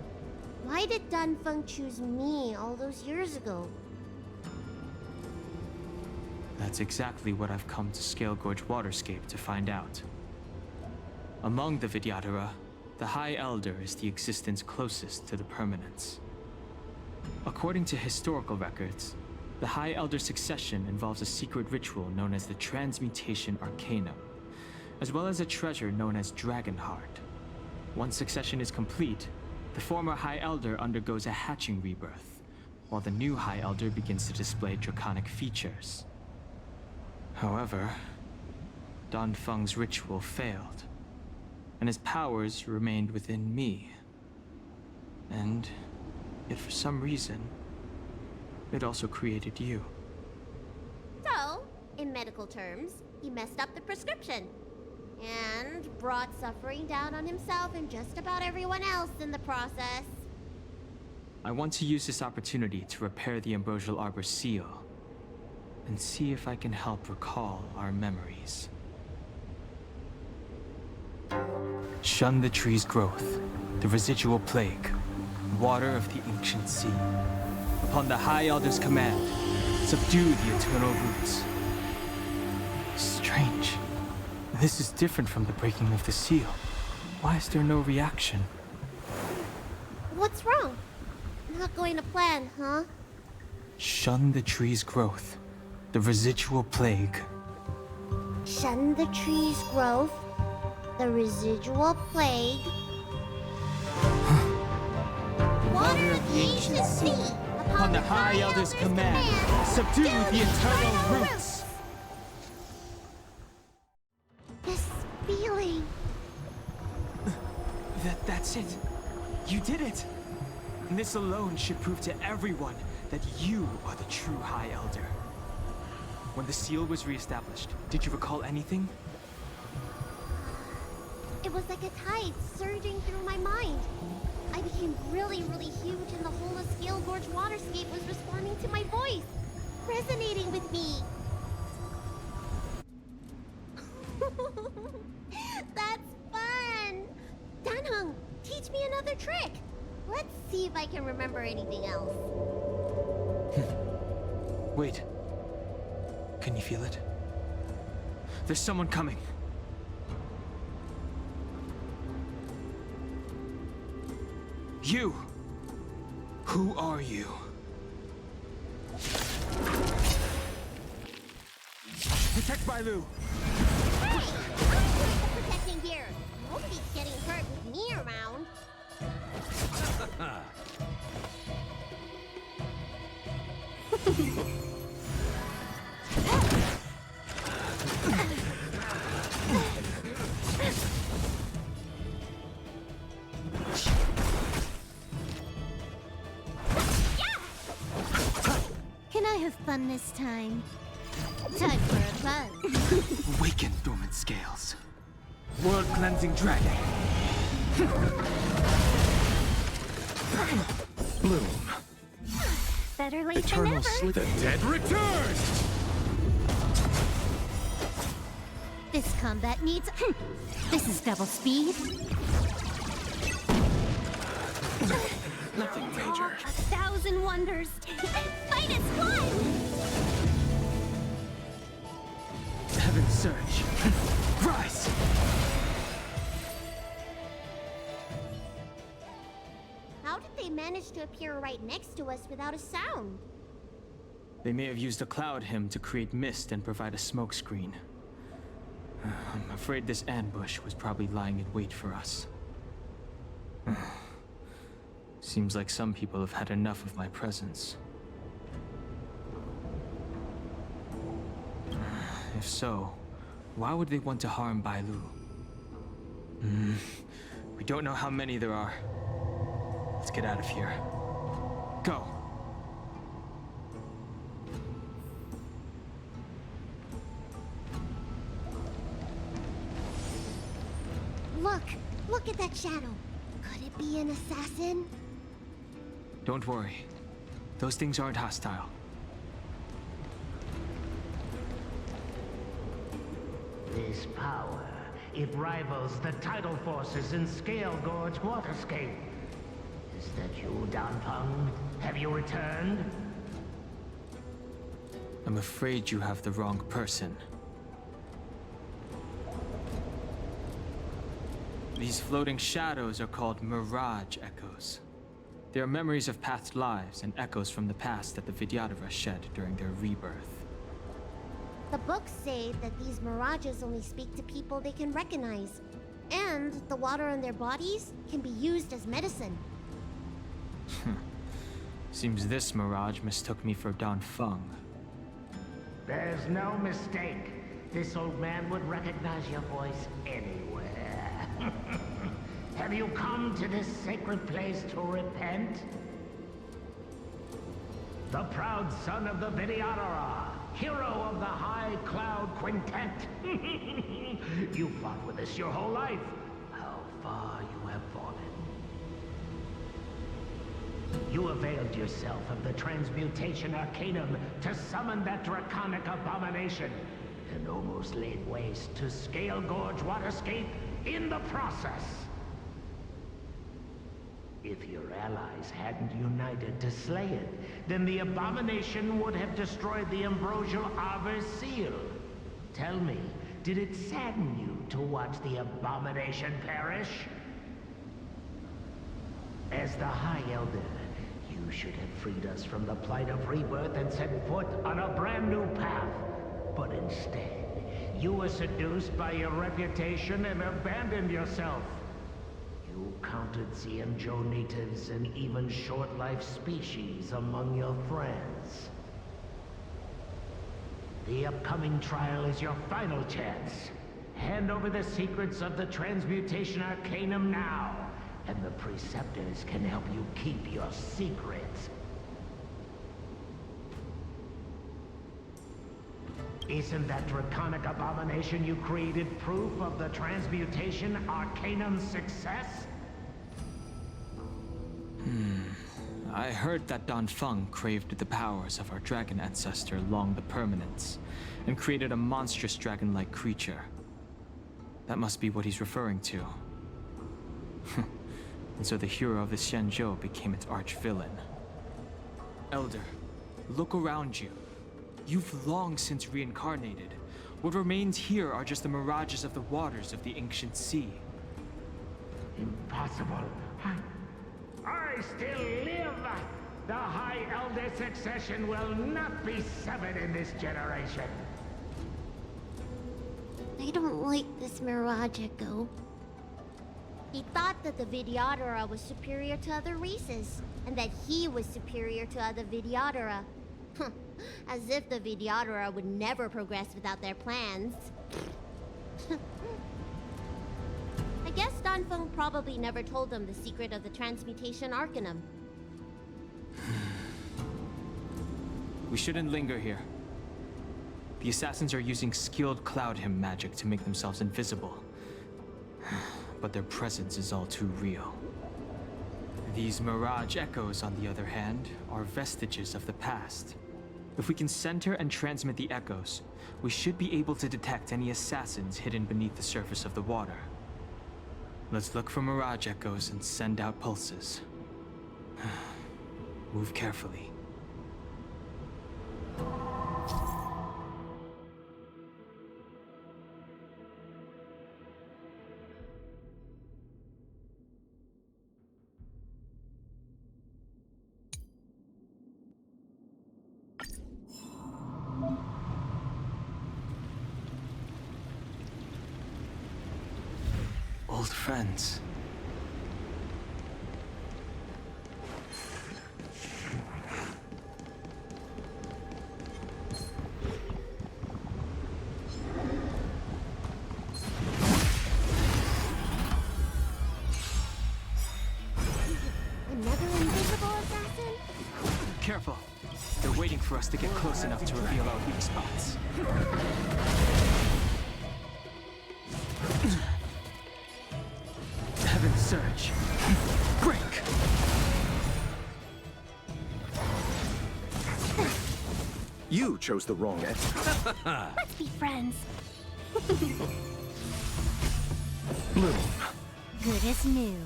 why did Dan Feng choose me all those years ago? That's exactly what I've come to Scale Gorge Waterscape to find out. Among the Vidyadhara, the High Elder is the existence closest to the permanence. According to historical records, the High Elder succession involves a secret ritual known as the Transmutation Arcanum, as well as a treasure known as Dragon Heart. Once succession is complete, The former High Elder undergoes a hatching rebirth, while the new High Elder begins to display draconic features. However, Danfeng's ritual failed, and his powers remained within me. And yet for some reason, it also created you. So, in medical terms, he messed up the prescription. And brought suffering down on himself and just about everyone else in the process. I want to use this opportunity to repair the Ambrosial Arbor's seal, and see if I can help recall our memories. Shun the tree's growth, the residual plague, water of the ancient sea. Upon the High Elder's command, subdue the eternal roots. Strange. This is different from the breaking of the seal. Why is there no reaction? What's wrong? Not going to plan, huh? Shun the tree's growth, the residual plague. Shun the tree's growth, the residual plague. Water of the ancient sea. Upon the High Elder's command, subdue the eternal roots. This feeling. That's it. You did it. And this alone should prove to everyone that you are the true High Elder. When the seal was reestablished, did you recall anything? It was like a tide surging through my mind. I became really huge and the whole of Scale Gorge waterscape was responding to my voice, resonating with me. That's fun! Danheng, teach me another trick. Let's see if I can remember anything else. Wait. Can you feel it? There's someone coming. You! Who are you? Protect Bailu! Hey! I'm doing the protecting here! Nobody's getting hurt with me around. Can I have fun this time? Time for a buzz. Awaken, dormant scales. World-cleansing dragon. Bloom. Better late Eternal than never. sleep. The dead return! This combat needs... This is double speed. Nothing major. 1,000 wonders. Fight as one! Heaven surge. Rise! How did they manage to appear right next to us without a sound? They may have used a cloud hymn to create mist and provide a smokescreen. I'm afraid this ambush was probably lying in wait for us. Seems like some people have had enough of my presence. If so, why would they want to harm Bailu? We don't know how many there are. Let's get out of here. Go! Look at that shadow. Could it be an assassin? Don't worry. Those things aren't hostile. This power, it rivals the tidal forces in Scale Gorge waterscape. Is that you, Danfeng? Have you returned? I'm afraid you have the wrong person. These floating shadows are called mirage echoes. They are memories of past lives and echoes from the past that the Vidyadhara shed during their rebirth. The books say that these mirages only speak to people they can recognize. And the water on their bodies can be used as medicine. Seems this mirage mistook me for Danfeng. There's no mistake. This old man would recognize your voice anywhere. Have you come to this sacred place to repent? The proud son of the Vidyadhara, hero of the High Cloud Quintet. You fought with us your whole life. How far you have fallen. You availed yourself of the Transmutation Arcanum to summon that draconic abomination, and almost laid waste to Scale Gorge Waterscape in the process. If your allies hadn't united to slay it, then the abomination would have destroyed the Ambrosial Arbor's seal. Tell me, did it sadden you to watch the abomination perish? As the High Elder, you should have freed us from the plight of rebirth and set foot on a brand new path. But instead, you were seduced by your reputation and abandoned yourself. You counted Xianzhou natives and even short-life species among your friends. The upcoming trial is your final chance. Hand over the secrets of the Transmutation Arcanum now, and the Preceptors can help you keep your secrets. Isn't that draconic abomination you created proof of the Transmutation Arcanum's success? I heard that Danfeng craved the powers of our dragon ancestor Long the Permanence, and created a monstrous dragon-like creature. That must be what he's referring to. And so the hero of the Xianzhou became its arch-villain. Elder, look around you. You've long since reincarnated. What remains here are just the mirages of the waters of the ancient sea. Impossible. I still live! The High Elder succession will not be severed in this generation. I don't like this mirage echo. He thought that the Vidyadhara was superior to other races, and that he was superior to other Vidyadhara. As if the Vidyadhara would never progress without their plans. I guess Danfeng probably never told them the secret of the Transmutation Arcanum. We shouldn't linger here. The assassins are using skilled cloud hymn magic to make themselves invisible. But their presence is all too real. These mirage echoes, on the other hand, are vestiges of the past. If we can center and transmit the echoes, we should be able to detect any assassins hidden beneath the surface of the water. Let's look for mirage echoes and send out pulses. Move carefully. Old friends. Another invisible assassin? Careful. They're waiting for us to get close enough to reveal our weak spots. Heaven Surge. Break! You chose the wrong end. Let's be friends. Bloom. Good as new.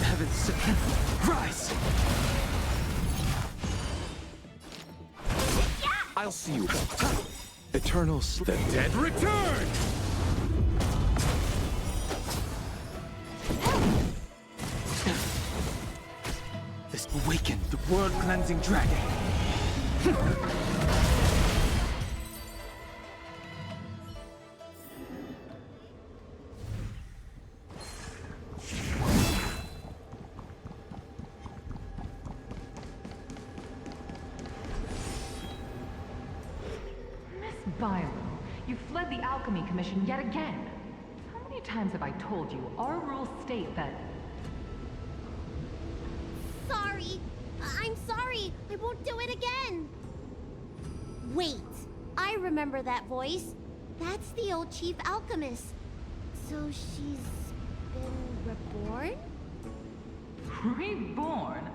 Heaven Surge. Rise! I'll see you. Eternal The dead return! This awakened the world-cleansing dragon. Philo, you fled the Alchemy Commission yet again. How many times have I told you, our rules state that... Sorry. I'm sorry. I won't do it again. Wait. I remember that voice. That's the old chief alchemist. So she's been reborn? Reborn?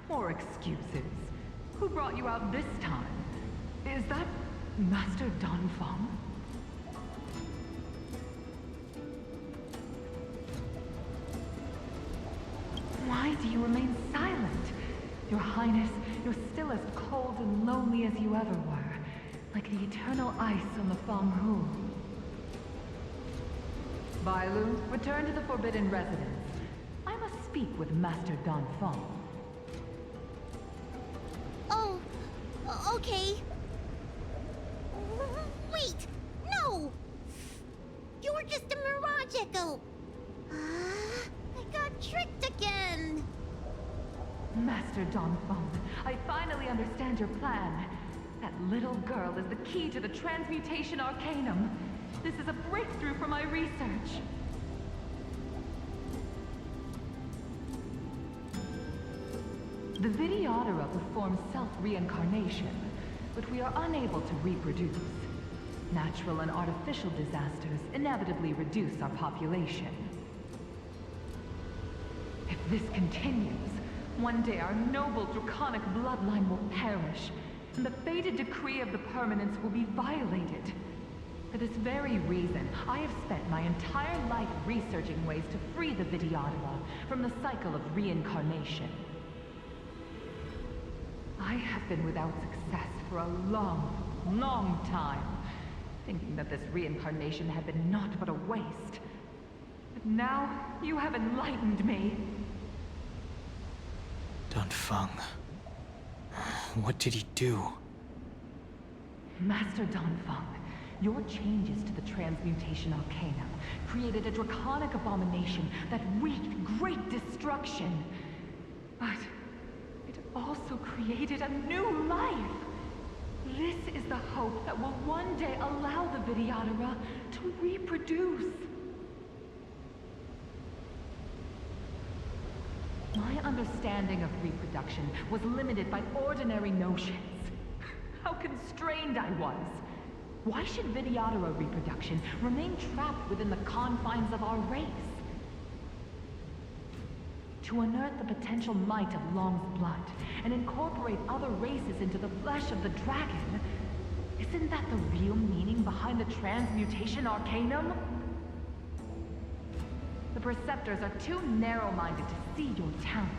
More excuses. Who brought you out this time? Is that Master Danfeng? Why do you remain silent? Your Highness, you're still as cold and lonely as you ever were, like the eternal ice on the Fanghu. Bailu, return to the Forbidden Residence. I must speak with Master Danfeng. Oh, okay. Wait! No! You're just a mirage echo! I got tricked again! Master Danfeng, I finally understand your plan. That little girl is the key to the transmutation arcanum. This is a breakthrough for my research. The Vidyadhara performs self-reincarnation, but we are unable to reproduce. Natural and artificial disasters inevitably reduce our population. If this continues, one day our noble draconic bloodline will perish, and the fated decree of the permanence will be violated. For this very reason, I have spent my entire life researching ways to free the Vidyadhara from the cycle of reincarnation. I have been without success for a long time, thinking that this reincarnation had been naught but a waste. But now, you have enlightened me. Danfeng. What did he do? Master Danfeng, your changes to the transmutation arcanum created a draconic abomination that wreaked great destruction. But it also created a new life. This is the hope that will one day allow the Vidyadhara to reproduce. My understanding of reproduction was limited by ordinary notions. How constrained I was. Why should Vidyadhara reproduction remain trapped within the confines of our race? To unearth the potential might of Long's blood and incorporate other races into the flesh of the dragon, isn't that the real meaning behind the transmutation arcanum? The Preceptors are too narrow-minded to see your talent.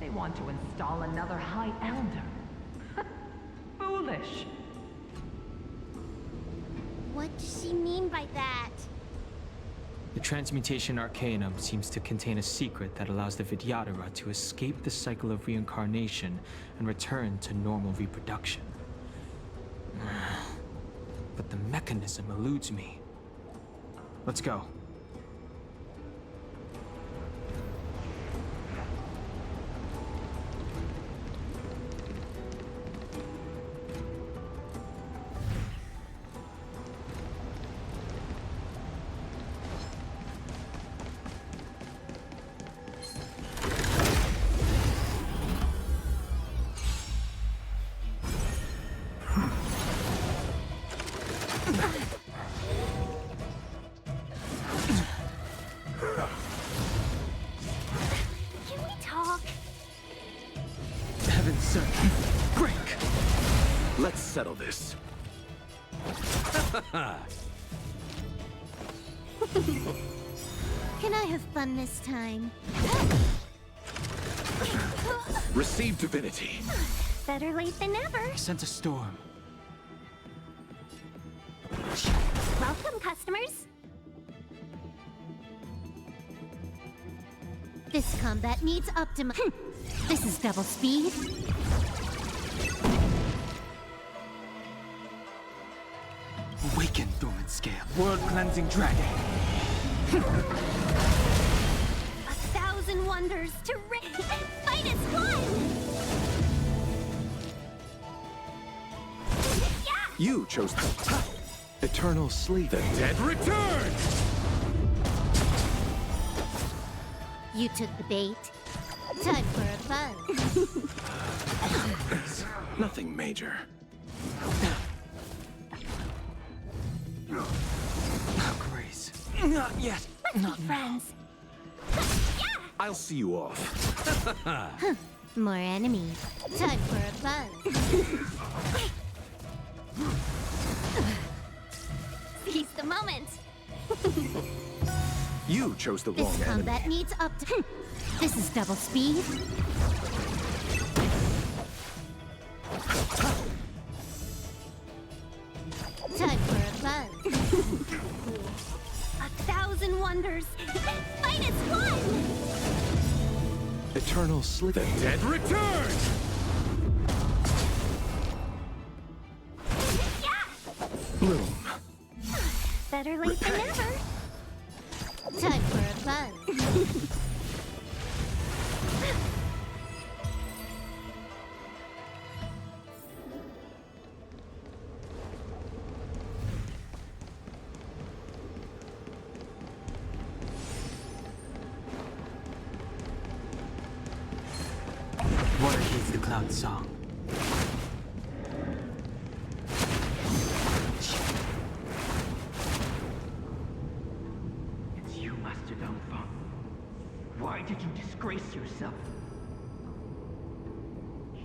They want to install another High Elder. Foolish. What does she mean by that? The transmutation arcanum seems to contain a secret that allows the Vidyadhara to escape the cycle of reincarnation and return to normal reproduction. But the mechanism eludes me. Let's go. Settle this. Can I have fun this time? Receive divinity. Better late than never. I sense a storm. Welcome, customers. This combat needs This is double speed. Awaken, dormant scale. World-cleansing dragon. 1,000 wonders to fight as one! Yeah! You chose eternal sleep. The dead return! You took the bait. Time for a buzz. Nothing major. Grace. Not yet. Not friends. I'll see you off. More enemies. Time for a buzz. Seize the moment. You chose the wrong This enemy. combat needs up to... This is double speed. Time for a buzz. 1,000 wonders. Fight as one. Eternal sleep. The dead return! Bloom. Better late than never. Time for a buzz. Water heeds the cloud song. It's you, Master Dongfang. Why did you disgrace yourself?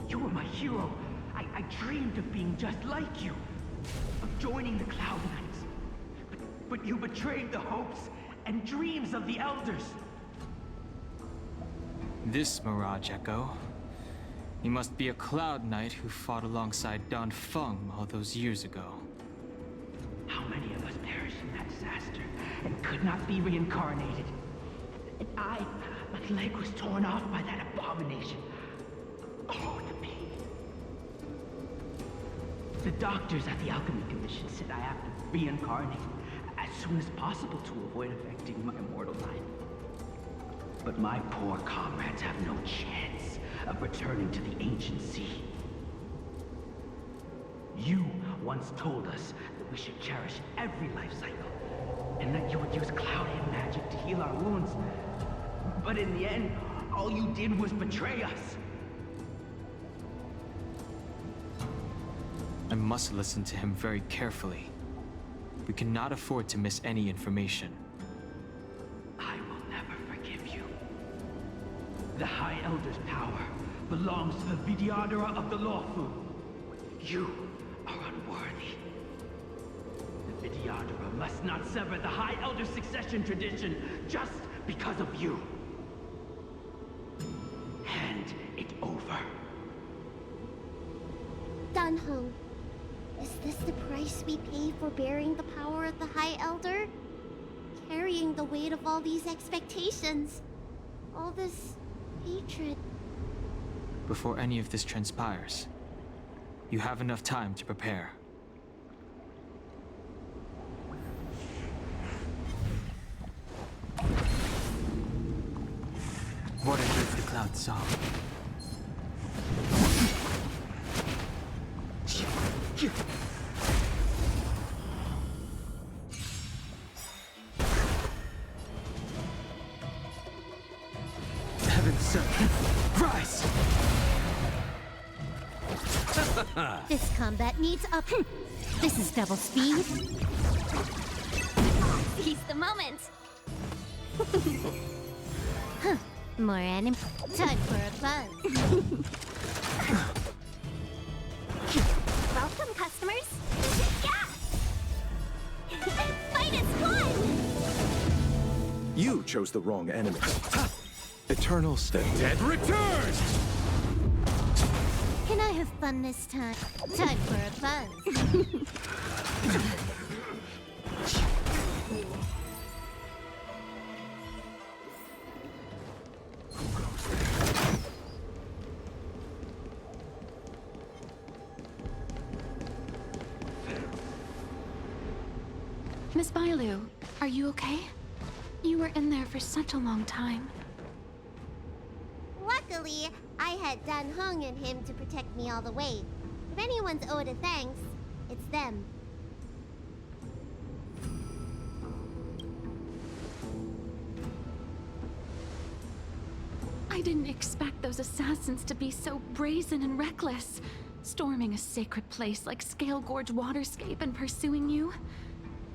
You were my hero. I dreamed of being just like you. Of joining the Cloud Knights. But you betrayed the hopes and dreams of the Elders. This Mirage Echo. He must be a Cloud Knight who fought alongside Don Feng all those years ago. How many of us perished in that disaster and could not be reincarnated? And my leg was torn off by that abomination. Oh, the pain. The doctors at the Alchemy Commission said I have to reincarnate as soon as possible to avoid affecting my immortal life. But my poor comrades have no chance of returning to the ancient sea. You once told us that we should cherish every life cycle, and that you would use cloud-hid magic to heal our wounds. But in the end, all you did was betray us. I must listen to him very carefully. We cannot afford to miss any information. I will never forgive you. The High Elder's power belongs to the Vidyadhara of the Lawfu. You are unworthy. The Vidyadhara must not sever the High Elder succession tradition just because of you. Hand it over. Dunhong, is this the price we pay for bearing the power of the High Elder? Carrying the weight of all these expectations. All this hatred. Before any of this transpires, you have enough time to prepare. Water heeds the cloud song. Heaven sent. Rise! This combat needs up. This is double speed. Seize the moment. More enemy. Time for a buzz. Welcome, customers. Yeah! Fight as one! You chose the wrong enemy. Eternal sleep. The dead return! Can I have fun this time? Time for a buzz. Miss Bailu, are you okay? You were in there for such a long time. Luckily, I had Dunhong and him to protect me all the way. If anyone's owed a thanks, It's them. I didn't expect those assassins to be so brazen and reckless, storming a sacred place like Scale Gorge Waterscape and pursuing you.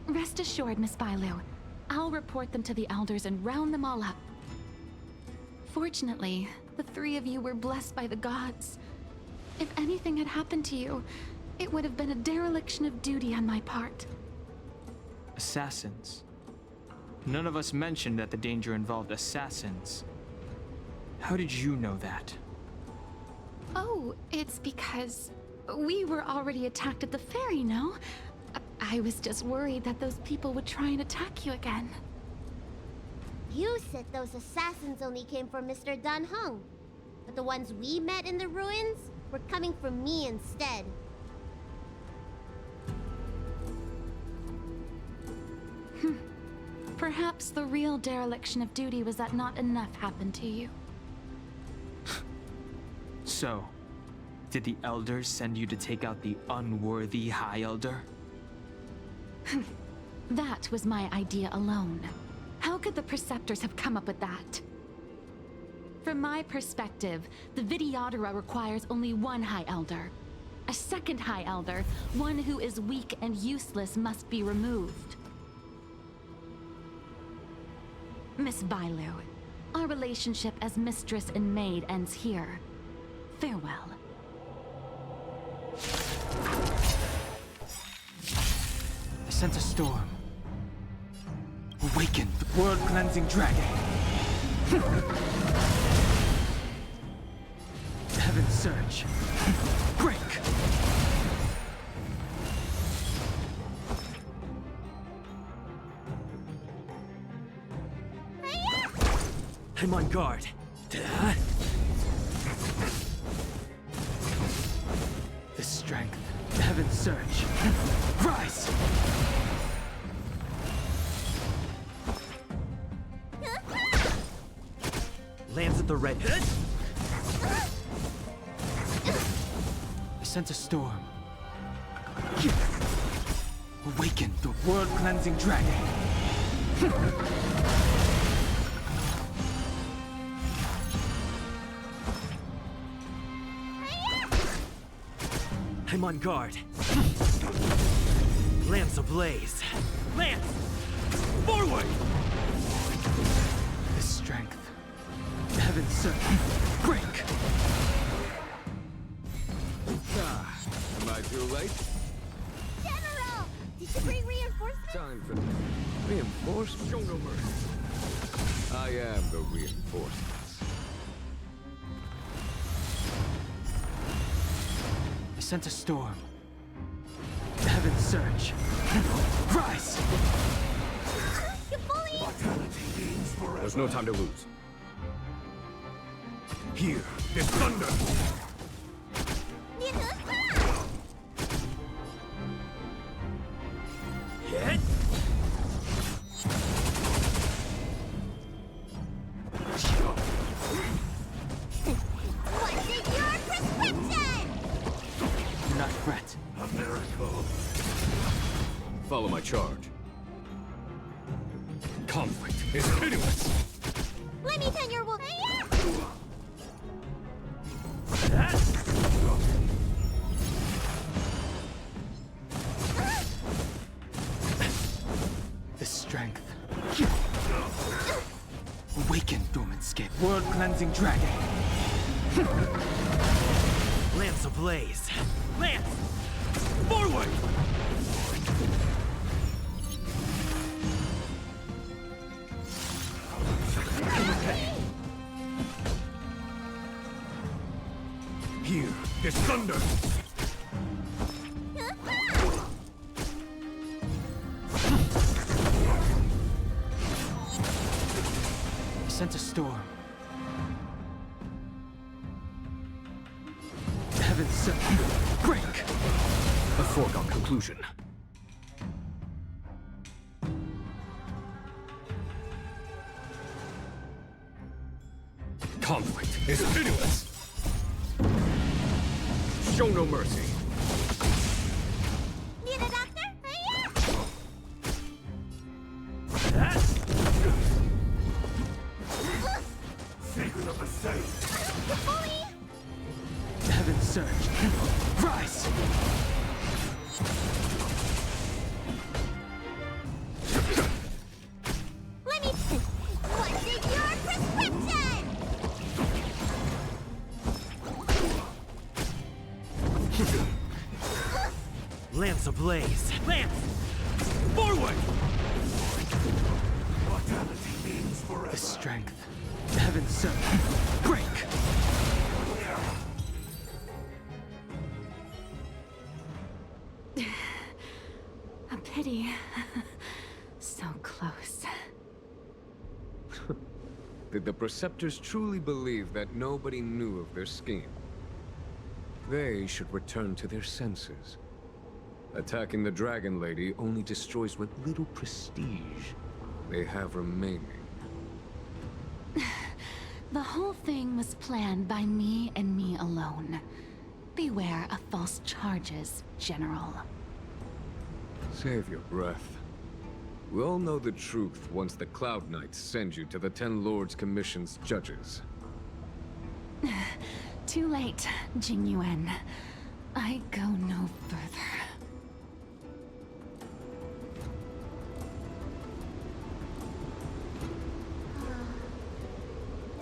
Rest assured, Miss Bailu, I'll report them to the elders and round them all up. Fortunately, the three of you were blessed by the gods. If anything had happened to you, it would have been a dereliction of duty on my part. Assassins? None of us mentioned that the danger involved assassins. How did you know that? Oh, it's because we were already attacked at the ferry, no? I was just worried that those people would try and attack you again. You said those assassins only came from Mr. Dan Heng, but the ones we met in the ruins were coming from me instead. Perhaps the real dereliction of duty was that not enough happened to you. So, did the elders send you to take out the unworthy High Elder? That was my idea alone. How could the Preceptors have come up with that? From my perspective, the Vidyadhara requires only one High Elder. A second High Elder, one who is weak and useless, must be removed. Miss Bailu, our relationship as mistress and maid ends here. Farewell. I sense a storm. Awaken the world-cleansing dragon. Heaven surge. Break. I'm on guard. The strength. Heaven surge. Rise! Lands at the red. I sense a storm. Awaken the world-cleansing dragon. I'm on guard. Lance ablaze. Lance! Forward! The strength. Heaven surge. Break! Am I too late? General! Did you bring reinforcements? Time for reinforcements? Show no mercy. I am the reinforcements. I sense a storm. Heaven surge. Rise! You bully! There's no time to lose. Here is thunder! Hit! What's in your prescription? Do not fret. A miracle. Follow my charge. Conflict is hideous! Let me tend your wound. The strength. Awaken, Dormanscape. World-cleansing dragon. Lance ablaze. Lance! Forward! Here is thunder! I sense a storm. Heaven surge. Break! A foregone conclusion. Conflict is hideous! Show no mercy. Heaven surge! Rise! Let me... What's in your prescription? Lance ablaze! Lance! Forward! The strength. Heaven surge! Break! A pity. So close. Did the Preceptors truly believe that nobody knew of their scheme? They should return to their senses. Attacking the Dragon Lady only destroys what little prestige they have remaining. The whole thing was planned by me and me alone. Beware of false charges, General. Save your breath. We'll know the truth once the Cloud Knights send you to the Ten Lords Commission's judges. Too late, Jing Yuan. I go no further.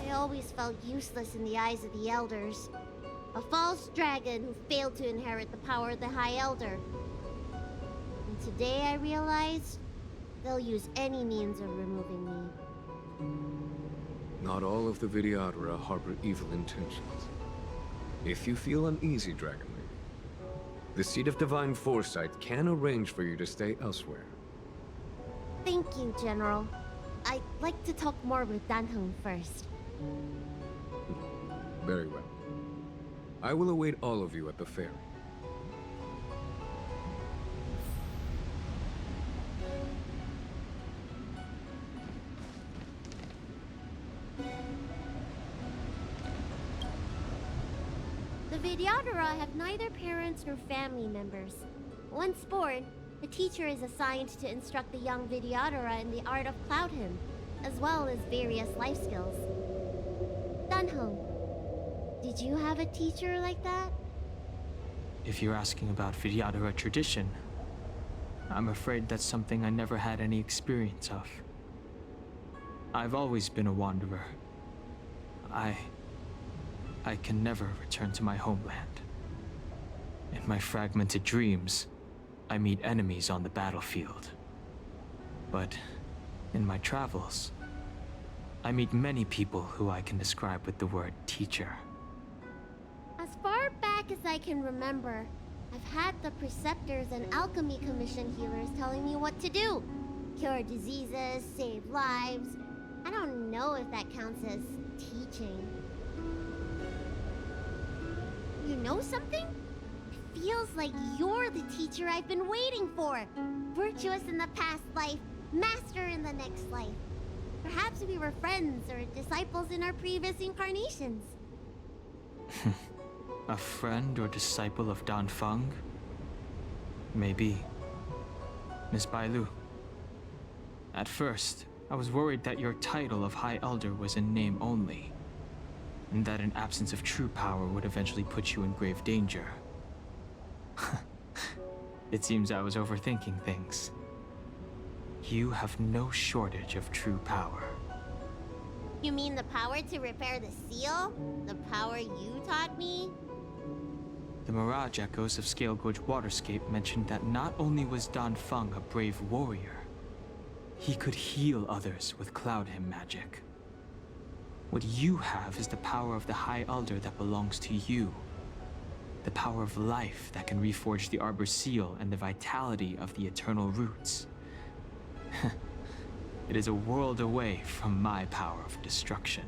I always felt useless in the eyes of the Elders. A false dragon who failed to inherit the power of the High Elder. And today I realized they'll use any means of removing me. Not all of the Vidyadhara harbor evil intentions. If you feel uneasy, Dragon Lady, the Seat of Divine Foresight can arrange for you to stay elsewhere. Thank you, General. I'd like to talk more with Danheng first. Very well. I will await all of you at the ferry. The Vidyadhara have neither parents nor family members. Once born, the teacher is assigned to instruct the young Vidyadhara in the art of Cloud Hymn, as well as various life skills. Danheng, did you have a teacher like that? If you're asking about Vidyadhara tradition, I'm afraid that's something I never had any experience of. I've always been a wanderer. I can never return to my homeland. In my fragmented dreams, I meet enemies on the battlefield. But in my travels, I meet many people who I can describe with the word teacher. As far back as I can remember, I've had the Preceptors and Alchemy Commission healers telling me what to do. Cure diseases, save lives. I don't know if that counts as teaching. You know something? It feels like you're the teacher I've been waiting for. Virtuous in the past life, master in the next life. Perhaps we were friends or disciples in our previous incarnations. A friend or disciple of Dan Feng? Maybe. Miss Bailu. At first, I was worried that your title of High Elder was in name only, and that an absence of true power would eventually put you in grave danger. It seems I was overthinking things. You have no shortage of true power. You mean the power to repair the seal? The power you taught me? The Mirage Echoes of Scale Gorge Waterscape mentioned that not only was Dan Feng a brave warrior, he could heal others with Cloud Hymn magic. What you have is the power of the High Elder that belongs to you. The power of life that can reforge the Arbor's seal and the vitality of the eternal roots. It is a world away from my power of destruction.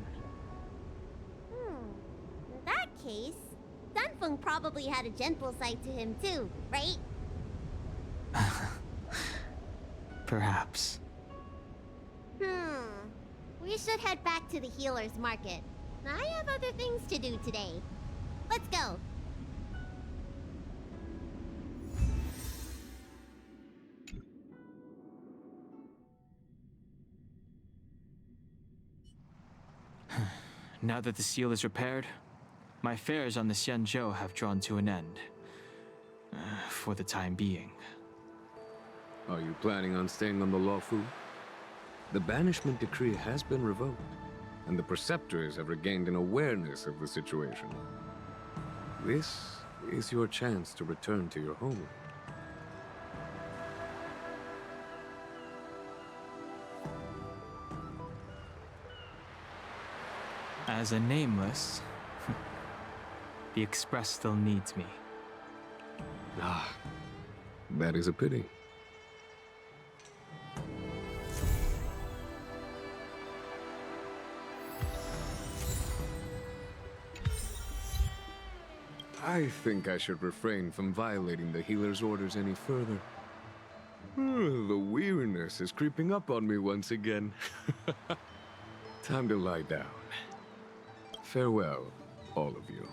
In that case, Danfeng probably had a gentle side to him too, right? Perhaps. We should head back to the healer's market. I have other things to do today. Let's go. Now that the seal is repaired, My affairs on the Xianzhou have drawn to an end. For the time being. Are you planning on staying on the Luofu? The banishment decree has been revoked, and the preceptors have regained an awareness of the situation. This is your chance to return to your homeland. As a nameless, the Express still needs me. Ah, that is a pity. I think I should refrain from violating the healer's orders any further. The weariness is creeping up on me once again. Time to lie down. Farewell, all of you.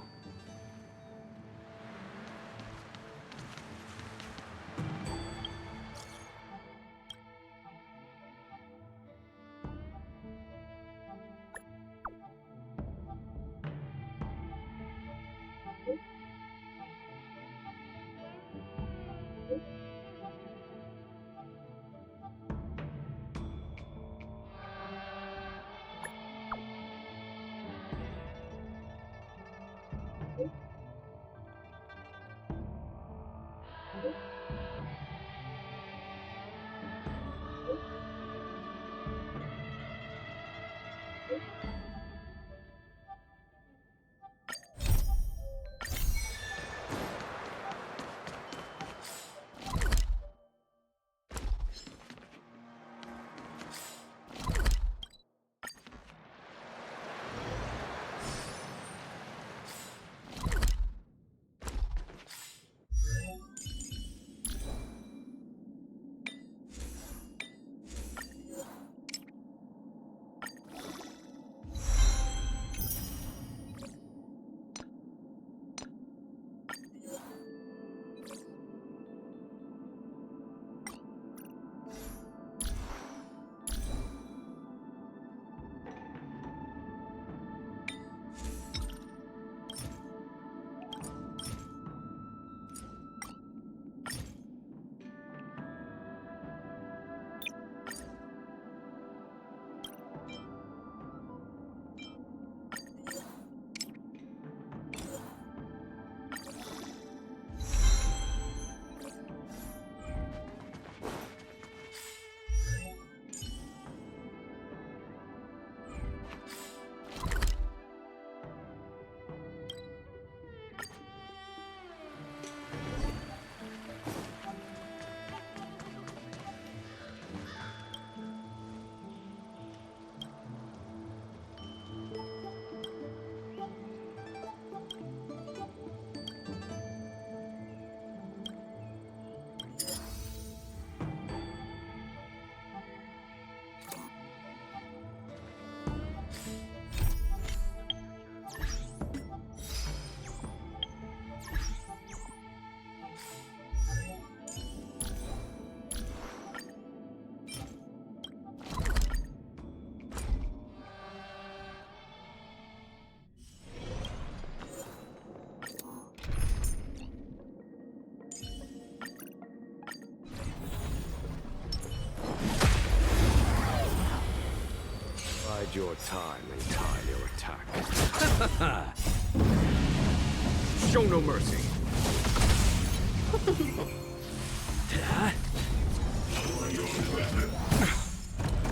Bide your time and time your attack. Show no mercy.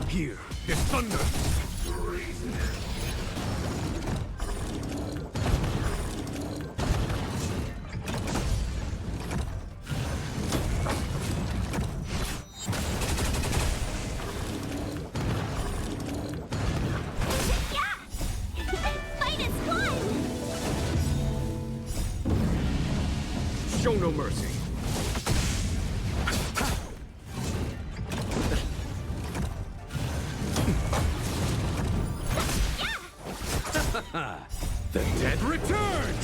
Here is thunder. Show no mercy. The dead return!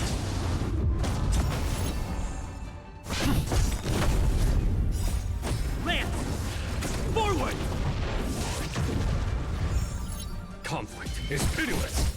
Lance! Forward! Conflict is pitiless!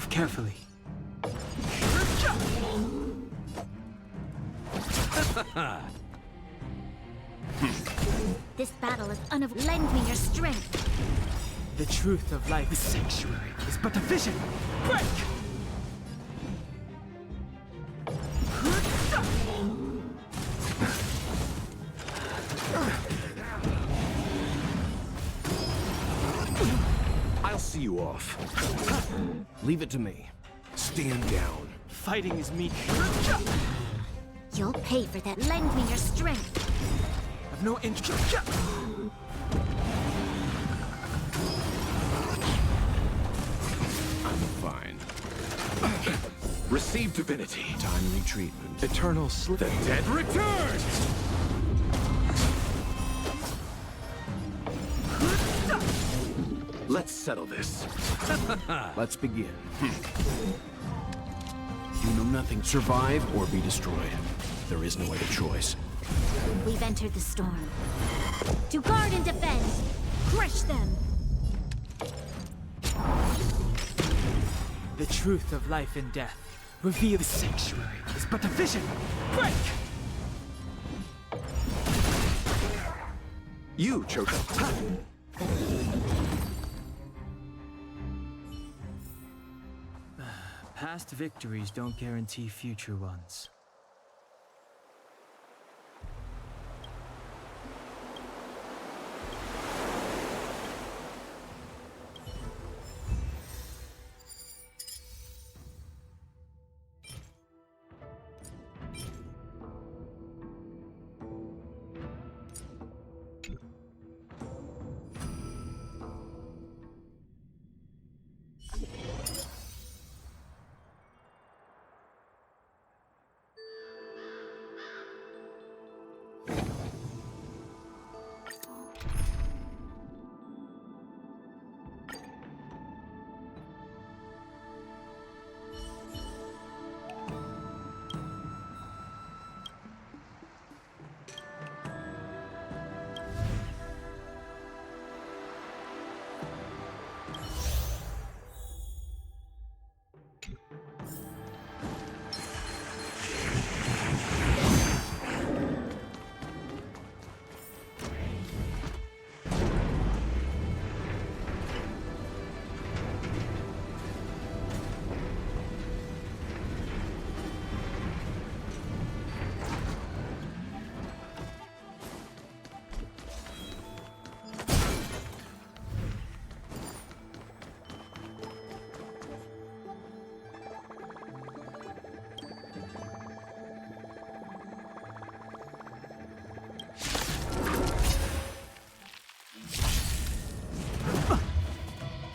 Move carefully. This battle is lend me your strength. The truth of life, the sanctuary, is but a vision. Break! I'll see you off. Leave it to me. Stand down. Fighting is me. You'll pay for that. Lend me your strength. I've no interest. I'm fine. Receive divinity. Timely treatment. Eternal sleep. The dead returns! Let's settle this. Let's begin. You know nothing. Survive or be destroyed. There is no other choice. We've entered the storm. To guard and defend! Crush them! The truth of life and death. Reveal the sanctuary is but a vision. Break! You chose. Past victories don't guarantee future ones.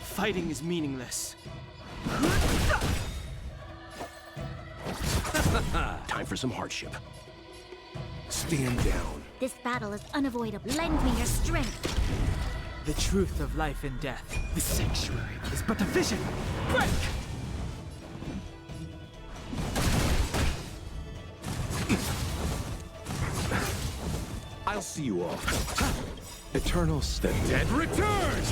Fighting is meaningless. Time for some hardship. Stand down. This battle is unavoidable. Lend me your strength. The truth of life and death. The sanctuary is but a vision. Break! I'll see you off. Eternal. The dead returns!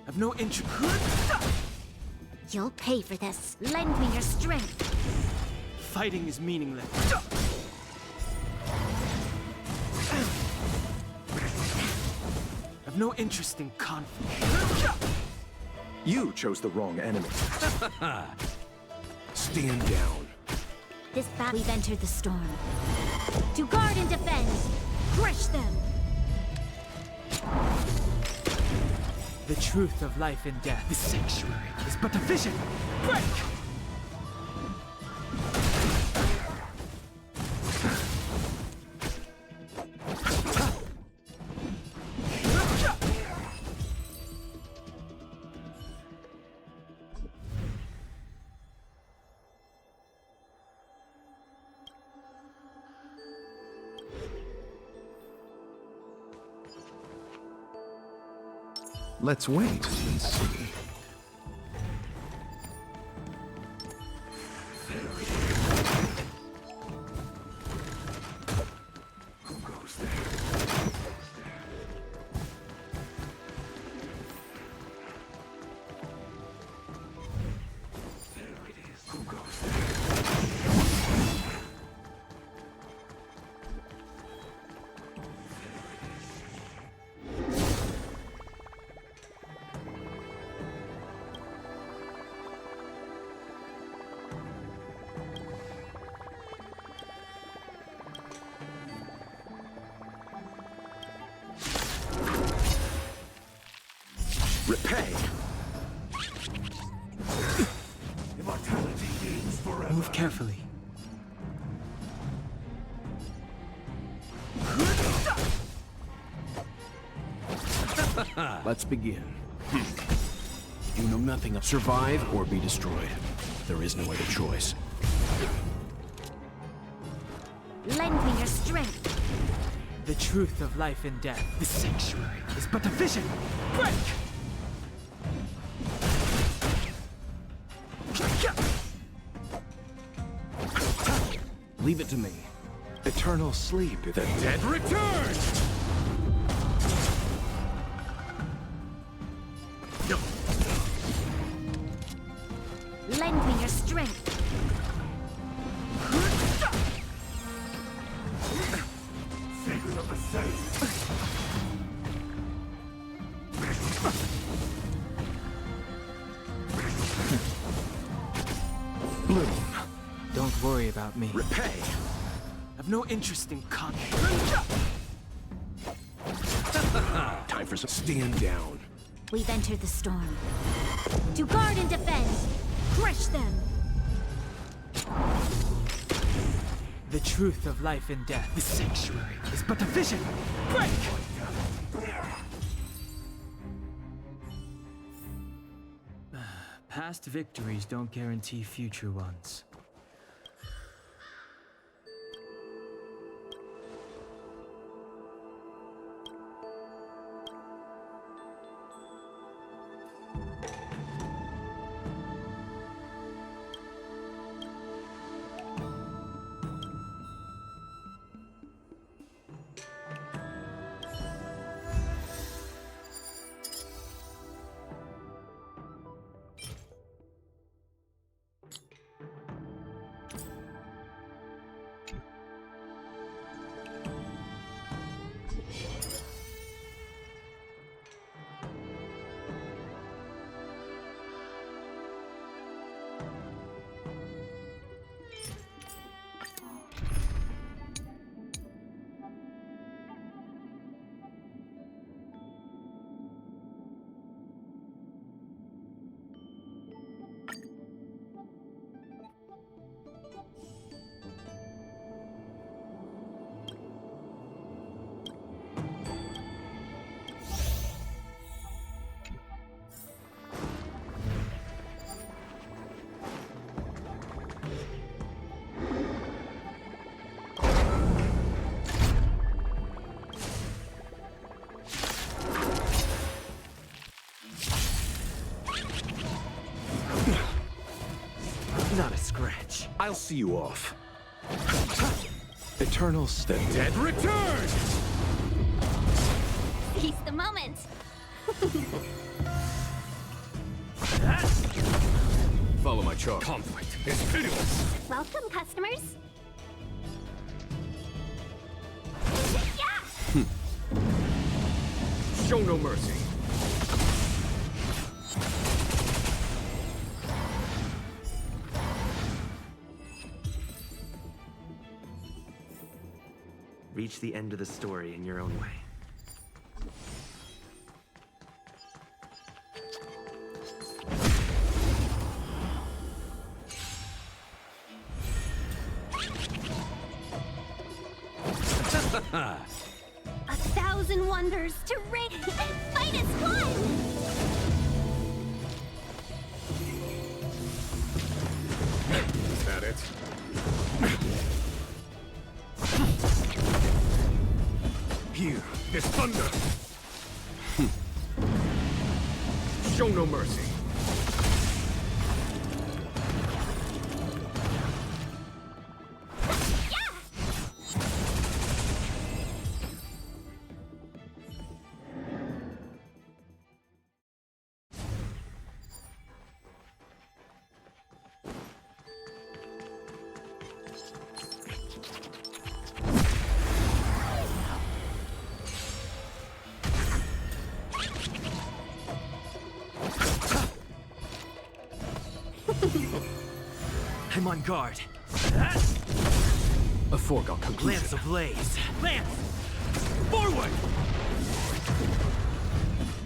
I've no interest. You'll pay for this. Lend me your strength. Fighting is meaningless. I've no interest in conflict. You chose the wrong enemy. Stand down. This battle, we've entered the storm. To guard and defend! Crush them! The truth of life and death. The sanctuary is but a vision. Break! Let's wait and see. Repay! Immortality means forever. Move carefully. Let's begin. You know nothing of survive or be destroyed. There is no other choice. Lend me your strength. The truth of life and death, the sanctuary, is but a vision. Break! Leave it to me. Eternal sleep. The dead return! Lend me your strength. Sacred of the saints. Bloom. Don't worry about me. Repay! I've no interest in conflict. Time for some stand down. We've entered the storm. To guard and defend. Crush them. The truth of life and death, the sanctuary, is but a vision. Break! Past victories don't guarantee future ones. Not a scratch. I'll see you off. Eternal The dead return! Seize the moment. Follow my charge. Conflict is pitiless. Welcome, customers. Show no mercy. Reach the end of the story in your own way. A thousand wonders to ring and fight as one. Is that it? Here, this thunder! Show no mercy. I'm on guard. A foregone conclusion. Lance ablaze. Lance! Forward!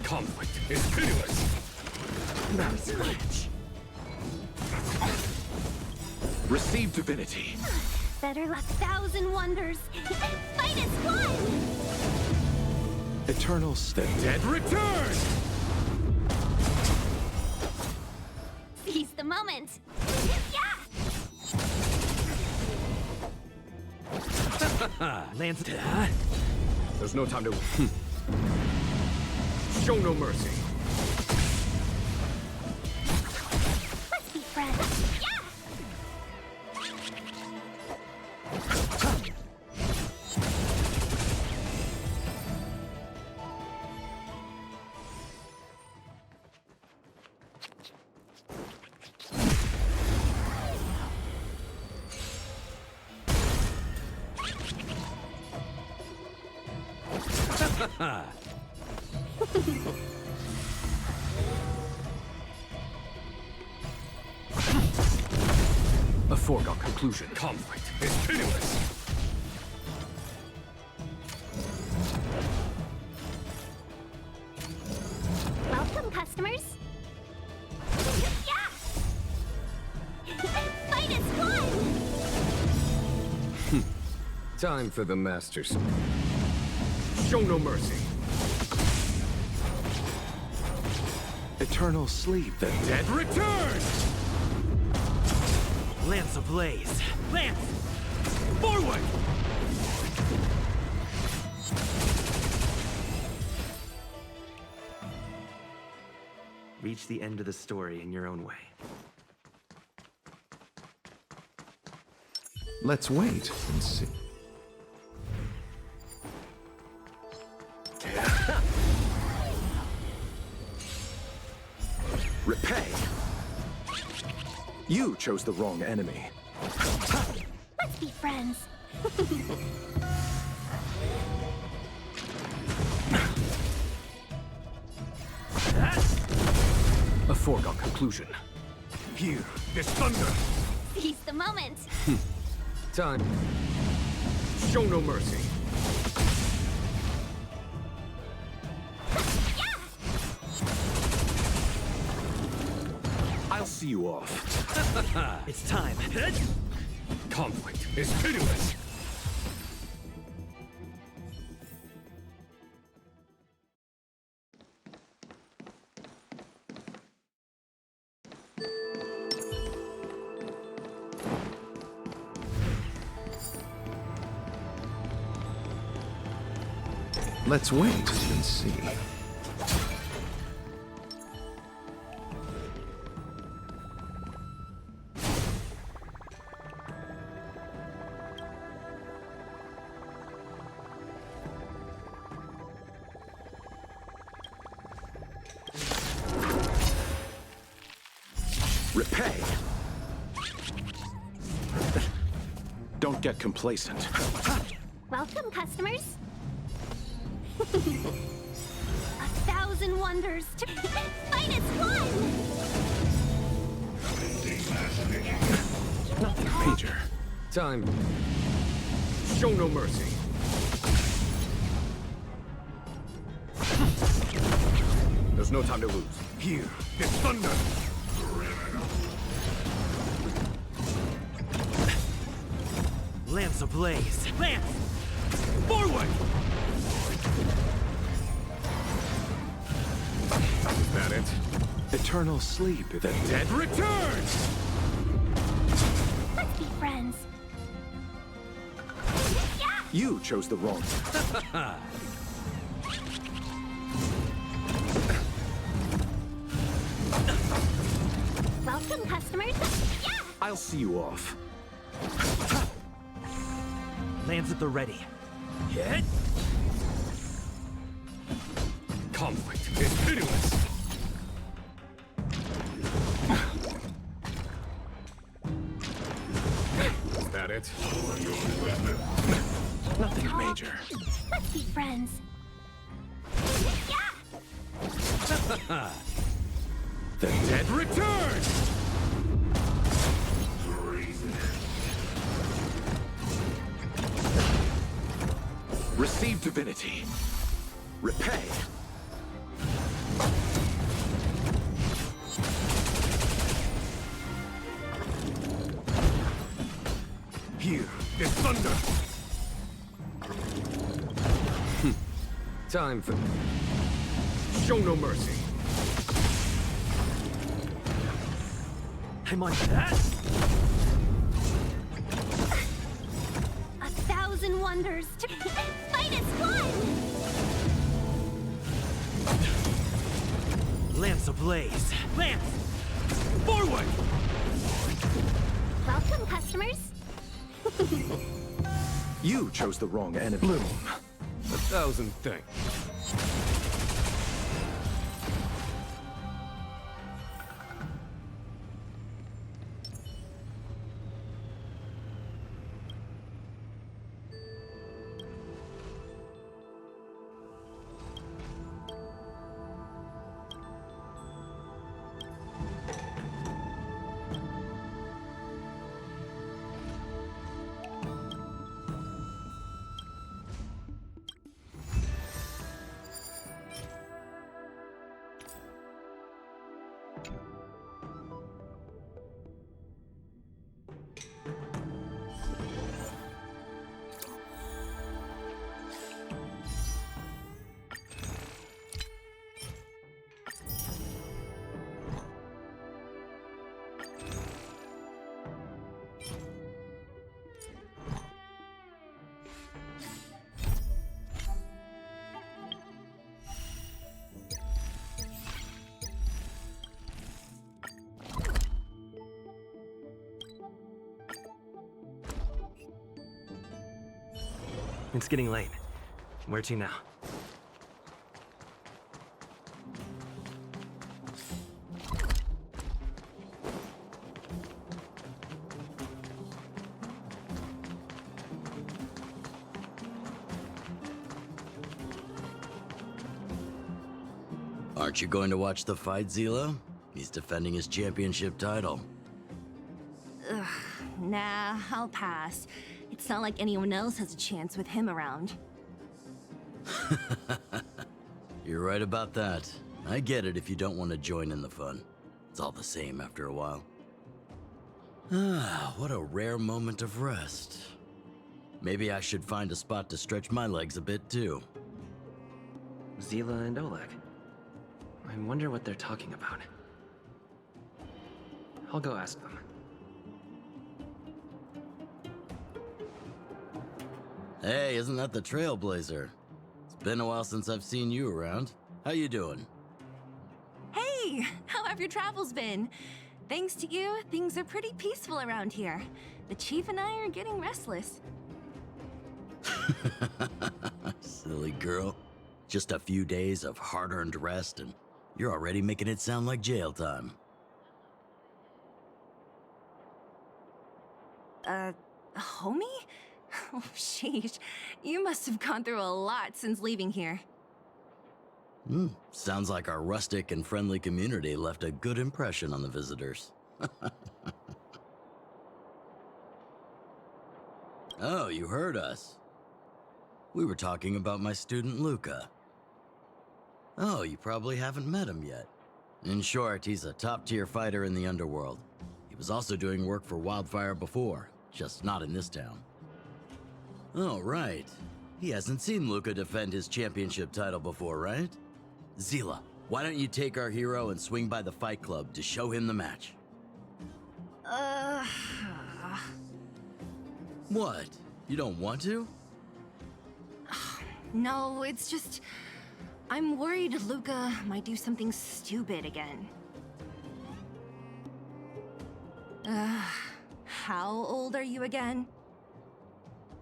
Conflict is pitiless. Nice match. Receive divinity. Better luck, thousand wonders. Fight is one! Eternal The dead return! Seize the moment. Yeah! Lance. There's no time to... Show no mercy. Let's be friends. Yeah! A foregone conclusion. Conflict is pitiless. Welcome, customers. Yeah! Fight is one! Time for the masters. Show no mercy. Eternal sleep. The dead return! Lance ablaze. Lance! Forward! Reach the end of the story in your own way. Let's wait and see. Repay. You chose the wrong enemy. Let's be friends. A foregone conclusion. Here, this thunder. Seize the moment. Time. Show no mercy. I'll see you off. It's time. Conflict is pitiless. Let's wait and see. Repay. Don't get complacent. Welcome, customers. 1,000 wonders to fight is one! Nothing major. Time. Show no mercy. There's no time to lose. Here, this thunder. Lance ablaze. Lance! Forward! Is that it? Eternal sleep. The dead returns! Let's be friends. Yeah! You chose the wrong. Welcome, customers. Yeah! I'll see you off. Lance at the ready. Hit! Conflict is pitiless. Is that it? Nothing major. Let's be friends. Yeah! The dead returns! Receive divinity. Repay. witness thunder! Time for... Show no mercy. I'm on that! 1,000 wonders to fight as one! Lance ablaze! Lance! Forward! Welcome, customers. You chose the wrong enemy. Bloom. 1,000 thanks. It's getting late. Where to now? Aren't you going to watch the fight, Zila? He's defending his championship title. Ugh, nah, I'll pass. It's not like anyone else has a chance with him around. You're right about that. I get it if you don't want to join in the fun. It's all the same after a while. Ah, what a rare moment of rest. Maybe I should find a spot to stretch my legs a bit too. Zila and Oleg. I wonder what they're talking about. I'll go ask them. Hey, isn't that the Trailblazer? It's been a while since I've seen you around. How you doing? Hey, how have your travels been? Thanks to you, things are pretty peaceful around here. The Chief and I are getting restless. Silly girl. Just a few days of hard-earned rest and you're already making it sound like jail time. Homie? Oh, sheesh. You must have gone through a lot since leaving here. Sounds like our rustic and friendly community left a good impression on the visitors. Oh, you heard us. We were talking about my student Luca. Oh, you probably haven't met him yet. In short, he's a top-tier fighter in the underworld. He was also doing work for Wildfire before, just not in this town. Oh, right. He hasn't seen Luca defend his championship title before, right? Zila, why don't you take our hero and swing by the fight club to show him the match? What? You don't want to? No, it's just... I'm worried Luca might do something stupid again. How old are you again?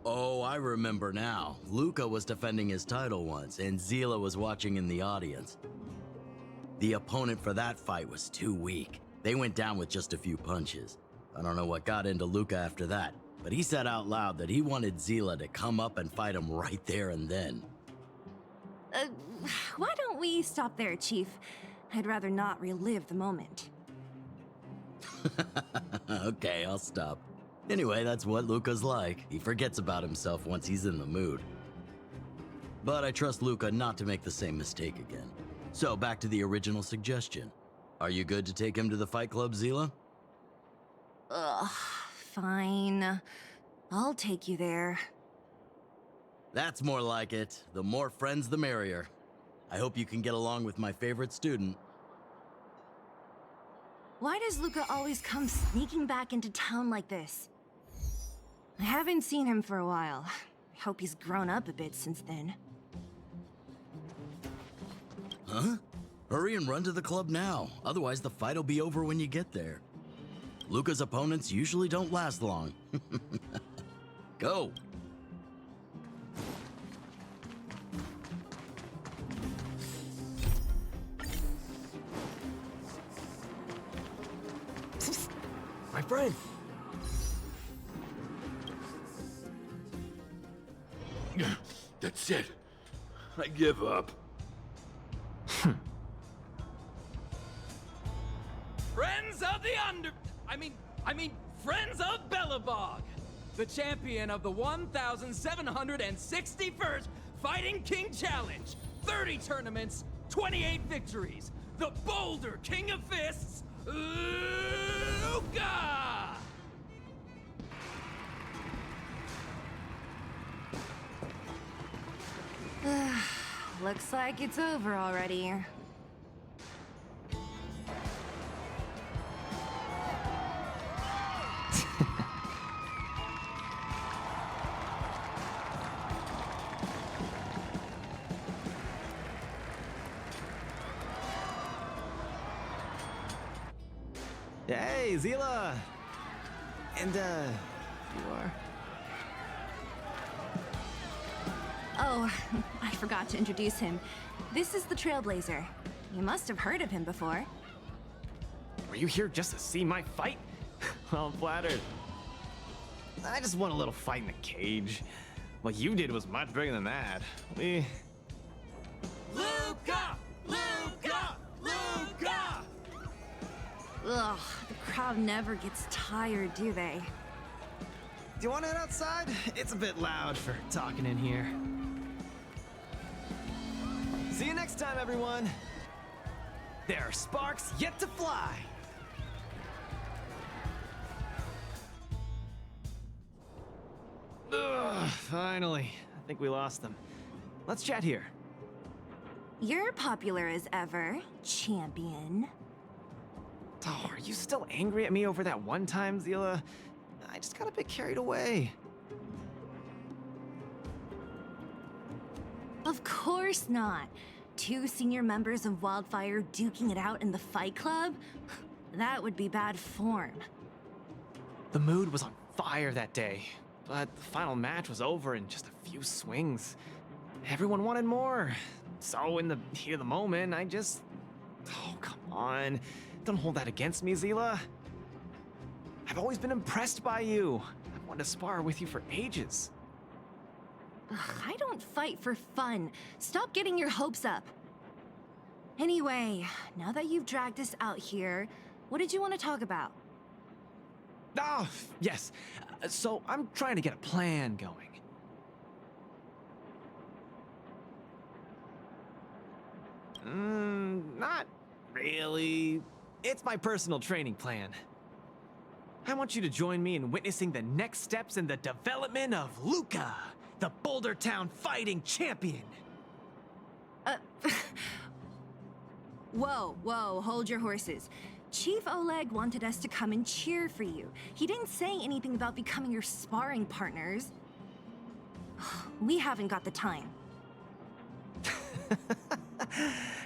Oh, I remember now. Luca was defending his title once, and Zila was watching in the audience. The opponent for that fight was too weak. They went down with just a few punches. I don't know what got into Luca after that, but he said out loud that he wanted Zila to come up and fight him right there and then. Why don't we stop there, Chief? I'd rather not relive the moment. Okay, I'll stop. Anyway, that's what Luca's like. He forgets about himself once he's in the mood. But I trust Luca not to make the same mistake again. So, back to the original suggestion. Are you good to take him to the fight club, Zila? Ugh, fine. I'll take you there. That's more like it. The more friends, the merrier. I hope you can get along with my favorite student. Why does Luca always come sneaking back into town like this? I haven't seen him for a while. I hope he's grown up a bit since then. Huh? Hurry and run to the club now. Otherwise, the fight'll be over when you get there. Luca's opponents usually don't last long. Go! My friend! That's it. I give up. Friends of the I mean, Friends of Belobog, the champion of the 1,761st Fighting King Challenge, 30 tournaments, 28 victories, the Boulder King of Fists, Luca! Looks like it's over already. Hey, Zila! And, you are? Oh, I forgot to introduce him. This is the Trailblazer. You must have heard of him before. Were you here just to see my fight? Well, I'm flattered. I just want a little fight in the cage. What you did was much bigger than that. Luca! Luca! Luca! Ugh, the crowd never gets tired, do they? Do you want to head outside? It's a bit loud for talking in here. See you next time, everyone. There are sparks yet to fly. Ugh, finally. I think we lost them. Let's chat here. You're popular as ever, champion. Oh, are you still angry at me over that one time, Zila? I just got a bit carried away. Of course not. 2 senior members of Wildfire duking it out in the Fight Club? That would be bad form. The mood was on fire that day, but the final match was over in just a few swings. Everyone wanted more. So in the heat of the moment, I just... Oh, come on. Don't hold that against me, Zila. I've always been impressed by you. I've wanted to spar with you for ages. Ugh, I don't fight for fun. Stop getting your hopes up. Anyway, now that you've dragged us out here, what did you want to talk about? Oh, yes. So I'm trying to get a plan going. Not really. It's my personal training plan. I want you to join me in witnessing the next steps in the development of Luca, the Boulder Town fighting champion. Whoa, hold your horses. Chief Oleg wanted us to come and cheer for you. He didn't say anything about becoming your sparring partners. We haven't got the time.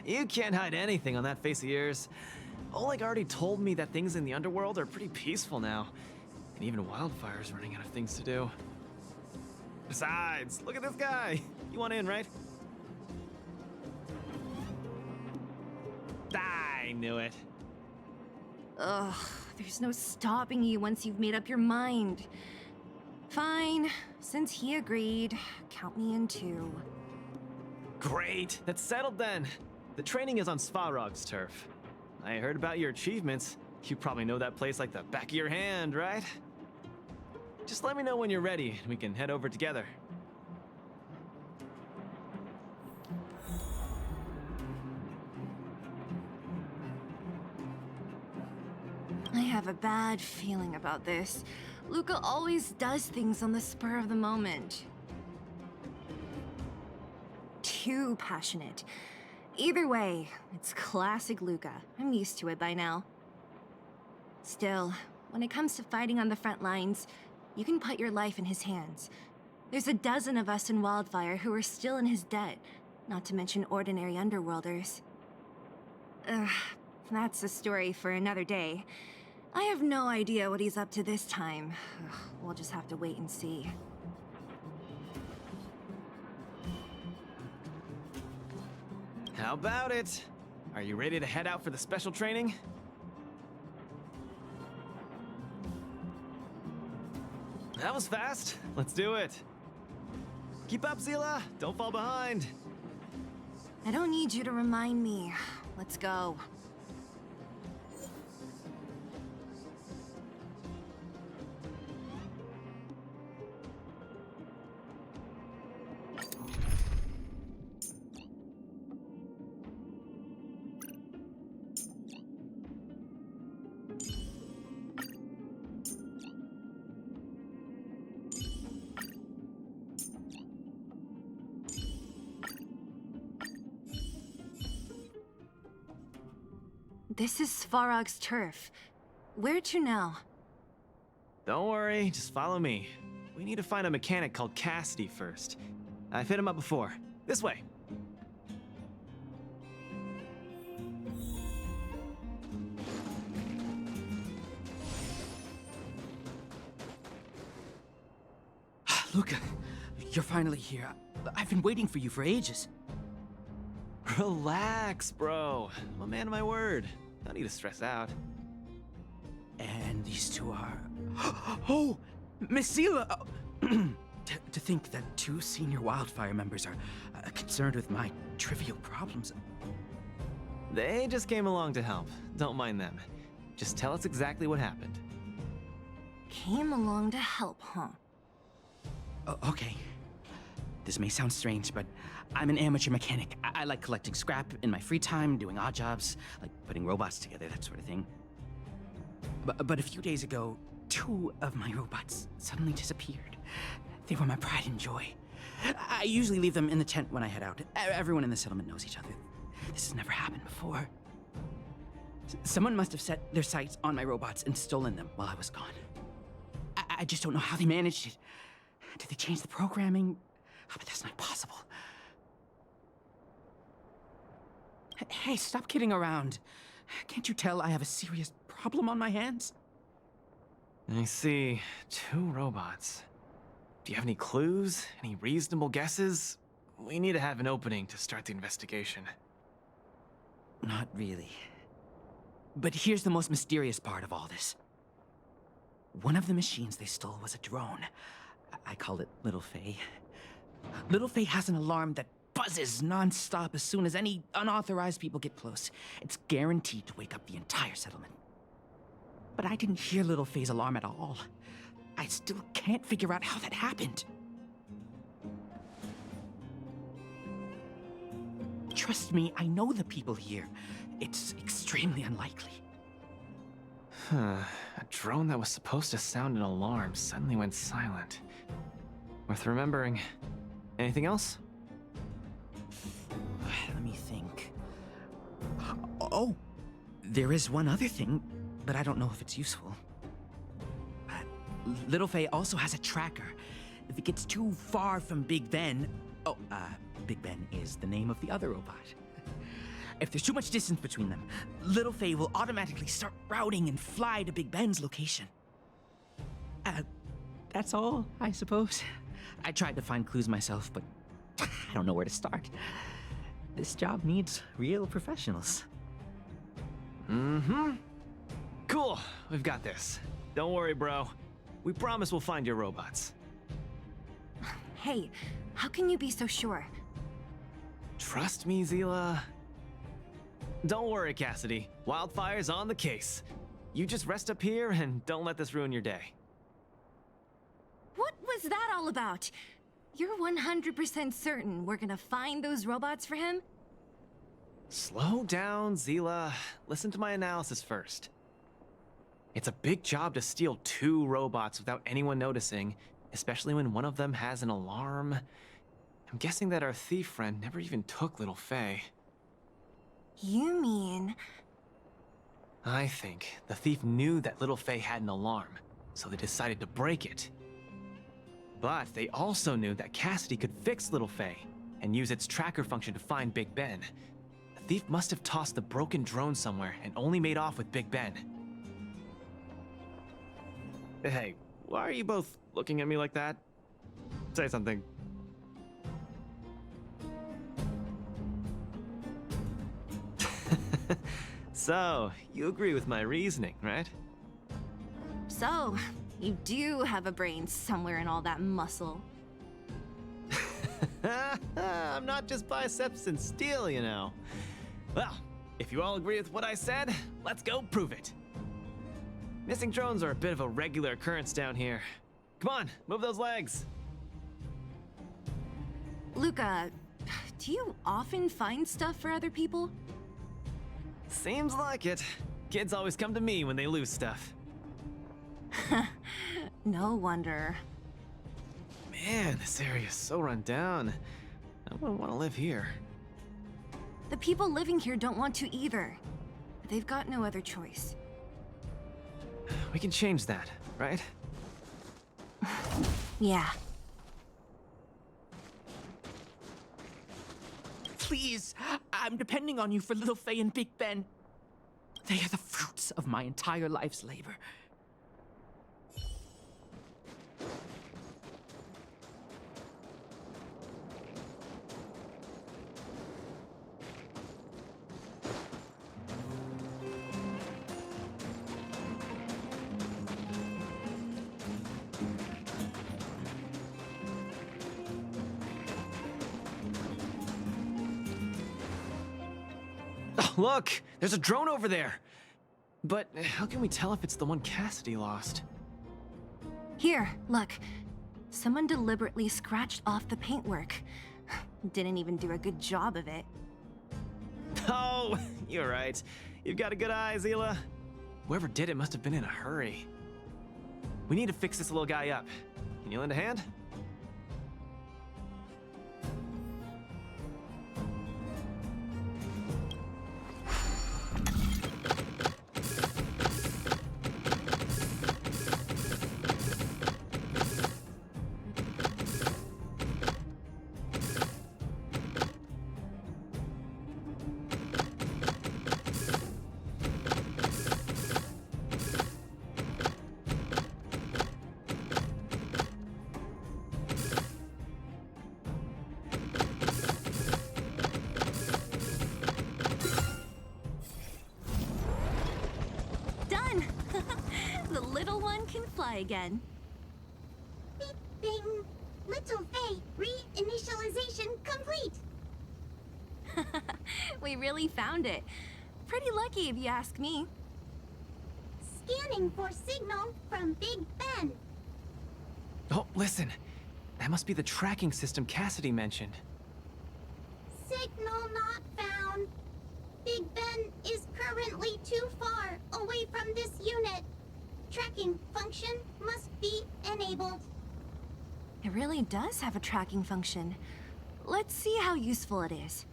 You can't hide anything on that face of yours. Oleg already told me that things in the underworld are pretty peaceful now. And even Wildfire's running out of things to do. Besides, look at this guy. You want in, right? I knew it. Ugh, there's no stopping you once you've made up your mind. Fine, since he agreed, count me in too. Great, that's settled then. The training is on Svarog's turf. I heard about your achievements. You probably know that place like the back of your hand, right? Just let me know when you're ready and we can head over together. I have a bad feeling about this. Luca always does things on the spur of the moment. Too passionate. Either way, it's classic Luca. I'm used to it by now. Still, when it comes to fighting on the front lines, you can put your life in his hands. There's a dozen of us in Wildfire who are still in his debt, not to mention ordinary underworlders. That's a story for another day. I have no idea what he's up to this time. We'll just have to wait and see. How about it? Are you ready to head out for the special training? That was fast. Let's do it. Keep up, Zila. Don't fall behind. I don't need you to remind me. Let's go. This is Svarog's turf. Where to now? Don't worry, just follow me. We need to find a mechanic called Cassidy first. I've hit him up before. This way. Luca, you're finally here. I've been waiting for you for ages. Relax, bro. I'm a man of my word. No need to stress out. And these two are... Oh! Miss Zila! To think that two senior Wildfire members are concerned with my trivial problems. They just came along to help. Don't mind them. Just tell us exactly what happened. Came along to help, huh? Okay. This may sound strange, but I'm an amateur mechanic. I like collecting scrap in my free time, doing odd jobs, like putting robots together, that sort of thing. But a few days ago, two of my robots suddenly disappeared. They were my pride and joy. I usually leave them in the tent when I head out. Everyone in the settlement knows each other. This has never happened before. Someone must have set their sights on my robots and stolen them while I was gone. I just don't know how they managed it. Did they change the programming? Oh, but that's not possible. Hey, stop kidding around. Can't you tell I have a serious problem on my hands? I see. Two robots. Do you have any clues? Any reasonable guesses? We need to have an opening to start the investigation. Not really. But here's the most mysterious part of all this. One of the machines they stole was a drone. I call it Little Faye. Little Faye has an alarm that buzzes non-stop as soon as any unauthorized people get close. It's guaranteed to wake up the entire settlement. But I didn't hear Little Faye's alarm at all. I still can't figure out how that happened. Trust me, I know the people here. It's extremely unlikely. A drone that was supposed to sound an alarm suddenly went silent. Worth remembering. Anything else? Let me think. Oh, there is one other thing, but I don't know if it's useful. Little Faye also has a tracker. If it gets too far from Big Ben... Oh, Big Ben is the name of the other robot. If there's too much distance between them, Little Faye will automatically start routing and fly to Big Ben's location. That's all, I suppose. I tried to find clues myself, but I don't know where to start. This job needs real professionals. Mm-hmm. Cool, we've got this. Don't worry, bro. We promise we'll find your robots. Hey, how can you be so sure? Trust me, Zila. Don't worry, Cassidy. Wildfire's on the case. You just rest up here and don't let this ruin your day. What was that all about? You're 100% certain we're gonna find those robots for him? Slow down, Zila. Listen to my analysis first. It's a big job to steal 2 robots without anyone noticing, especially when one of them has an alarm. I'm guessing that our thief friend never even took little Faye. You mean... I think the thief knew that little Faye had an alarm, so they decided to break it. But they also knew that Cassidy could fix little Faye and use its tracker function to find Big Ben. The thief must have tossed the broken drone somewhere and only made off with Big Ben. Hey, why are you both looking at me like that? Say something. So, you agree with my reasoning, right? So, you do have a brain somewhere in all that muscle. I'm not just biceps and steel, you know. Well, if you all agree with what I said, let's go prove it. Missing drones are a bit of a regular occurrence down here. Come on, move those legs. Luca, do you often find stuff for other people? Seems like it. Kids always come to me when they lose stuff. No wonder. Man, this area is so run down. I wouldn't want to live here. The people living here don't want to either. They've got no other choice. We can change that, right? Yeah. Please, I'm depending on you for little Faye and Big Ben. They are the fruits of my entire life's labor. Look, there's a drone over there. But how can we tell if it's the one Cassidy lost? Here, look. Someone deliberately scratched off the paintwork. Didn't even do a good job of it. Oh, you're right. You've got a good eye, Zila. Whoever did it must have been in a hurry. We need to fix this little guy up. Can you lend a hand? Done! The little one can fly again. Beep, bing. Little Faye, reinitialization complete. We really found it. Pretty lucky if you ask me. Scanning for signal from Big Ben. Oh, listen. That must be the tracking system Cassidy mentioned. Signal not found. Big Ben is currently too far away from this unit. Tracking function must be enabled. It really does have a tracking function. Let's see how useful it is.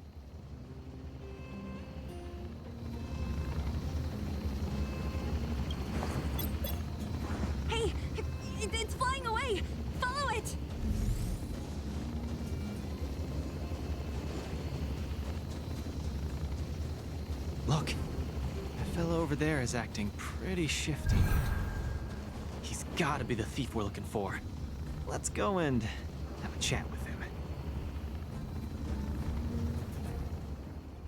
Hey! It's flying away! Follow it! Look, that fellow over there is acting pretty shifty. He's gotta be the thief we're looking for. Let's go and have a chat with him.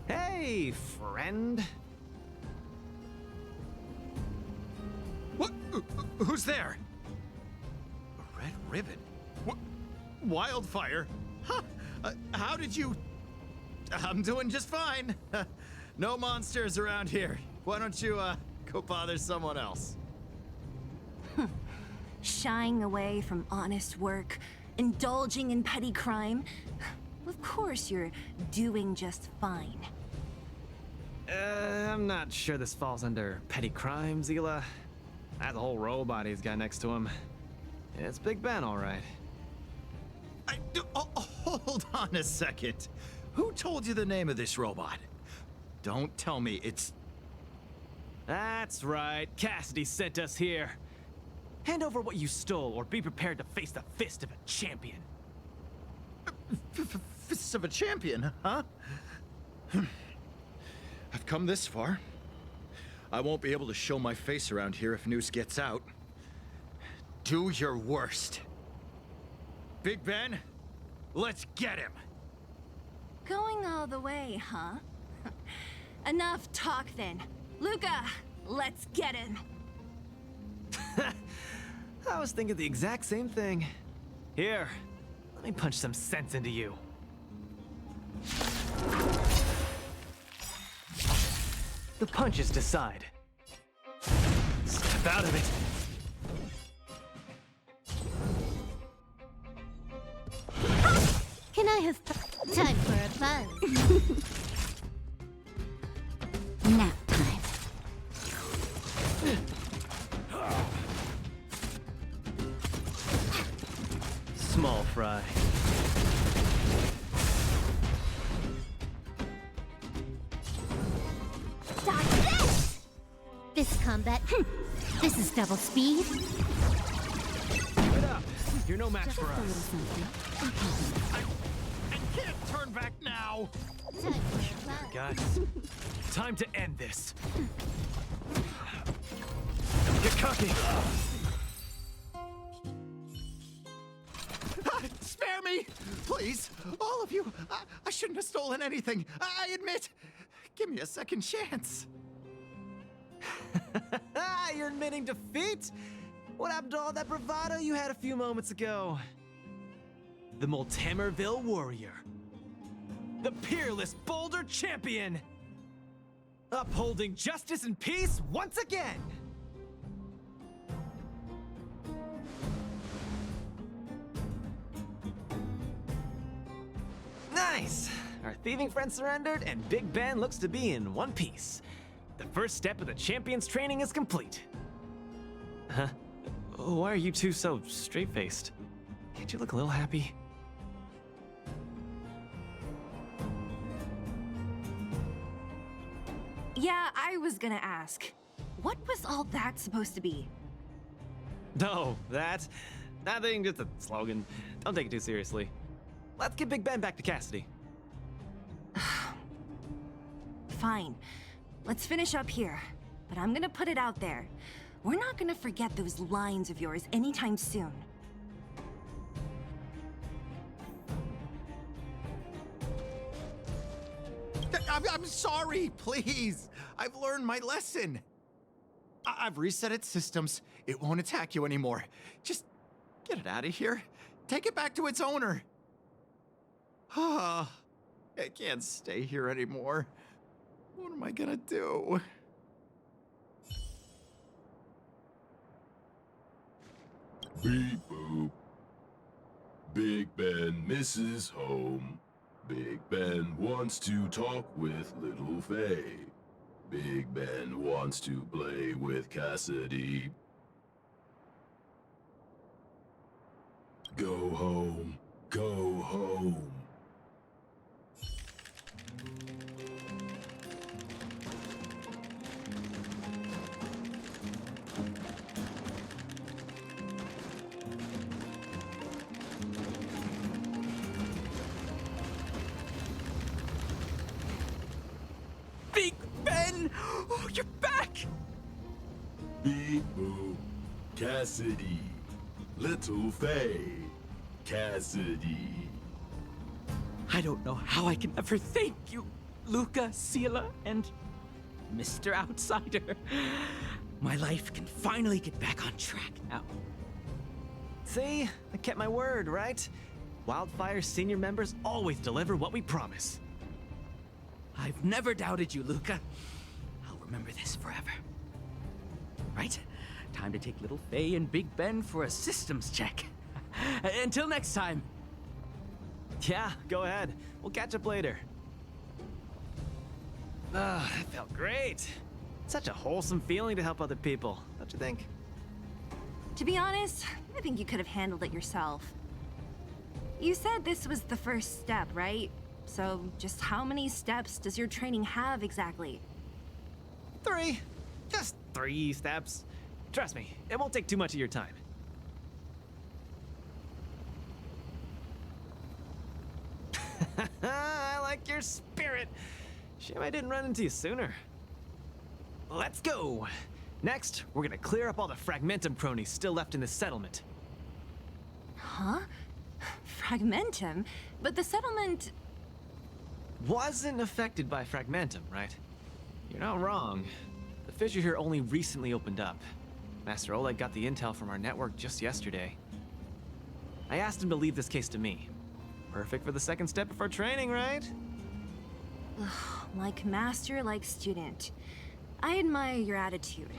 Hey, friend. What? Who's there? A red ribbon? What? Wildfire? Huh? How did you... I'm doing just fine. No monsters around here. Why don't you, go bother someone else? Shying away from honest work, indulging in petty crime. Of course you're doing just fine. I'm not sure this falls under petty crime, Zila. That whole robot he's got next to him. It's Big Ben, all right. Hold on a second. Who told you the name of this robot? Don't tell me it's... That's right. Cassidy sent us here. Hand over what you stole, or be prepared to face the fist of a champion. Fists of a champion, huh? I've come this far. I won't be able to show my face around here if news gets out. Do your worst. Big Ben, let's get him. Going all the way, huh? Enough talk then. Luca, let's get him. I was thinking the exact same thing. Here, let me punch some sense into you. The punches decide. Step out of it. Can I have time for a buzz? Nap time. Small fry. Dodge this! Fist combat. This is double speed. Keep it up. You're no match for us. I can't turn back now. Guys, time to end this. Get cocky. Spare me! Please, all of you. I shouldn't have stolen anything. I admit. Give me a second chance. You're admitting defeat? What happened to all that bravado you had a few moments ago? The Multamerville warrior. The peerless Boulder champion. Upholding justice and peace once again. Nice! Our thieving friend surrendered, and Big Ben looks to be in one piece. The first step of the champion's training is complete. Huh? Why are you two so straight-faced? Can't you look a little happy? Yeah, I was gonna ask. What was all that supposed to be? No, that's nothing, just a slogan. Don't take it too seriously. Let's get Big Ben back to Cassidy. Fine. Let's finish up here. But I'm gonna put it out there. We're not gonna forget those lines of yours anytime soon. I'm sorry, please. I've learned my lesson. I've reset its systems. It won't attack you anymore. Just get it out of here. Take it back to its owner. I can't stay here anymore. What am I gonna do? Beep boop. Big Ben misses home. Big Ben wants to talk with Little Faye. Big Ben wants to play with Cassidy. Go home. Go home. Big Ben! Oh, you're back! Beep boop. Cassidy. Little Faye. Cassidy. I don't know how I can ever thank you, Luca, Sela, and Mr. Outsider. My life can finally get back on track now. See? I kept my word, right? Wildfire's senior members always deliver what we promise. I've never doubted you, Luca. I'll remember this forever. Right? Time to take Little Faye and Big Ben for a systems check. Until next time. Yeah, go ahead. We'll catch up later. That felt great. Such a wholesome feeling to help other people, don't you think? To be honest, I think you could have handled it yourself. You said this was the first step, right? So, just how many steps does your training have exactly? 3. Just 3 steps. Trust me, it won't take too much of your time. I like your spirit. Shame I didn't run into you sooner. Let's go. Next, we're gonna clear up all the Fragmentum cronies still left in this settlement. Huh? Fragmentum? But the settlement... Wasn't affected by Fragmentum, right? You're not wrong. The fissure here only recently opened up. Master Oleg got the intel from our network just yesterday. I asked him to leave this case to me. Perfect for the second step of our training, right? Like master, like student. I admire your attitude.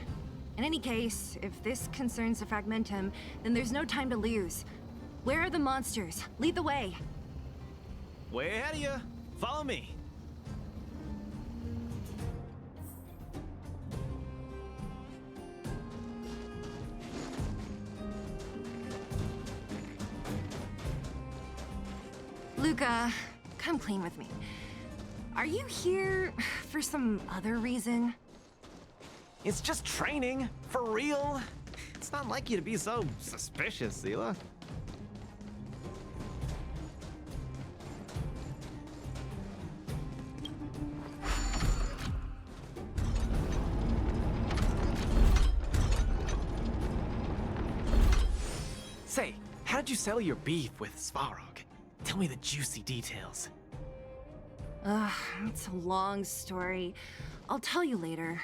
In any case, if this concerns the Fragmentum, then there's no time to lose. Where are the monsters? Lead the way. Way ahead of you. Follow me. Luca, come clean with me. Are you here for some other reason? It's just training, for real. It's not like you to be so suspicious, Seela. Say, how did you settle your beef with Svarog? Tell me the juicy details. It's a long story. I'll tell you later.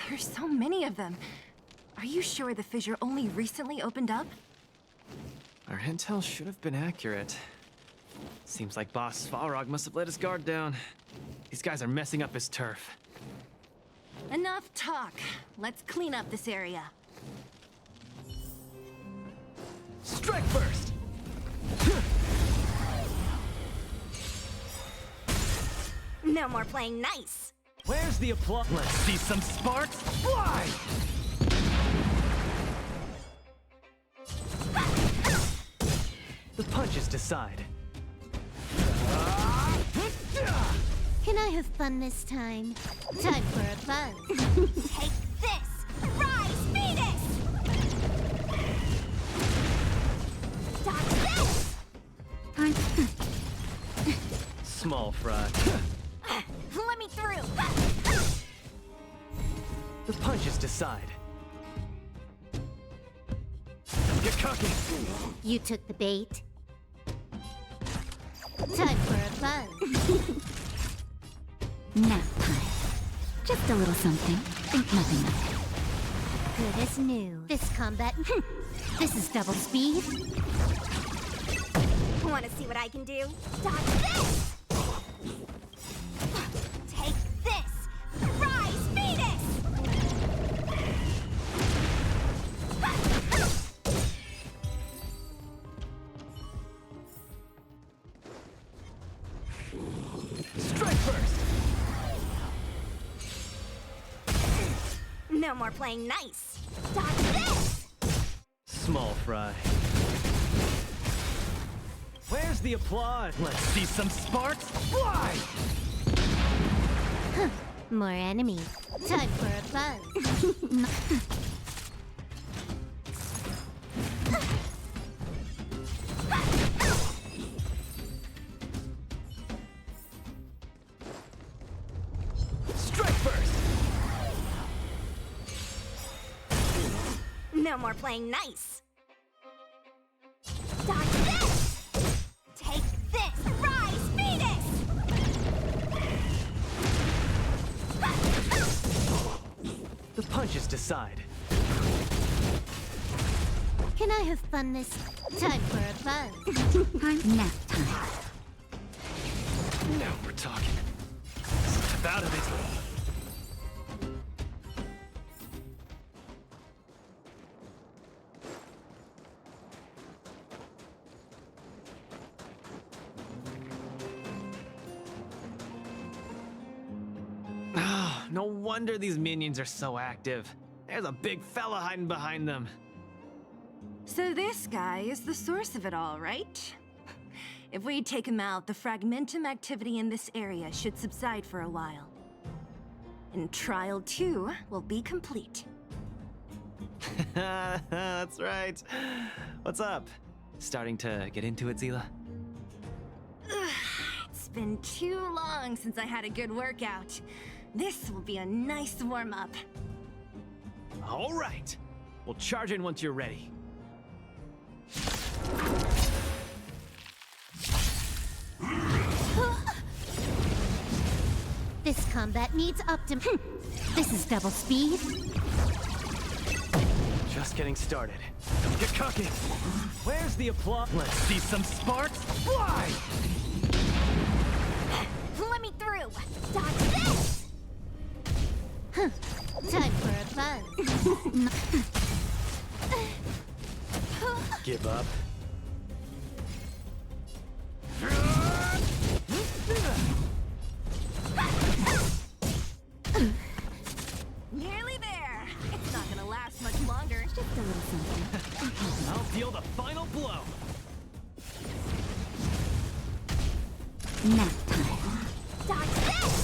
There's so many of them. Are you sure the fissure only recently opened up? Our intel should have been accurate. Seems like Boss Svarog must have let his guard down. These guys are messing up his turf. Enough talk. Let's clean up this area. Strike first! No more playing nice. Where's the applause? Let's see some sparks fly! The punches decide. Can I have fun this time? Time for a buzz. Take this! Rise, Venus! Dodge this! Small fry. Let me through! The punches decide. Get cocky! You took the bait. Time for a buzz. Nap time. Just a little something. Think nothing of it. Good as new. This combat... This is double speed. Want to see what I can do? Dodge this! Take this! Rise, Venus! Strike first! No more playing nice. Dodge this! Small fry. Where's the applause? Let's see some sparks fly! More enemies. Time for a buzz. Strike first! No more playing nice. Dodge this! Take this! Rise, Venus! The punches decide. Can I have fun this time for a buzz? Nap time. Now we're talking. Step out of it. Ah, No wonder these minions are so active. There's a big fella hiding behind them. So this guy is the source of it all, right? If we take him out, the fragmentum activity in this area should subside for a while. And Trial 2 will be complete. That's right. What's up? Starting to get into it, Zila? It's been too long since I had a good workout. This will be a nice warm-up. All right. We'll charge in once you're ready. This combat needs optim. This is double speed. Just getting started. Don't get cocky. Where's the applause? Let's see some sparks fly! Let me through. Dodge this. Time for a buzz. Give up. Nearly there. It's not gonna last much longer. Just a little something. I'll deal the final blow. Nap time. Dodge this!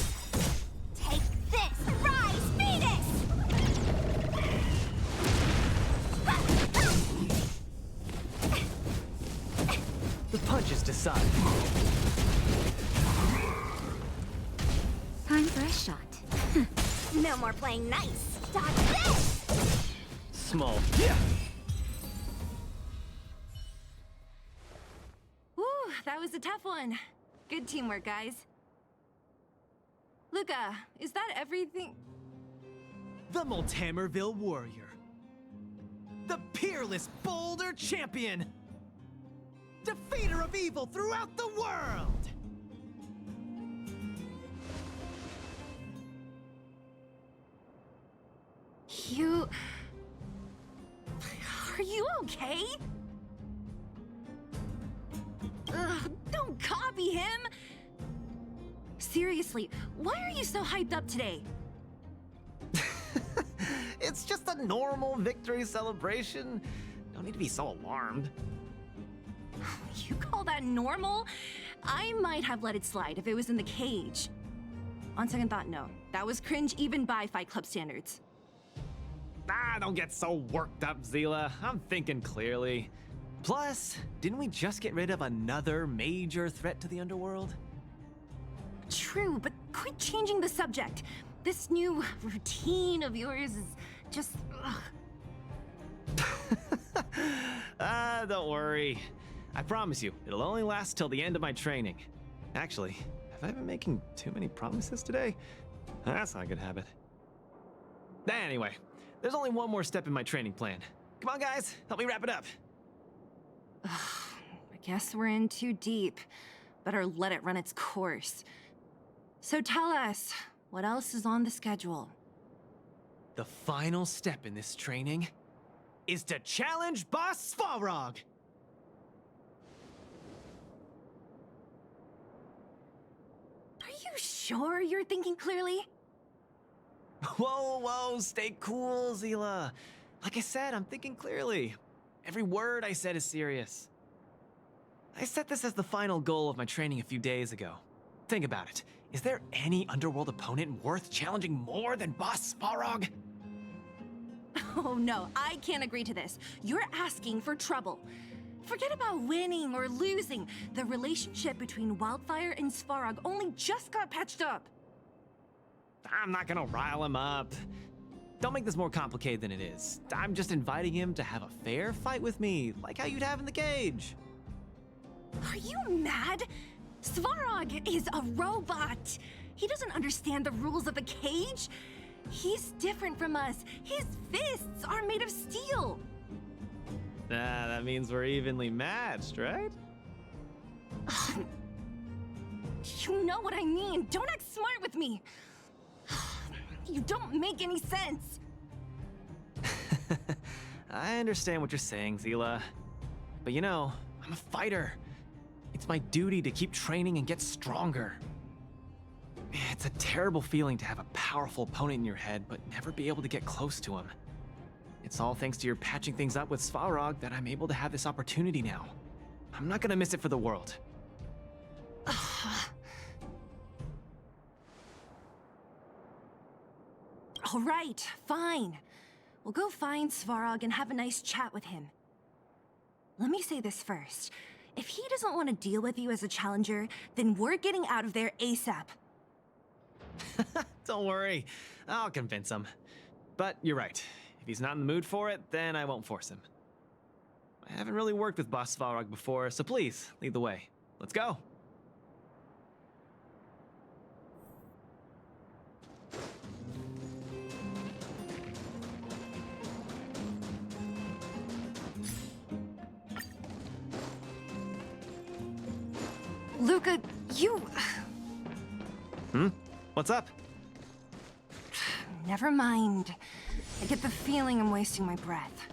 Take this! Rise, Venus! The punches decide. Time for a shot. No more playing nice. Dodge this! Small. Yeah. Whew, that was a tough one. Good teamwork, guys. Luca, is that everything? The Moltamerville Warrior. The peerless Boulder Champion. Defeater of evil throughout the world. You... Are you okay? Ugh, don't copy him! Seriously, why are you so hyped up today? It's just a normal victory celebration. Don't need to be so alarmed. You call that normal? I might have let it slide if it was in the cage. On second thought, no. That was cringe even by Fight Club standards. Ah, don't get so worked up, Zila. I'm thinking clearly. Plus, didn't we just get rid of another major threat to the underworld? True, but quit changing the subject. This new routine of yours is just... Don't worry. I promise you, it'll only last till the end of my training. Actually, have I been making too many promises today? That's not a good habit. Anyway, there's only one more step in my training plan. Come on, guys, help me wrap it up. I guess we're in too deep. Better let it run its course. So tell us, what else is on the schedule? The final step in this training is to challenge Boss Svarog. Are you sure you're thinking clearly? Whoa, stay cool, Zila. Like I said, I'm thinking clearly. Every word I said is serious. I set this as the final goal of my training a few days ago. Think about it. Is there any underworld opponent worth challenging more than Boss Svarog? Oh no, I can't agree to this. You're asking for trouble. Forget about winning or losing. The relationship between Wildfire and Svarog only just got patched up. I'm not gonna rile him up. Don't make this more complicated than it is. I'm just inviting him to have a fair fight with me, like how you'd have in the cage. Are you mad? Svarog is a robot. He doesn't understand the rules of the cage. He's different from us. His fists are made of steel. That means we're evenly matched, right? You know what I mean. Don't act smart with me. You don't make any sense. I understand what you're saying, Zila. But you know, I'm a fighter. It's my duty to keep training and get stronger. It's a terrible feeling to have a powerful opponent in your head, but never be able to get close to him. It's all thanks to your patching things up with Svarog that I'm able to have this opportunity now. I'm not gonna miss it for the world. All right, fine. We'll go find Svarog and have a nice chat with him. Let me say this first. If he doesn't want to deal with you as a challenger, then we're getting out of there ASAP. Don't worry, I'll convince him. But you're right. If he's not in the mood for it, then I won't force him. I haven't really worked with Boss Svarog before, so please, lead the way. Let's go. Luca, you... What's up? Never mind. I get the feeling I'm wasting my breath.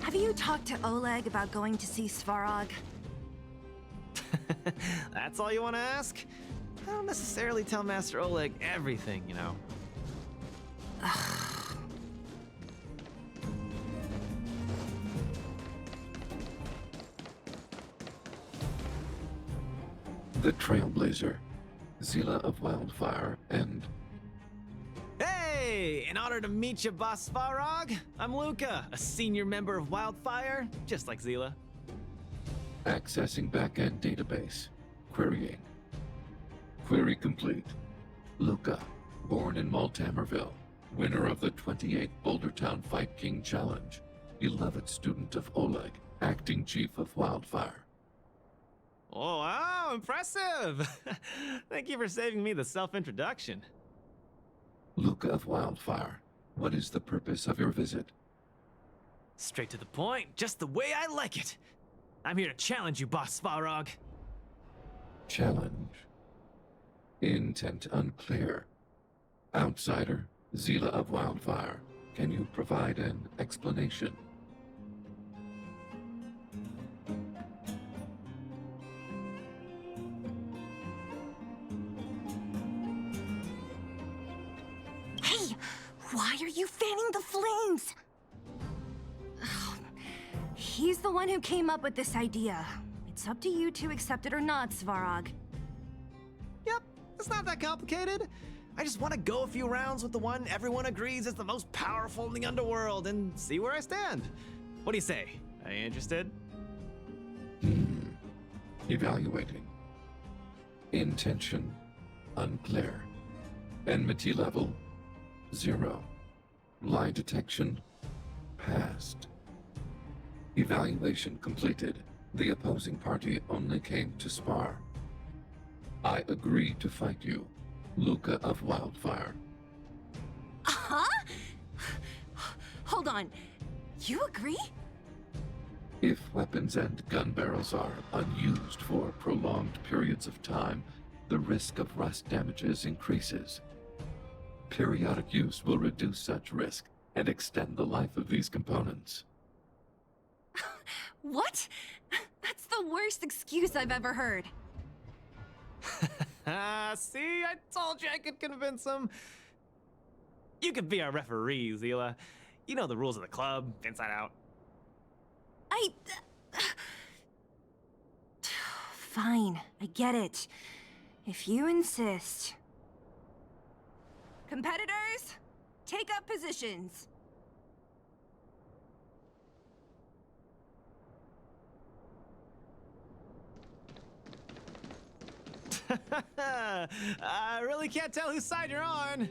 Have you talked to Oleg about going to see Svarog? That's all you want to ask? I don't necessarily tell Master Oleg everything, you know. The Trailblazer, Zila of Wildfire, and... Hey! In honor to meet you, Boss Svarog, I'm Luca, a senior member of Wildfire, just like Zila. Accessing backend database. Querying. Query complete. Luca, born in Maltamerville, winner of the 28th Bouldertown Fight King Challenge, beloved student of Oleg, acting chief of Wildfire. Oh, wow, impressive! Thank you for saving me the self-introduction. Luca of Wildfire, what is the purpose of your visit? Straight to the point, just the way I like it. I'm here to challenge you, Boss Svarog. Challenge. Intent unclear. Outsider, Zila of Wildfire, can you provide an explanation? Hey! Why are you fanning the flames? He's the one who came up with this idea. It's up to you to accept it or not, Svarog. Yep, it's not that complicated. I just want to go a few rounds with the one everyone agrees is the most powerful in the underworld and see where I stand. What do you say? Are you interested? Evaluating. Intention unclear. Enmity level 0. Lie detection passed. Evaluation completed. The opposing party only came to spar. I agree to fight you, Luca of Wildfire. Huh? Hold on. You agree? If weapons and gun barrels are unused for prolonged periods of time, the risk of rust damages increases. Periodic use will reduce such risk and extend the life of these components. What? That's the worst excuse I've ever heard. See, I told you I could convince him. You could be our referee, Zila. You know the rules of the club, inside out. Fine, I get it. If you insist. Competitors, take up positions. I really can't tell whose side you're on.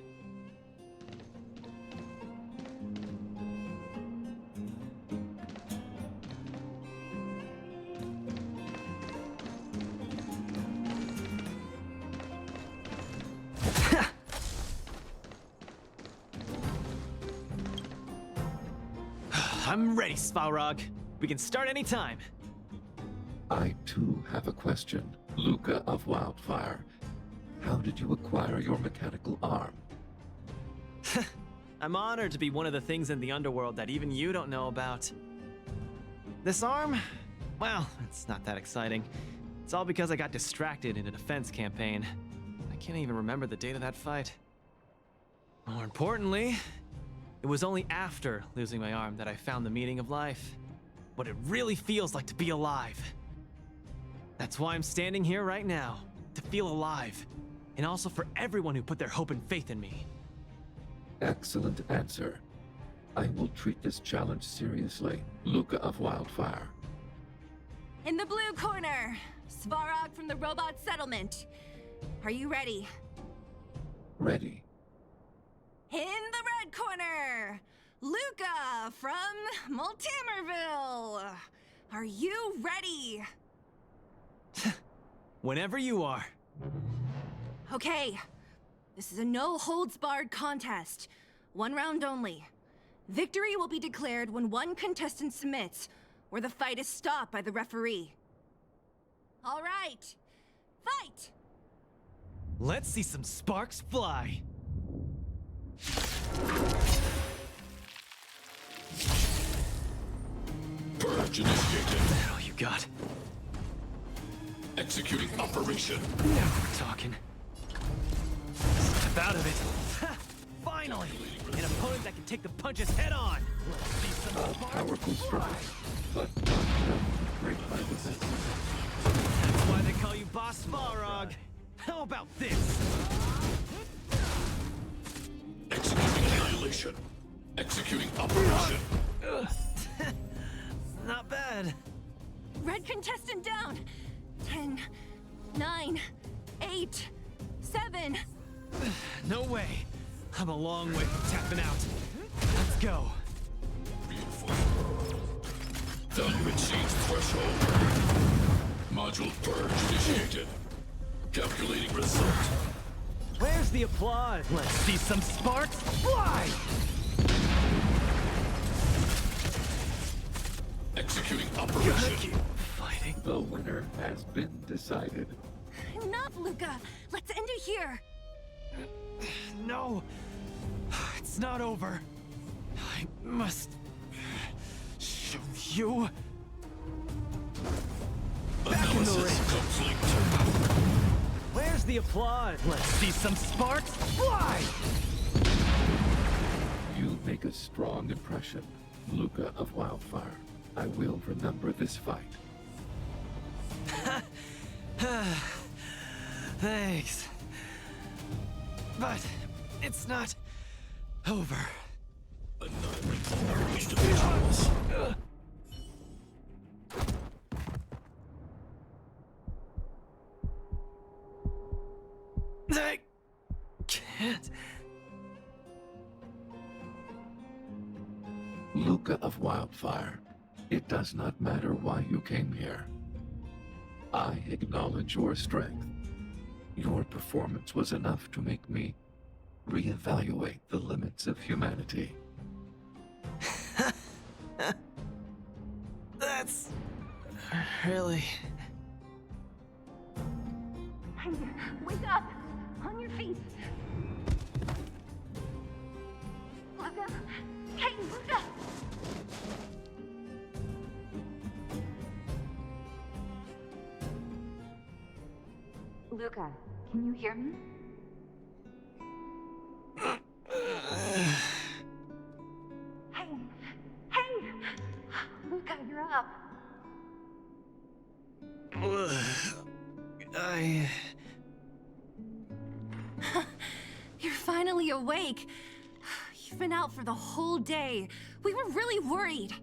I'm ready, Svarog. We can start anytime. I too have a question, Luca of Wildfire. How did you acquire your mechanical arm? I'm honored to be one of the things in the underworld that even you don't know about. This arm? Well, it's not that exciting. It's all because I got distracted in a defense campaign. I can't even remember the date of that fight. More importantly, it was only after losing my arm that I found the meaning of life. What it really feels like to be alive. That's why I'm standing here right now, to feel alive. And also for everyone who put their hope and faith in me. Excellent answer. I will treat this challenge seriously, Luca of Wildfire. In the blue corner, Svarog from the robot settlement. Are you ready? Ready. In the red corner, Luca from Multimerville. Are you ready? Whenever you are. Okay. This is a no-holds-barred contest. 1 round only. Victory will be declared when one contestant submits, or the fight is stopped by the referee. All right. Fight! Let's see some sparks fly. Purge initiated. Is that all you got? Executing operation. Now we're talking. Step out of it. Ha! Finally! An opponent that can take the punches head on. Let's see some Powerful strike, but great weaknesses. That's why they call you Boss Svarog. How about this? Executing annihilation. Executing operation. Not bad. Red contestant down. 10, 9, 8, 7. No way. I'm a long way from tapping out. Let's go. Value exceeds threshold. Module purge initiated. Calculating result. Where's the applause? Let's see some sparks fly! Executing operation. Keep fighting. The winner has been decided. Enough, Luca. Let's end it here. No. It's not over. I must show you. Back in the ring. Complete. Where's the applause? Let's see some sparks fly! You make a strong impression, Luca of Wildfire. I will remember this fight. Thanks. But it's not over. Annihilate all individuals. I can't. Luca of Wildfire, it does not matter why you came here. I acknowledge your strength. Your performance was enough to make me reevaluate the limits of humanity. That's really... Wake up! On your feet! Luca! Hey, Luca! Luca, can you hear me? Hey! Luca, you're up! You're finally awake! You've been out for the whole day. We were really worried.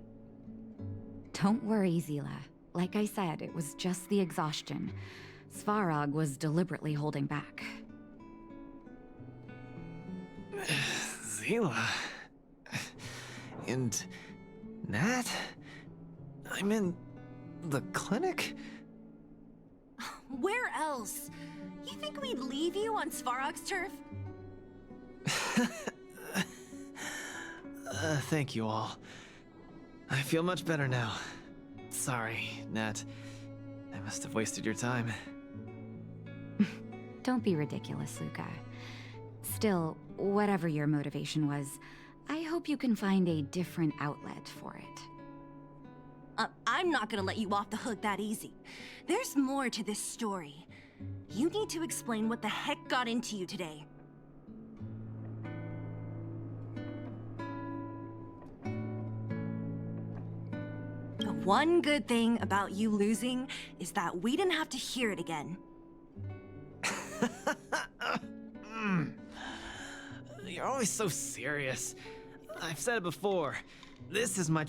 Don't worry, Zila. Like I said, it was just the exhaustion. Svarog was deliberately holding back. Zila... And... Nat? I'm in... the clinic? Where else? You think we'd leave you on Svarog's turf? Thank you all. I feel much better now. Sorry, Nat. I must have wasted your time. Don't be ridiculous, Luca. Still, whatever your motivation was, I hope you can find a different outlet for it. I'm not gonna let you off the hook that easy. There's more to this story. You need to explain what the heck got into you today. The one good thing about you losing is that we didn't have to hear it again. You're always so serious. I've said it before. This is my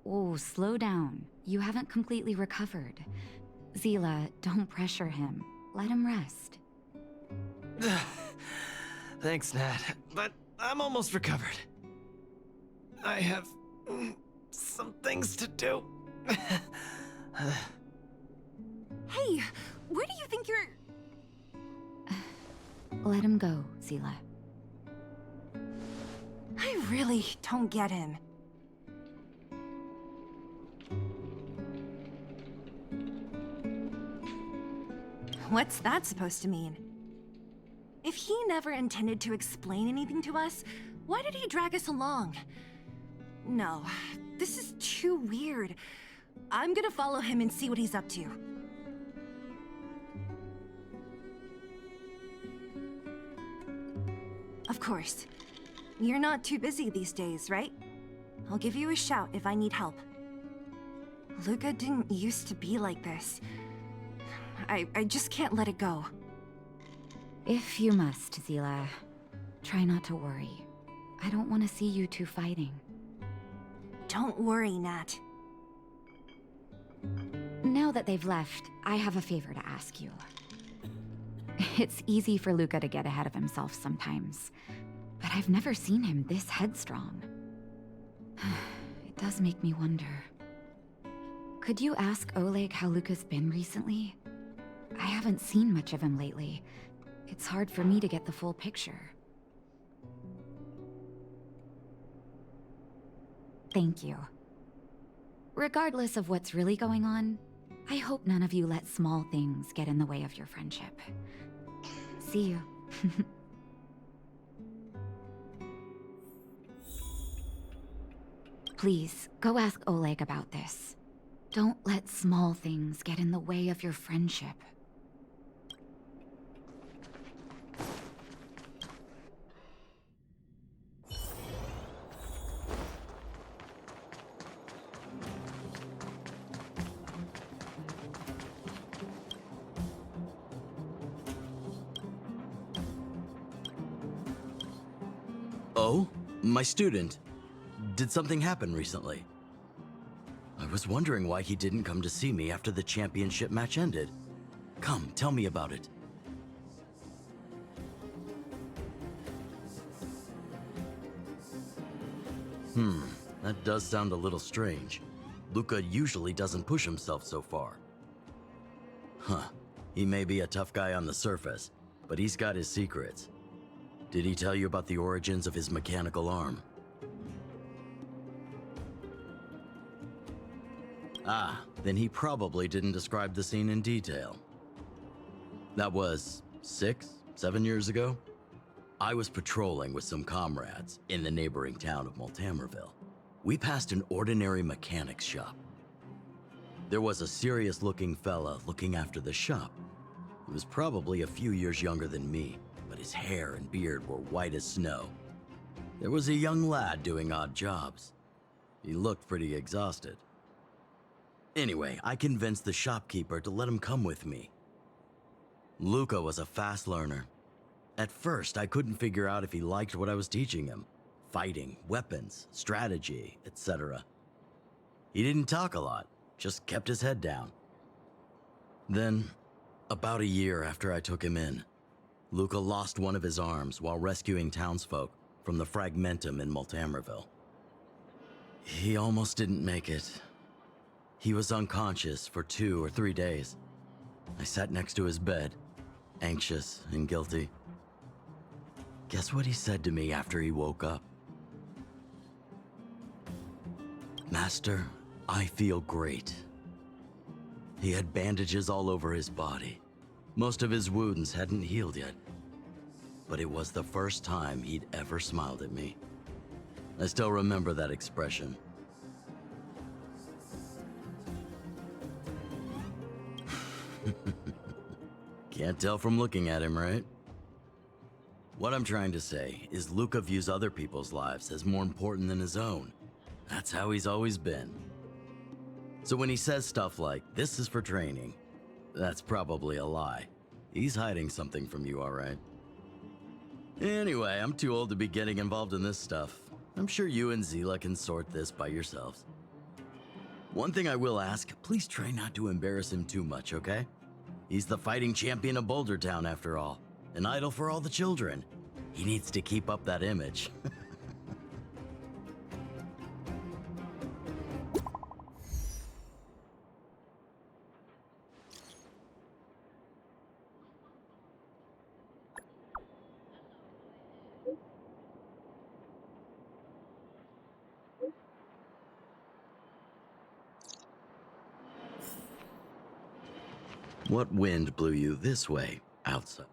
Oh, slow down. You haven't completely recovered. Zila, don't pressure him. Let him rest. Thanks, Nat, but I'm almost recovered. I have some things to do. Hey, where do you think you're... Let him go, Zila. I really don't get him. What's that supposed to mean? If he never intended to explain anything to us, why did he drag us along? No, this is too weird. I'm gonna follow him and see what he's up to. Of course. You're not too busy these days, right? I'll give you a shout if I need help. Luca didn't used to be like this. I just can't let it go. If you must, Zila, try not to worry. I don't want to see you two fighting. Don't worry, Nat. Now that they've left, I have a favor to ask you. It's easy for Luca to get ahead of himself sometimes, but I've never seen him this headstrong. It does make me wonder. Could you ask Oleg how Luca's been recently? I haven't seen much of him lately. It's hard for me to get the full picture. Thank you. Regardless of what's really going on, I hope none of you let small things get in the way of your friendship. See you. Please, go ask Oleg about this. Don't let small things get in the way of your friendship. Oh? My student. Did something happen recently? I was wondering why he didn't come to see me after the championship match ended. Come, tell me about it. That does sound a little strange. Luca usually doesn't push himself so far. Huh. He may be a tough guy on the surface, but he's got his secrets. Did he tell you about the origins of his mechanical arm? Ah, then he probably didn't describe the scene in detail. That was 6, 7 years ago? I was patrolling with some comrades in the neighboring town of Multamerville. We passed an ordinary mechanic's shop. There was a serious-looking fella looking after the shop. He was probably a few years younger than me, but his hair and beard were white as snow. There was a young lad doing odd jobs. He looked pretty exhausted. Anyway, I convinced the shopkeeper to let him come with me. Luca was a fast learner. At first, I couldn't figure out if he liked what I was teaching him. Fighting, weapons, strategy, etc. He didn't talk a lot, just kept his head down. Then, about a year after I took him in, Luca lost one of his arms while rescuing townsfolk from the Fragmentum in Multamerville. He almost didn't make it. He was unconscious for 2 or 3 days. I sat next to his bed, anxious and guilty. Guess what he said to me after he woke up? Master, I feel great. He had bandages all over his body. Most of his wounds hadn't healed yet. But it was the first time he'd ever smiled at me. I still remember that expression. Can't tell from looking at him, right? What I'm trying to say is Luca views other people's lives as more important than his own. That's how he's always been. So when he says stuff like, "This is for training," that's probably a lie. He's hiding something from you, all right? Anyway, I'm too old to be getting involved in this stuff. I'm sure you and Zila can sort this by yourselves. One thing I will ask, please try not to embarrass him too much, okay? He's the fighting champion of Boulder Town, after all. An idol for all the children. He needs to keep up that image. What wind blew you this way, outside?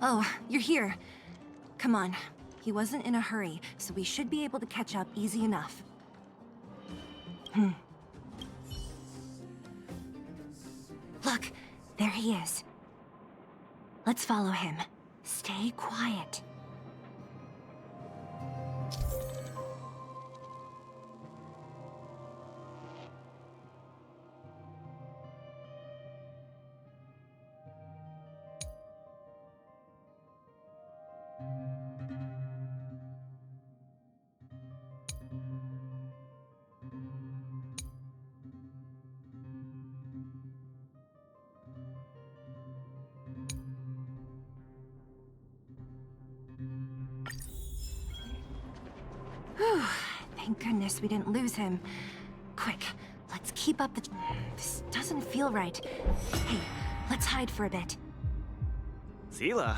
Oh, you're here. Come on. He wasn't in a hurry, so we should be able to catch up easy enough. Look, there he is. Let's follow him. Stay quiet. Whew, thank goodness we didn't lose him. Quick, let's keep up the... This doesn't feel right. Hey, let's hide for a bit. Zila?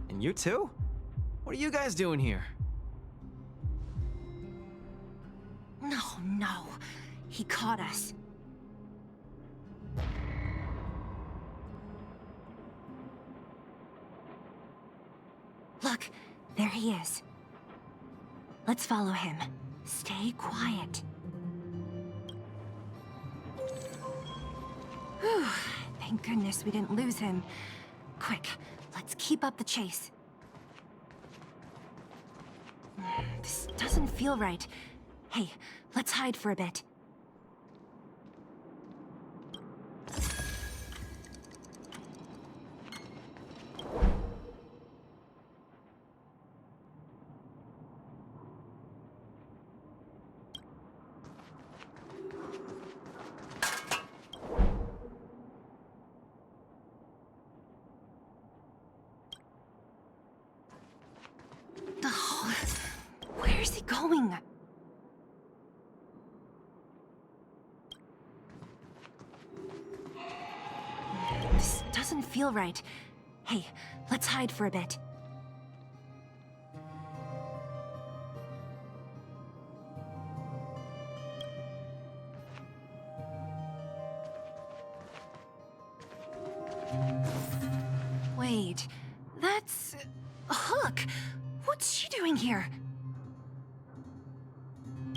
And you too? What are you guys doing here? No. He caught us. Look, there he is. Let's follow him. Stay quiet. Whew, thank goodness we didn't lose him. Quick, let's keep up the chase. This doesn't feel right. Hey, let's hide for a bit. Oh, where is he going? This doesn't feel right. Hey, let's hide for a bit. Wait, that's... Hook! What's she doing here?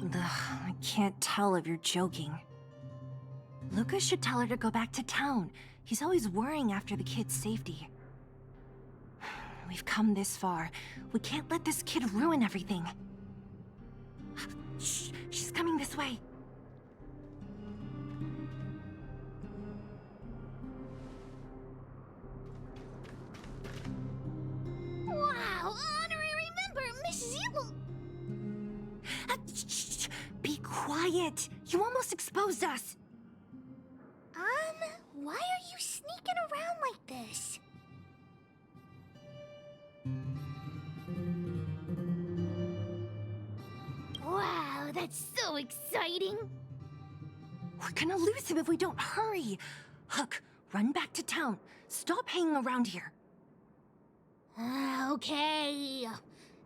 Ugh, I can't tell if you're joking. Lucas should tell her to go back to town. He's always worrying after the kid's safety. We've come this far. We can't let this kid ruin everything. Shh, she's coming this way. Wow, honorary member, Miss Zila. Shh, be quiet. You almost exposed us. Why are you sneaking around like this? Wow, that's so exciting. We're gonna lose him if we don't hurry. Hook, run back to town. Stop hanging around here. Okay.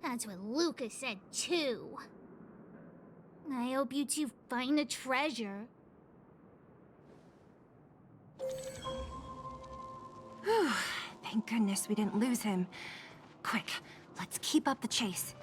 That's what Lucas said too. I hope you two find the treasure. Whew. Thank goodness we didn't lose him. Quick, let's keep up the chase.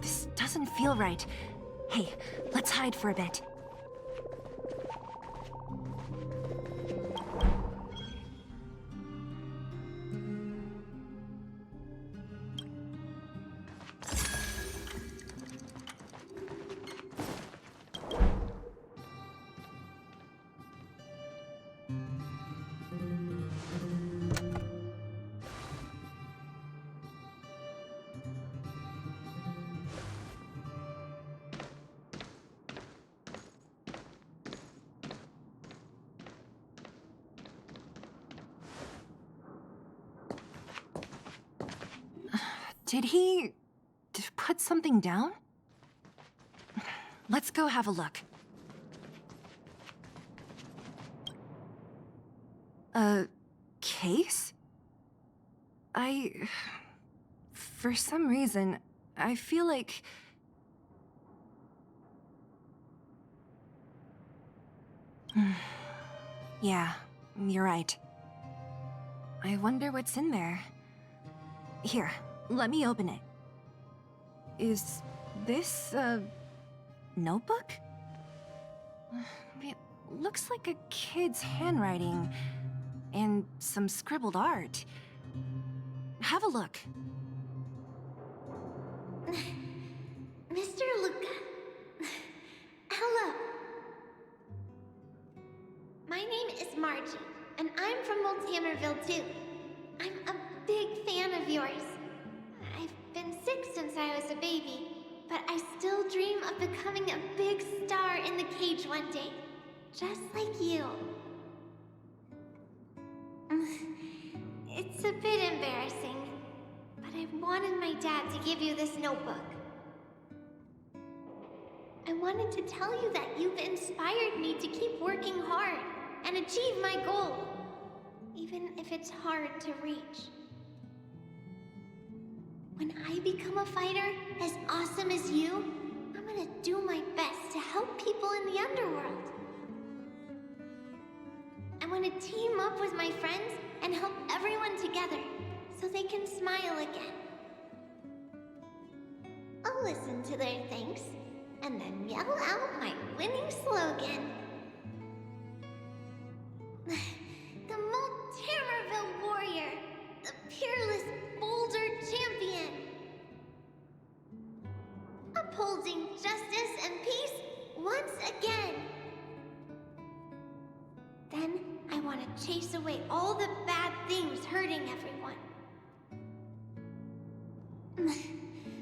This doesn't feel right. Hey, let's hide for a bit. Did he put something down? Let's go have a look. A case? For some reason, I feel like... Yeah, you're right. I wonder what's in there. Here, let me open it. Is this a notebook? It looks like a kid's handwriting and some scribbled art. Have a look. Mr. Luca. Hello. My name is Margie, and I'm from Multamerville too. I'm a big fan of yours. I've been sick since I was a baby, but I still dream of becoming a big star in the cage one day, just like you. It's a bit embarrassing, but I wanted my dad to give you this notebook. I wanted to tell you that you've inspired me to keep working hard and achieve my goal, even if it's hard to reach. When I become a fighter as awesome as you, I'm gonna do my best to help people in the underworld. I want to team up with my friends and help everyone together so they can smile again. I'll listen to their thanks and then yell out my winning slogan. The Multamerville warrior, the peerless boulder champion. Upholding justice and peace once again. Then I want to chase away all the bad things hurting everyone.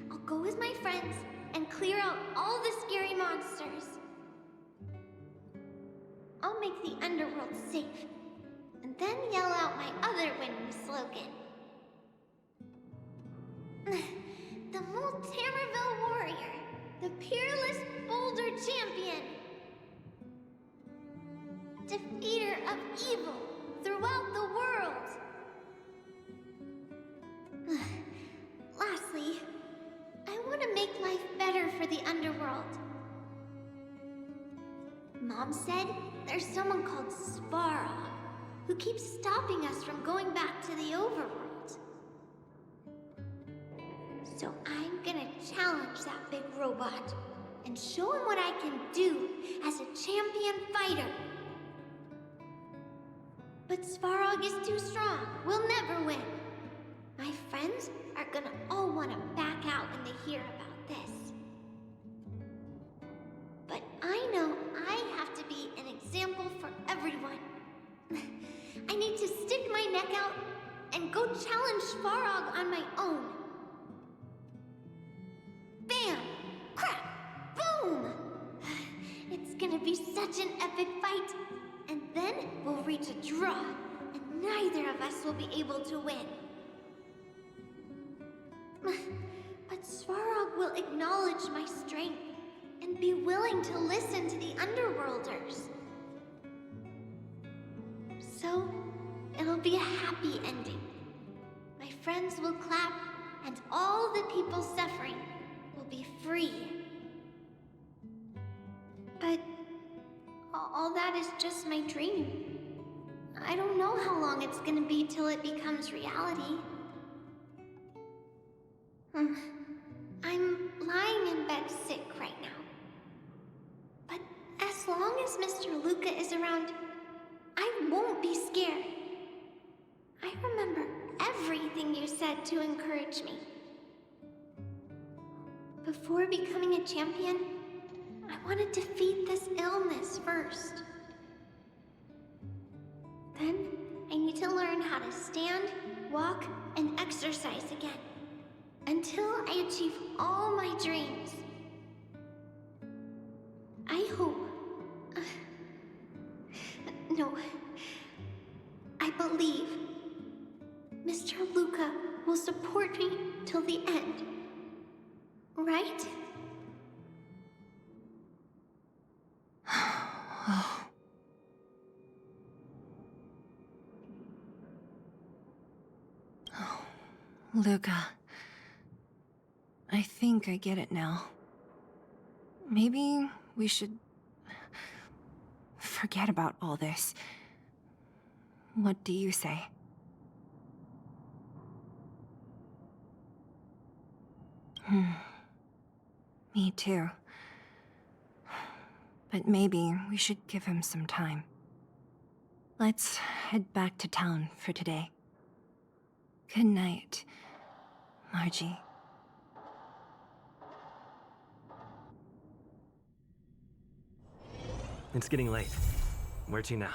I'll go with my friends and clear out all the scary monsters. I'll make the underworld safe, and then yell out my other winning slogan. The Multamerville warrior, the peerless boulder champion. Defeater of evil throughout the world. Lastly, I want to make life better for the underworld. Mom said there's someone called Svarog who keeps stopping us from going back to the overworld. So I'm gonna challenge that big robot and show him what I can do as a champion fighter. But Svarog is too strong. We'll never win. My friends are gonna all want to back out when they hear about this. But I know I have to be an example for everyone Farog on my own. Bam! Crack! Boom! It's gonna be such an epic fight. And then we'll reach a draw, and neither of us will be able to win. But Svarog will acknowledge my strength and be willing to listen to the Underworlders. So, it'll be a happy ending. My friends will clap, and all the people suffering will be free. But all that is just my dream. I don't know how long it's gonna be till it becomes reality. I'm lying in bed sick right now. But as long as Mr. Luca is around, I won't be scared. I remember everything you said to encourage me. Before becoming a champion, I want to defeat this illness first. Then, I need to learn how to stand, walk, and exercise again. Until I achieve all my dreams. I hope... no. I believe Mr. Luca will support me till the end. Right? Luca. I think I get it now. Maybe we should forget about all this. What do you say? Me too. But maybe we should give him some time. Let's head back to town for today. Good night, Margie. It's getting late. Where to now?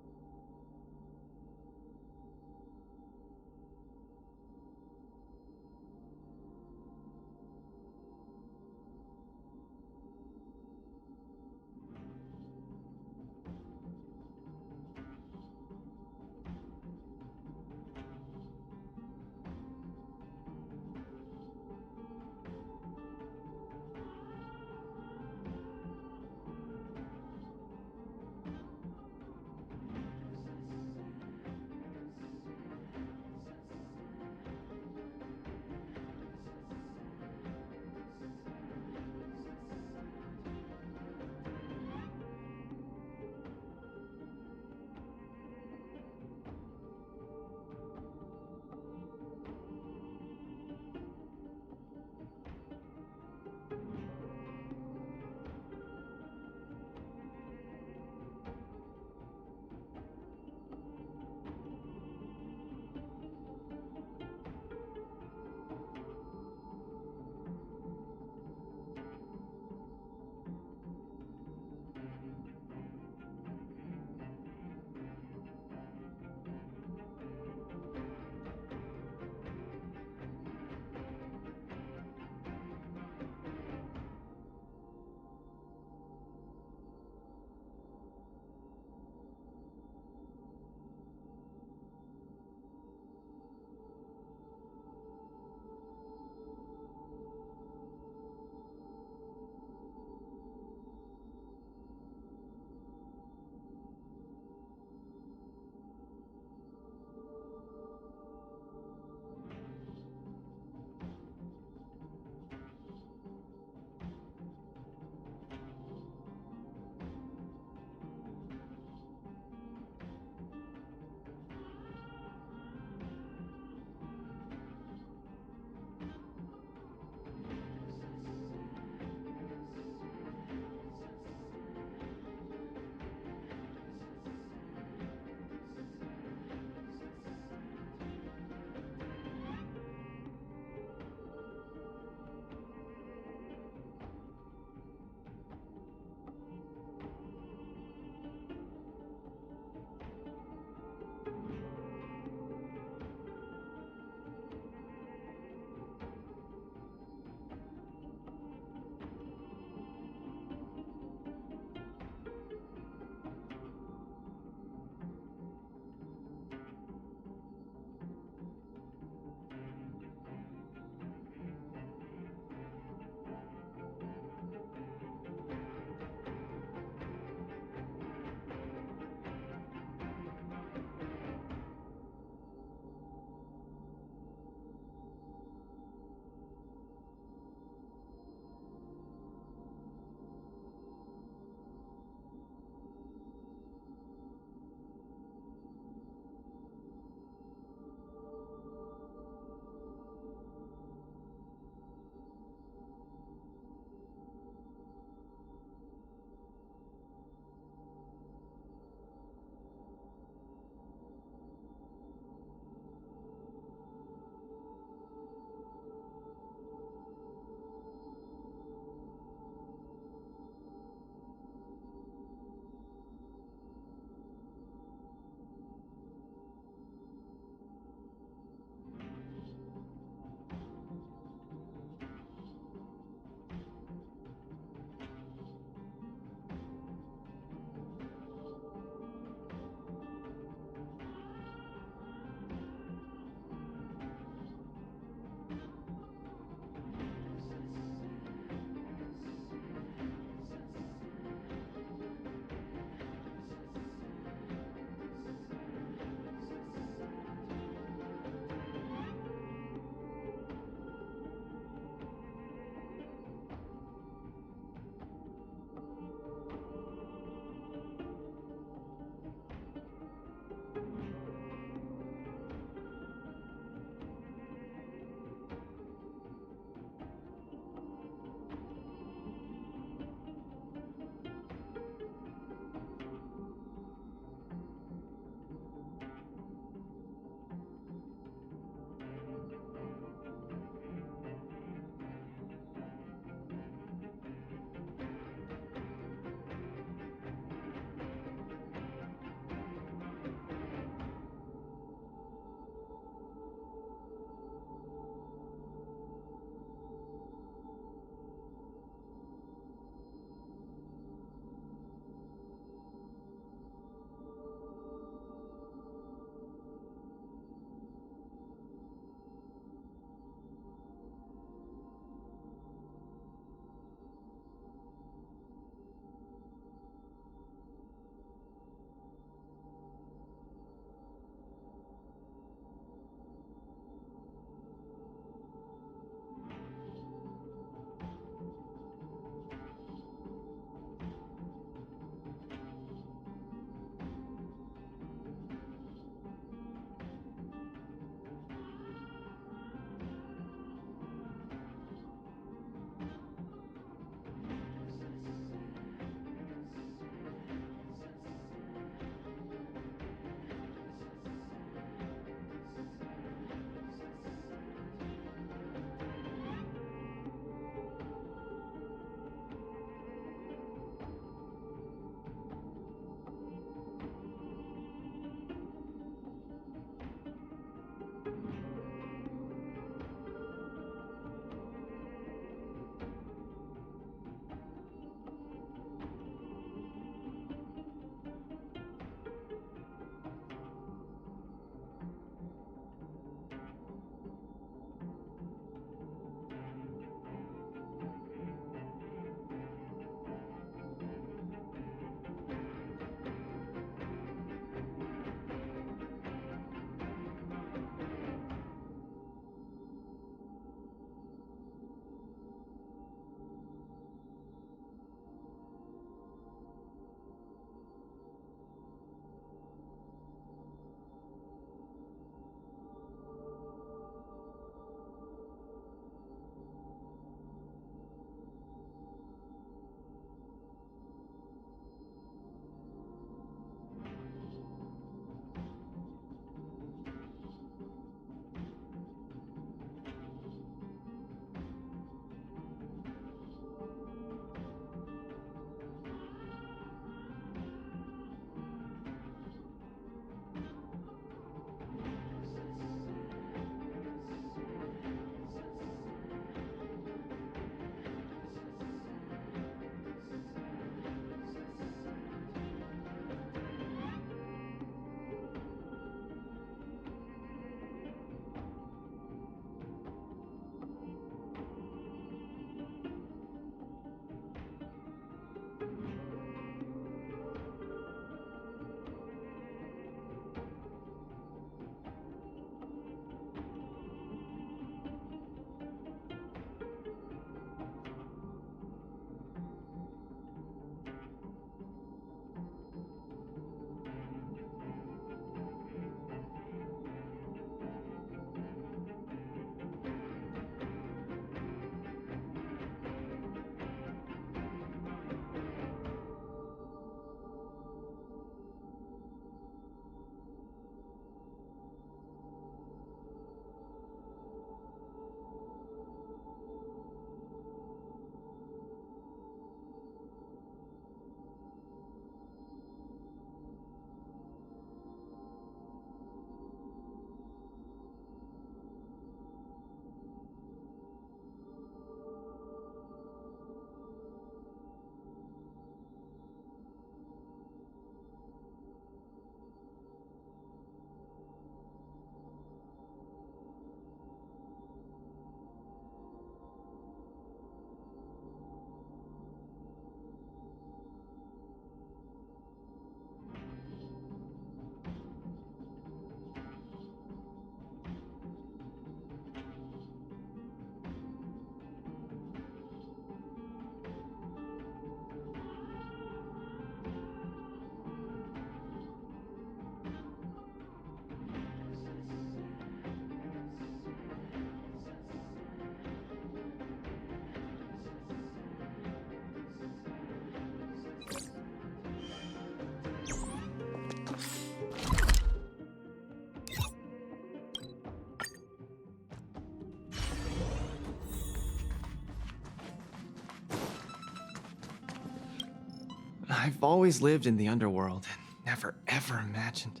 I've always lived in the underworld and never ever imagined.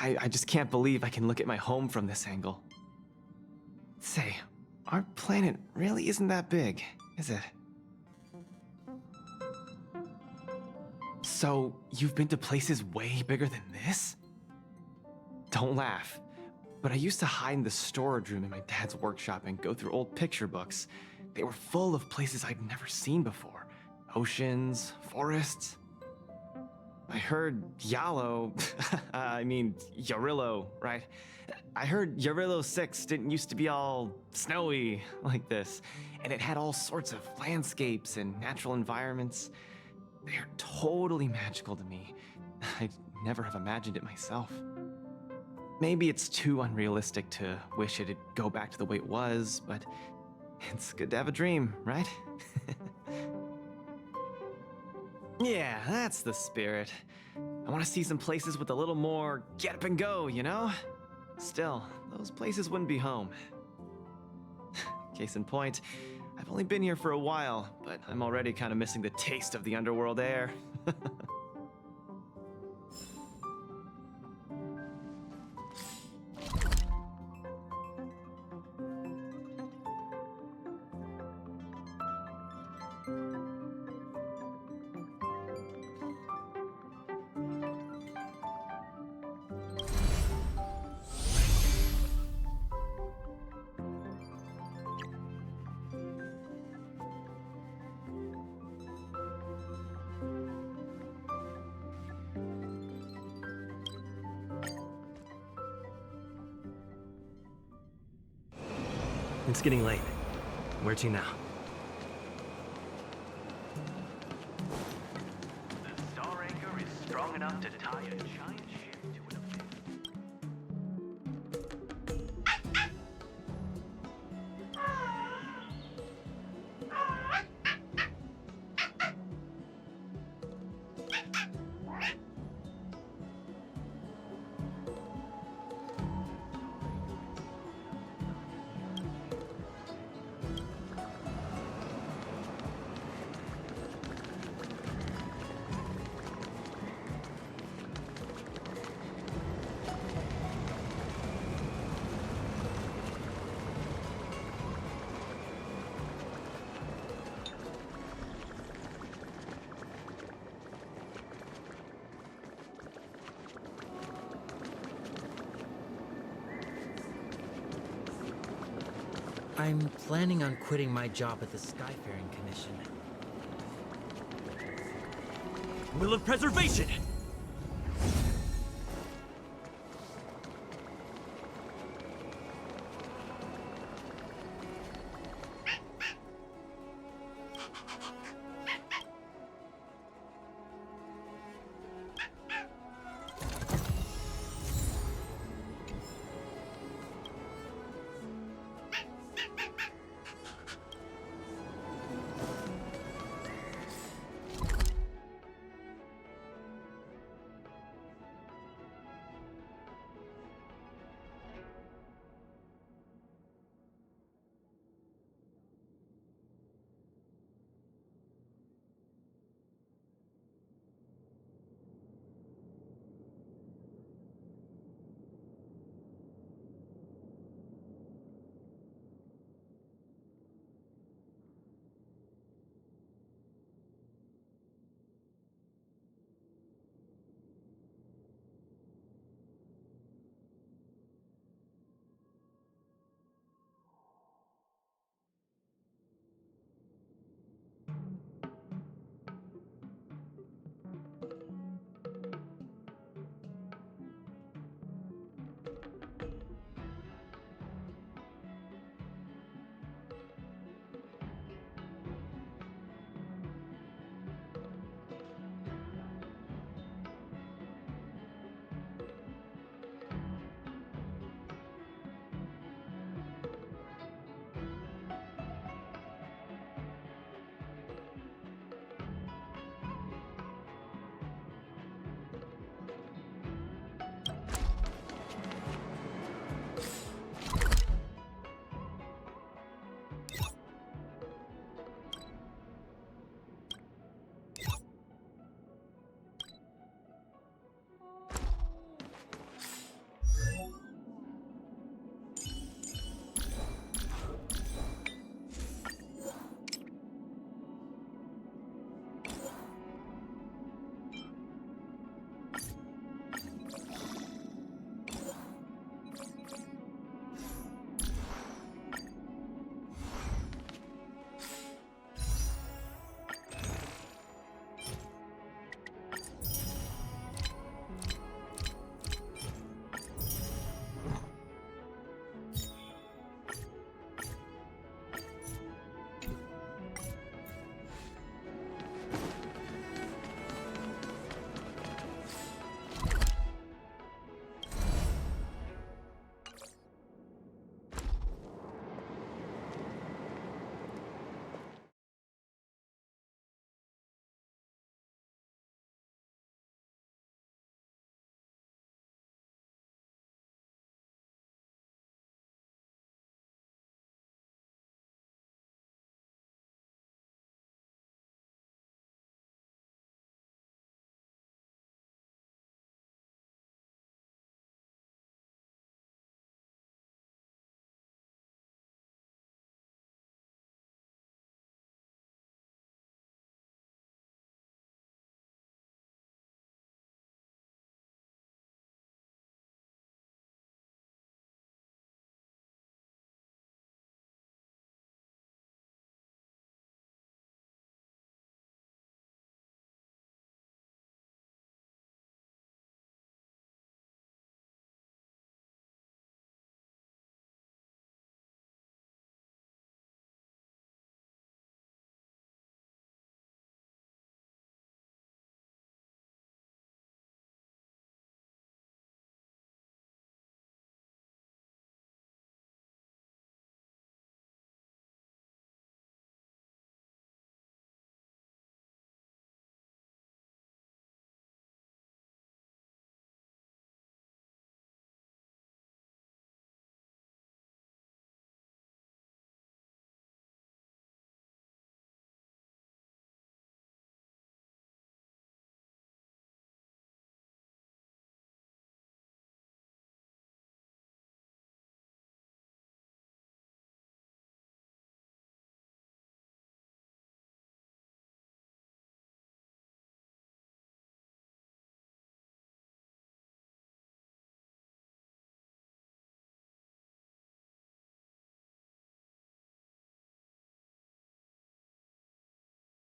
I just can't believe I can look at my home from this angle. Say, our planet really isn't that big, is it? So, you've been to places way bigger than this? Don't laugh, but I used to hide in the storage room in my dad's workshop and go through old picture books. They were full of places I'd never seen before. Oceans, forests. I heard Yarillo, right? I heard Yarillo 6 didn't used to be all snowy like this, and it had all sorts of landscapes and natural environments. They are totally magical to me. I'd never have imagined it myself. Maybe it's too unrealistic to wish it'd go back to the way it was, but it's good to have a dream, right? Yeah, that's the spirit. I want to see some places with a little more get up and go, you know? Still, those places wouldn't be home. Case in point, I've only been here for a while, but I'm already kind of missing the taste of the underworld air. It's getting late. Where to now? The star anchor is strong enough to tie a giant ship to an I'm planning on quitting my job at the Skyfaring Commission. Will of Preservation!